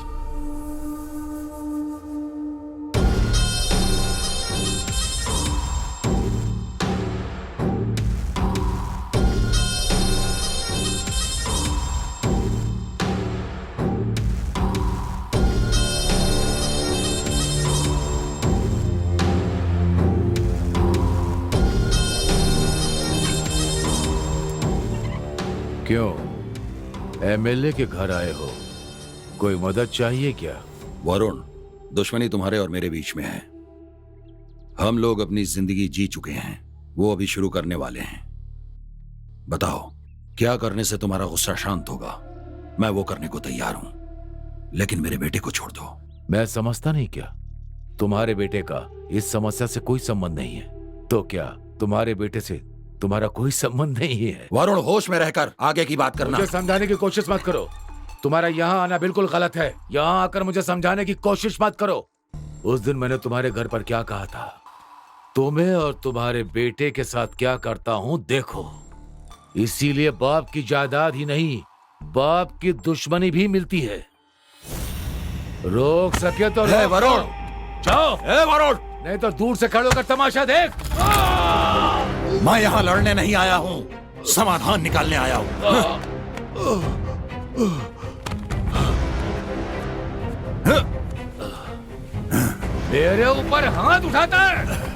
क्यों एमएलए के घर आए हो? कोई मदद चाहिए क्या? वरुण, दुश्मनी तुम्हारे और मेरे बीच में है। हम लोग अपनी जिंदगी जी चुके हैं, वो अभी शुरू करने वाले हैं। बताओ क्या करने से तुम्हारा गुस्सा शांत होगा? मैं वो करने को तैयार हूं, लेकिन मेरे बेटे को छोड़ दो। मैं समझता नहीं क्या तुम्हारे बेटे का इस समस्या से कोई संबंध नहीं है? तो क्या तुम्हारे बेटे से तुम्हारा कोई संबंध नहीं है? वरुण, होश में रहकर आगे की बात करना। मुझे समझाने की कोशिश मत करो। तुम्हारा यहाँ आना बिल्कुल गलत है। यहाँ आकर मुझे समझाने की कोशिश मत करो। उस दिन मैंने तुम्हारे घर पर क्या कहा था? तुम्हें और तुम्हारे बेटे के साथ क्या करता हूँ देखो। इसीलिए बाप की जायदाद ही नहीं, बाप की दुश्मनी भी मिलती है। रोक सके तो वरुण, जाओ। वरुण, नहीं तो दूर से खड़े होकर तमाशा देख। मैं यहाँ लड़ने नहीं आया हूँ, समाधान निकालने आया हूँ। मेरे ऊपर हाथ उठाता है।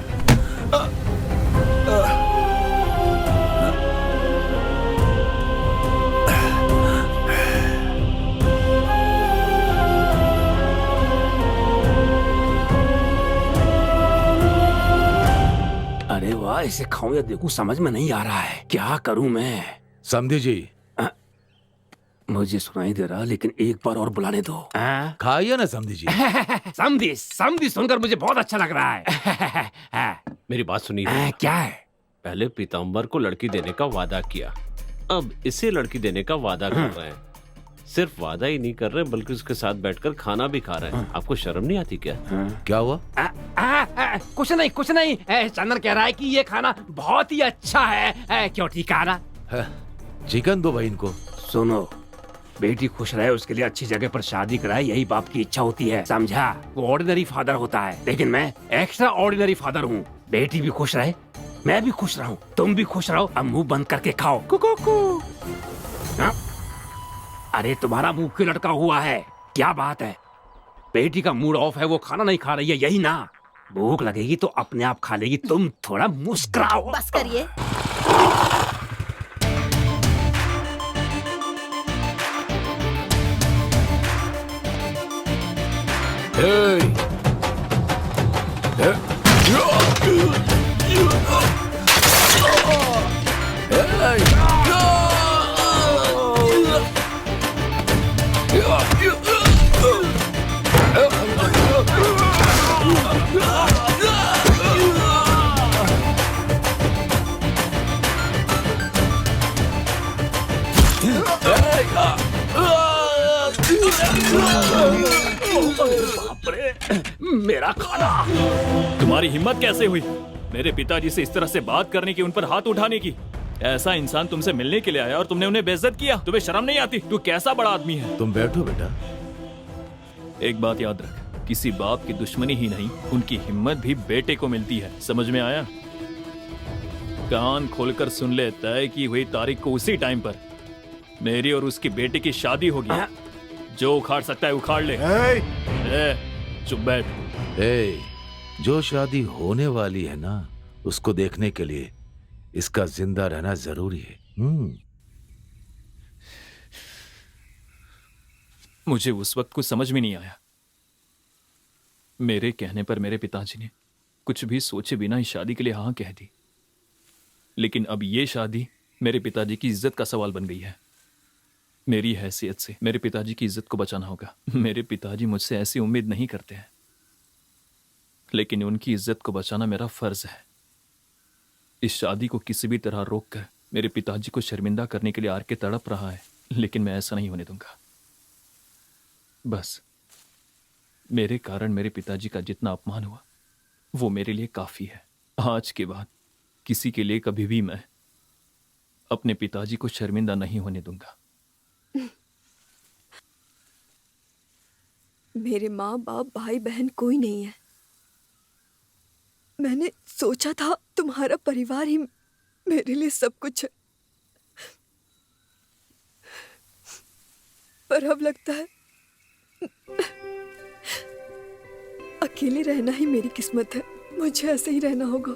अरे वाह, इसे खाऊं या देखूं समझ में नहीं आ रहा है। क्या करूं मैं? समझी जी, मुझे सुनाई दे रहा, लेकिन एक बार और बुलाने दो। खाइए ना समझी जी। समझी समझी सुनकर मुझे बहुत अच्छा लग रहा है। मेरी बात सुनिए। क्या है? पहले पीताम्बर को लड़की देने का वादा किया, अब इसे लड़की देने का वादा कर रहे हैं। सिर्फ वादा ही नहीं कर रहे बल्कि उसके साथ बैठकर खाना भी खा रहे हैं। आपको शर्म नहीं आती क्या? क्या हुआ? कुछ नहीं कुछ नहीं। चंदन कह रहा है कि ये खाना बहुत ही अच्छा है। क्यों ठीक है ना? चिकन दो भाई इनको। सुनो, बेटी खुश रहे उसके लिए अच्छी जगह पर शादी कराए, यही बाप की इच्छा होती है, समझा? वो ऑर्डिनरी फादर होता है, लेकिन मैं एक्स्ट्रा ऑर्डिनरी फादर हूँ। बेटी भी खुश रहे, मैं भी खुश रहूं, तुम भी खुश रहो। अब मुंह बंद करके खाओ। कुकू। अरे तुम्हारा मुंह क्यों लटका हुआ है? क्या बात है? बेटी का मूड ऑफ है, वो खाना नहीं खा रही है, यही ना? भूख लगेगी तो अपने आप खा लेगी, तुम थोड़ा मुस्कुराओ। बस करिए। बाप रे, मेरा खाना। तुम्हारी हिम्मत कैसे हुई मेरे पिताजी से इस तरह से बात करने की, उन पर हाथ उठाने की? ऐसा इंसान तुमसे मिलने के लिए आया और तुमने उन्हें बेइज्जत किया। तुम्हें शर्म नहीं आती? तू कैसा बड़ा आदमी है? तुम बैठो बेटा। एक बात याद रख, किसी बाप की दुश्मनी ही नहीं, उनकी हिम्मत भी बेटे को मिलती है। समझ में आया? कान खोलकर सुन ले, तय की हुई तारीख को उसी टाइम पर मेरी और उसकी बेटी की शादी होगी। जो उखाड़ सकता है उखाड़ ले। चुप बैठ। जो शादी होने वाली है ना, उसको देखने के लिए इसका जिंदा रहना जरूरी है। मुझे उस वक्त कुछ समझ में नहीं आया। मेरे कहने पर मेरे पिताजी ने कुछ भी सोचे बिना इस शादी के लिए हाँ कह दी। लेकिन अब ये शादी मेरे पिताजी की इज्जत का सवाल बन गई है। मेरी हैसियत से मेरे पिताजी की इज्जत को बचाना होगा। मेरे पिताजी मुझसे ऐसी उम्मीद नहीं करते हैं, लेकिन उनकी इज्जत को बचाना मेरा फर्ज है। इस शादी को किसी भी तरह रोककर मेरे पिताजी को शर्मिंदा करने के लिए आर के तड़प रहा है, लेकिन मैं ऐसा नहीं होने दूंगा। बस मेरे कारण मेरे पिताजी का जितना अपमान हुआ वो मेरे लिए काफी है। आज के बाद किसी के लिए कभी भी मैं अपने पिताजी को शर्मिंदा नहीं होने दूंगा। मेरे माँ बाप भाई बहन कोई नहीं है। मैंने सोचा था तुम्हारा परिवार ही मेरे लिए सब कुछ है, पर अब लगता है अकेले रहना ही मेरी किस्मत है। मुझे ऐसे ही रहना होगा।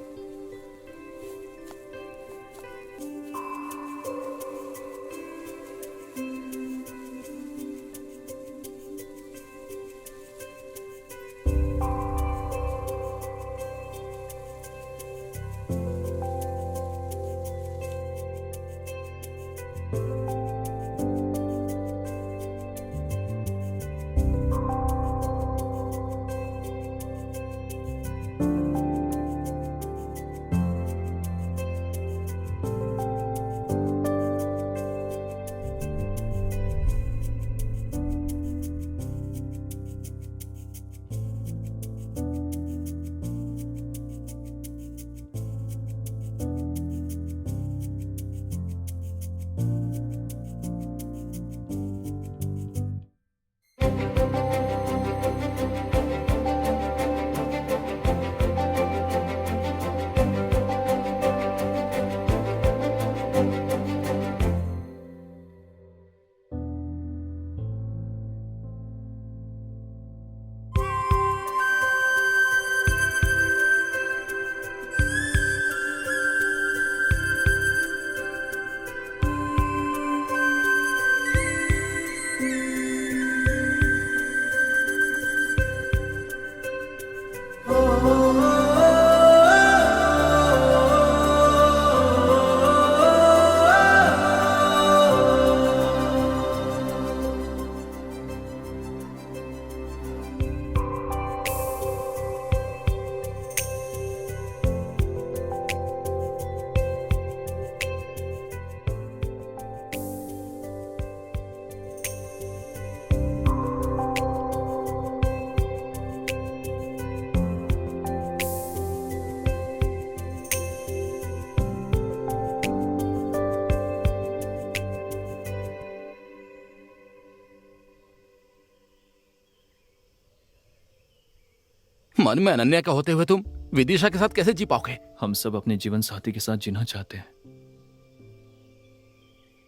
मन में अनन्या का होते हुए तुम विदिशा के साथ कैसे जी पाओगे? हम सब अपने जीवन साथी के साथ जीना चाहते हैं,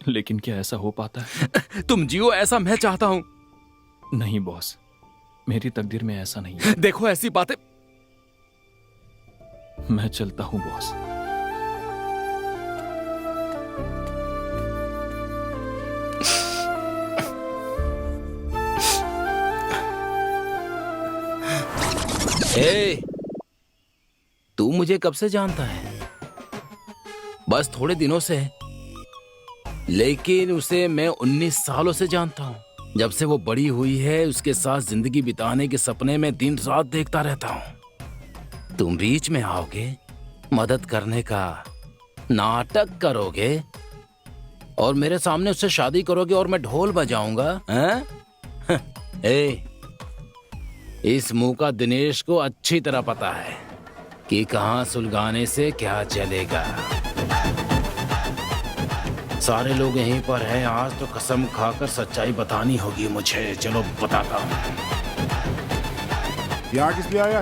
लेकिन क्या ऐसा हो पाता है? तुम जियो ऐसा मैं चाहता हूं। नहीं बॉस, मेरी तकदीर में ऐसा नहीं है। देखो ऐसी बातें। मैं चलता हूं बॉस। तू मुझे कब से जानता है? बस थोड़े दिनों से, लेकिन उसे मैं 19 सालों से जानता हूँ। जब से वो बड़ी हुई है उसके साथ जिंदगी बिताने के सपने में दिन रात देखता रहता हूँ। तुम बीच में आओगे, मदद करने का नाटक करोगे और मेरे सामने उससे शादी करोगे और मैं ढोल बजाऊंगा? इस मुंह का दिनेश को अच्छी तरह पता है कि कहां सुलगाने से क्या चलेगा। सारे लोग यहीं पर हैं। आज तो कसम खाकर सच्चाई बतानी होगी मुझे। चलो बताता हूँ। यहाँ किस लिए आया?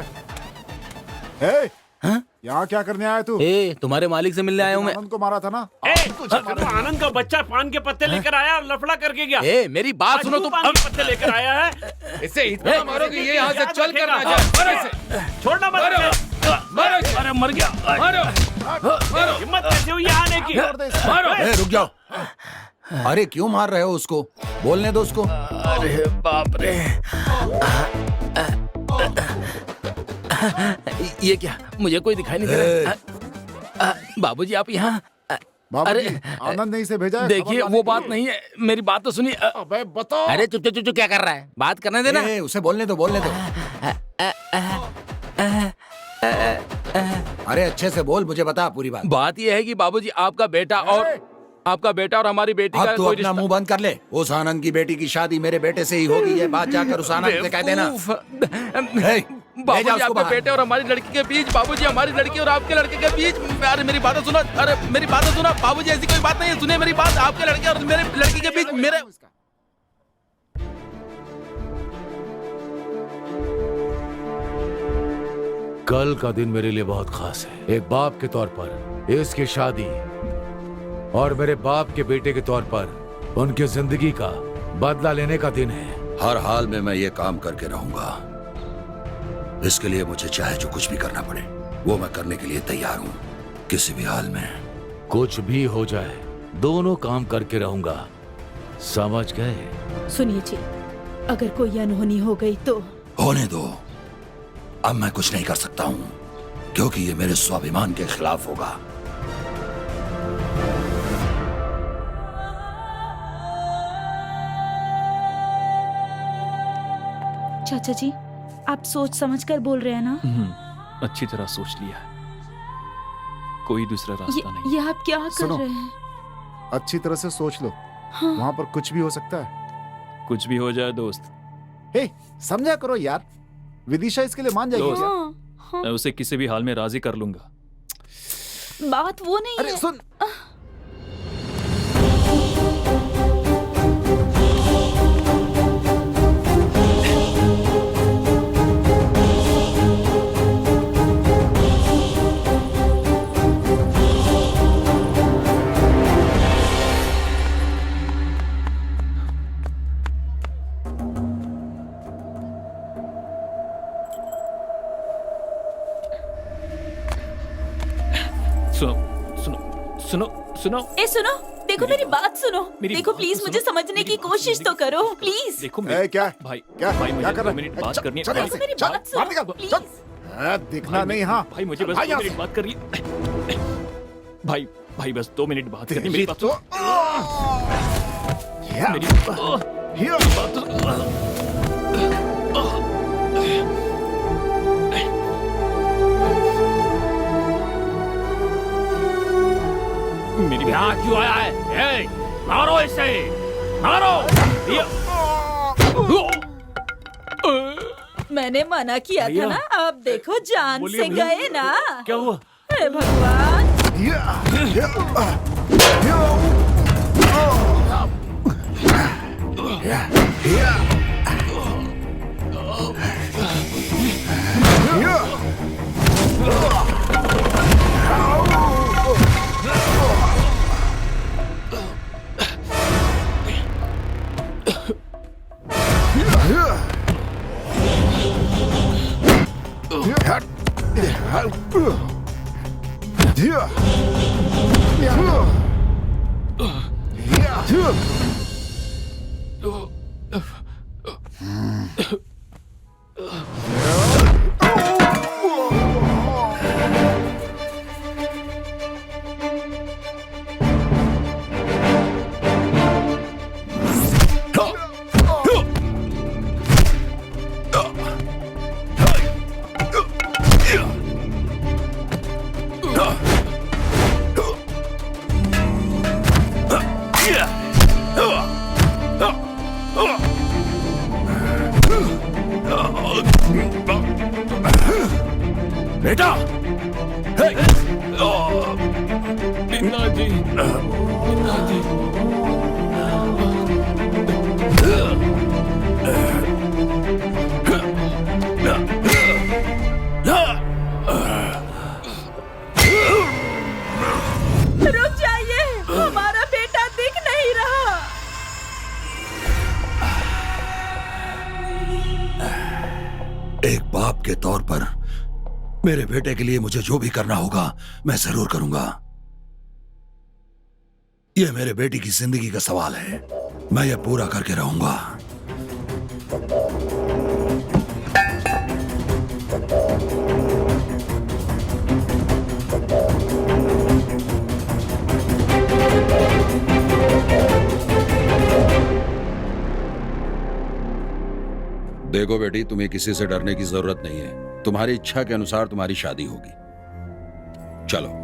यहाँ क्या करने आया तू? तुम्हारे मालिक से मिलने आया हूँ मैं। आनंद को मारा था ना? आनंद का बच्चा पान के पत्ते लेकर आया और लफड़ा करके गया। मेरी बात सुनो तुम। पान के पत्ते लेकर आया है। इसे इतना मारो कि ये यहाँ से चल कर ना जाए। मारो इसे। छोड़ना मत। अरे मर गया। हिम्मत कैसे हुई आने की? रुक जाओ। अरे क्यों मार रहे हो उसको? बोलने दो उसको। अरे बाप रे। ये क्या? मुझे कोई दिखाई नहीं दे रहा। बाबूजी आप यहाँ? अरे आनंद ने इसे भेजा है। देखिए वो बात नहीं है, मेरी बात तो सुनिए। अबे बताओ। अरे चुप चुप चुप क्या कर रहा है? बात करने देना। उसे बोलने दो, बोलने दो। अरे अच्छे से बोल, मुझे बता पूरी बात। बात ये है कि बाबूजी आपका बेटा और हमारी बेटी का तू अपना मुंह बंद कर ले। उस आनंद की बेटी की शादी मेरे बेटे से ही होगी। ये बात जाकर उस आनंद से कह देना। बाबूजी आपके बेटे और हमारी लड़की के बीच, बाबूजी हमारी लड़की और आपके लड़के के बीच। अरे मेरी बात सुनो। अरे मेरी बात सुनो बाबूजी, ऐसी कोई बात नहीं है। सुनिए मेरी बात। आपके लड़के और मेरे लड़की के बीच मेरे कल का दिन मेरे लिए बहुत खास है। एक बाप के तौर पर इसकी शादी और मेरे बाप के बेटे के तौर पर उनकी जिंदगी का बदला लेने का दिन है। हर हाल में मैं ये काम करके रहूंगा। इसके लिए मुझे चाहे जो कुछ भी करना पड़े वो मैं करने के लिए तैयार हूँ। किसी भी हाल में कुछ भी हो जाए दोनों काम करके रहूंगा। समझ गए? सुनिए जी, अगर कोई अनहोनी हो गई तो? होने दो। अब मैं कुछ नहीं कर सकता हूँ क्योंकि ये मेरे स्वाभिमान के खिलाफ होगा। चाचा जी, आप सोच समझकर बोल रहे हैं ना? अच्छी तरह सोच लिया है। कोई दूसरा रास्ता नहीं। ये आप क्या कर रहे हैं? अच्छी तरह से सोच लो। हाँ। वहाँ पर कुछ भी हो सकता है। कुछ भी हो जाए दोस्त। समझा करो यार, विदिशा इसके लिए मान जाएगी। हाँ। मैं उसे किसी भी हाल में राजी कर लूंगा। बात वो नहीं है। सुन। सुनो। सुनो, देखो मेरी बात सुनो। देखो प्लीज मुझे समझने की कोशिश तो करो प्लीज। देखो क्या भाई क्या मुझे कर 2 मिनट बात करनी है। मेरी बात सुनो प्लीज। दिखना नहीं। हाँ भाई मुझे बस 2 मिनट बात करनी। भाई बस 2 मिनट बात करनी। मेरी बात मेरी यहाँ क्यों आया है? मारो इसे, मारो। मैंने मना किया था ना। अब देखो जान से गए ना। क्या हुआ? हे भगवान। बेटा पिताजी, पिताजी। रुक जाइए, हमारा बेटा दिख नहीं रहा। एक बाप के तौर पर मेरे बेटे के लिए मुझे जो भी करना होगा मैं जरूर करूंगा। यह मेरे बेटी की जिंदगी का सवाल है, मैं यह पूरा करके रहूंगा। देखो बेटी, तुम्हें किसी से डरने की जरूरत नहीं है। तुम्हारी इच्छा के अनुसार तुम्हारी शादी होगी। चलो।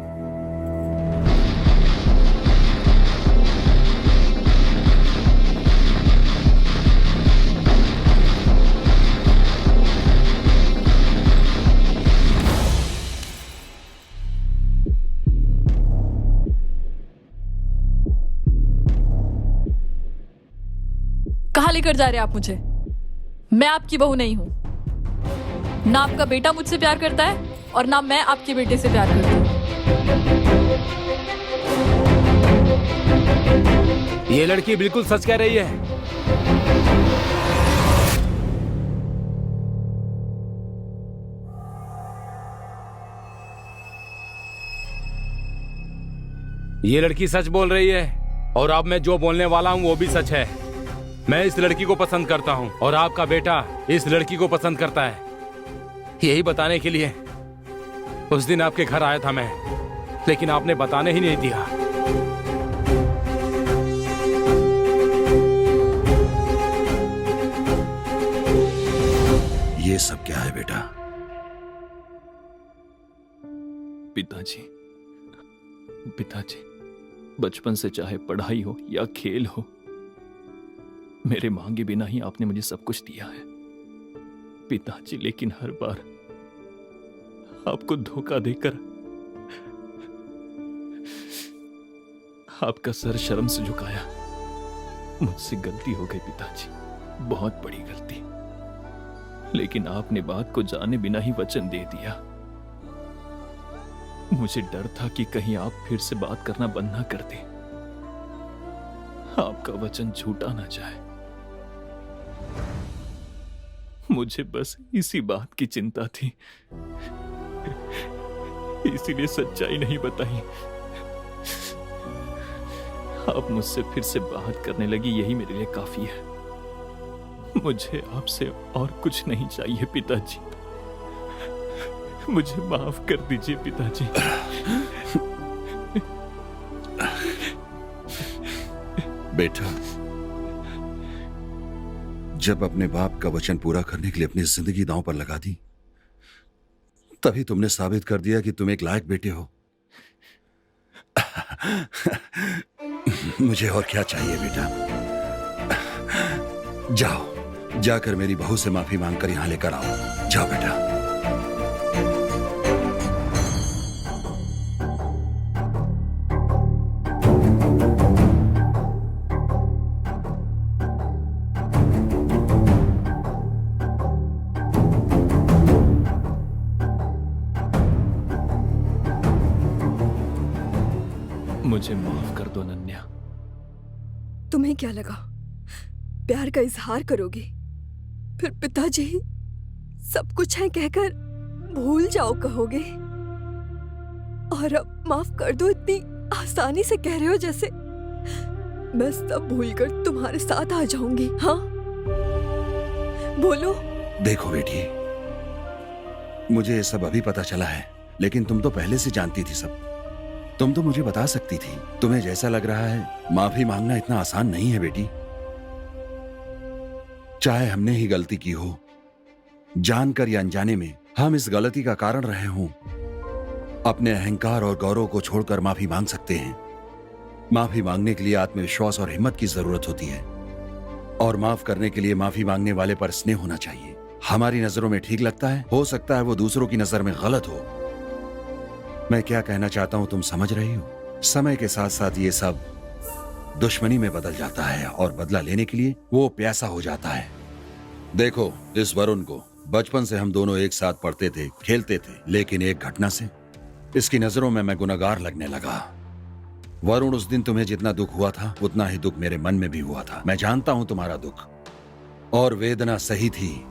कहाँ लेकर जा रहे हैं आप मुझे? मैं आपकी बहू नहीं हूँ। ना आपका बेटा मुझसे प्यार करता है और ना मैं आपके बेटे से प्यार करती हूँ। ये लड़की बिल्कुल सच कह रही है। ये लड़की सच बोल रही है और अब मैं जो बोलने वाला हूँ वो भी सच है। मैं इस लड़की को पसंद करता हूँ और आपका बेटा इस लड़की को पसंद करता है। यही बताने के लिए उस दिन आपके घर आया था मैं, लेकिन आपने बताने ही नहीं दिया। ये सब क्या है बेटा? पिताजी, पिताजी, बचपन से चाहे पढ़ाई हो या खेल हो, मेरे मांगे बिना ही आपने मुझे सब कुछ दिया है पिताजी। लेकिन हर बार आपको धोखा देकर आपका सर शर्म से झुकाया। मुझसे गलती हो गई पिताजी, बहुत बड़ी गलती। लेकिन आपने बात को जाने बिना ही वचन दे दिया। मुझे डर था कि कहीं आप फिर से बात करना बंद ना कर दें, आपका वचन झूठा ना जाए। मुझे बस इसी बात की चिंता थी, इसीलिए सच्चाई नहीं बताई। आप मुझसे फिर से बात करने लगी, यही मेरे लिए काफी है। मुझे आपसे और कुछ नहीं चाहिए पिताजी। मुझे माफ कर दीजिए पिताजी। बेटा, जब अपने बाप का वचन पूरा करने के लिए अपनी जिंदगी दांव पर लगा दी, तभी तुमने साबित कर दिया कि तुम एक लायक बेटे हो। मुझे और क्या चाहिए बेटा? जाओ, जाकर मेरी बहू से माफी मांगकर यहां लेकर आओ। जाओ बेटा। मुझे माफ कर दो नन्या। तुम्हें क्या लगा प्यार का इजहार करोगे, फिर पिताजी सब कुछ है कहकर भूल जाओ कहोगे? और अब माफ कर दो इतनी आसानी से कह रहे हो जैसे मैं सब भूलकर तुम्हारे साथ आ जाऊंगी। हाँ बोलो। देखो बेटी, मुझे ये सब अभी पता चला है, लेकिन तुम तो पहले से जानती थी सब। तुम तो मुझे बता सकती थी। तुम्हें जैसा लग रहा है, माफी मांगना इतना आसान नहीं है बेटी। चाहे हमने ही गलती की हो, जानकर या अनजाने में हम इस गलती का कारण रहे हों, अपने अहंकार और गौरव को छोड़कर माफी मांग सकते हैं। माफी मांगने के लिए आत्मविश्वास और हिम्मत की जरूरत होती है, और माफ करने के लिए माफी मांगने वाले पर स्नेह होना चाहिए। हमारी नजरों में ठीक लगता है, हो सकता है वो दूसरों की नजर में गलत हो। मैं क्या कहना चाहता हूं तुम समझ रही हो? समय के साथ साथ ये सब दुश्मनी में बदल जाता है और बदला लेने के लिए वो प्यासा हो जाता है। देखो, इस वरुण को बचपन से हम दोनों एक साथ पढ़ते थे, खेलते थे, लेकिन एक घटना से इसकी नजरों में मैं गुनहगार लगने लगा। वरुण, उस दिन तुम्हें जितना दुख हुआ था उतना ही दुख मेरे मन में भी हुआ था। मैं जानता हूं तुम्हारा दुख और वेदना सही थी,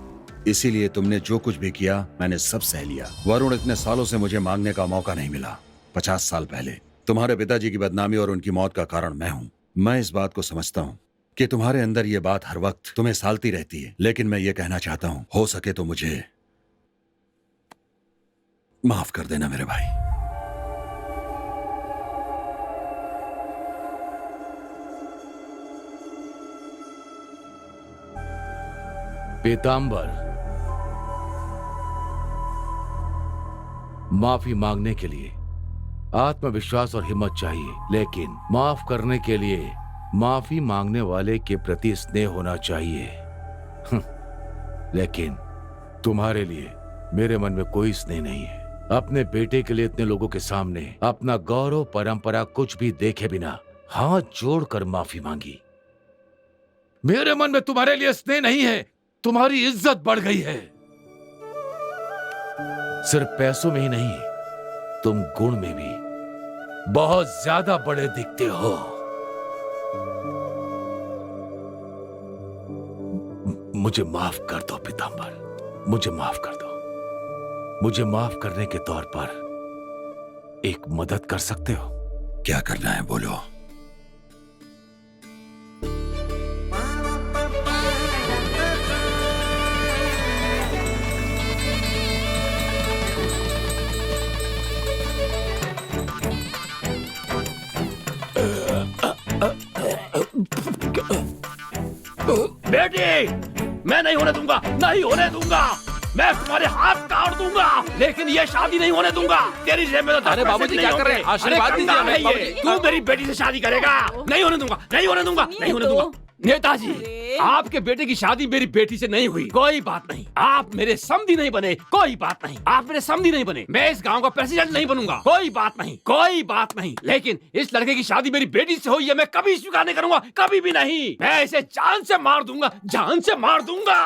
इसीलिए तुमने जो कुछ भी किया मैंने सब सह लिया। वरुण, इतने सालों से मुझे मांगने का मौका नहीं मिला। 50 साल पहले तुम्हारे पिताजी की बदनामी और उनकी मौत का कारण मैं हूं। मैं इस बात को समझता हूं कि तुम्हारे अंदर ये बात हर वक्त तुम्हें सालती रहती है, लेकिन मैं ये कहना चाहता हूं, हो सके तो मुझे माफ कर देना मेरे भाई। पीताम्बर, माफी मांगने के लिए आत्मविश्वास और हिम्मत चाहिए, लेकिन माफ करने के लिए माफी मांगने वाले के प्रति स्नेह होना चाहिए। लेकिन तुम्हारे लिए मेरे मन में कोई स्नेह नहीं है। अपने बेटे के लिए इतने लोगों के सामने अपना गौरव, परंपरा कुछ भी देखे बिना हाथ जोड़कर माफी मांगी। मेरे मन में तुम्हारे लिए स्नेह नहीं है, तुम्हारी इज्जत बढ़ गई है। सिर्फ पैसों में ही नहीं, तुम गुण में भी बहुत ज्यादा बड़े दिखते हो। मुझे माफ कर दो पीताम्बर, मुझे माफ कर दो। मुझे माफ करने के तौर पर एक मदद कर सकते हो? क्या करना है बोलो। बेटी, मैं नहीं होने दूंगा, नहीं होने दूंगा। मैं तुम्हारे हाथ काट दूंगा, लेकिन ये शादी नहीं होने दूंगा। तेरी जेब में तो 10 अरे पैसे बाबूजी, नहीं क्या कर रहे होंगे। हैं? आशीर्वाद अरे दीजिए कंगाल हमें, है ये। बाबूजी। तू मेरी बेटी से शादी करेगा? नहीं होने दूंगा, नहीं होने दूंगा, नहीं होने दूंगा। नेताजी, आपके बेटे की शादी मेरी बेटी से नहीं हुई, कोई बात नहीं। आप मेरे समधी नहीं बने, कोई बात नहीं। आप मेरे समधी नहीं बने, मैं इस गांव का प्रेसिडेंट नहीं बनूंगा, कोई बात नहीं, कोई बात नहीं। लेकिन इस लड़के की शादी मेरी बेटी से हुई है, मैं कभी स्वीकार नहीं करूंगा, कभी भी नहीं। मैं इसे जान से मार दूंगा, जान से मार दूंगा।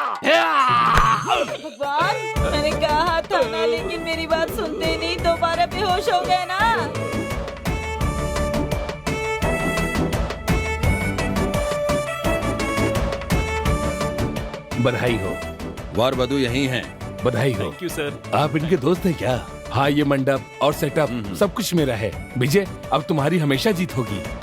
भगवान, मैंने कहा था ना, लेकिन मेरी बात सुनते नहीं, दोबारा बेहोश हो गए ना। बधाई हो। वर वधू यही हैं। बधाई हो। Thank you sir. आप इनके दोस्त हैं क्या? हाँ, ये मंडप और सेटअप सब कुछ मेरा है। विजय, अब तुम्हारी हमेशा जीत होगी।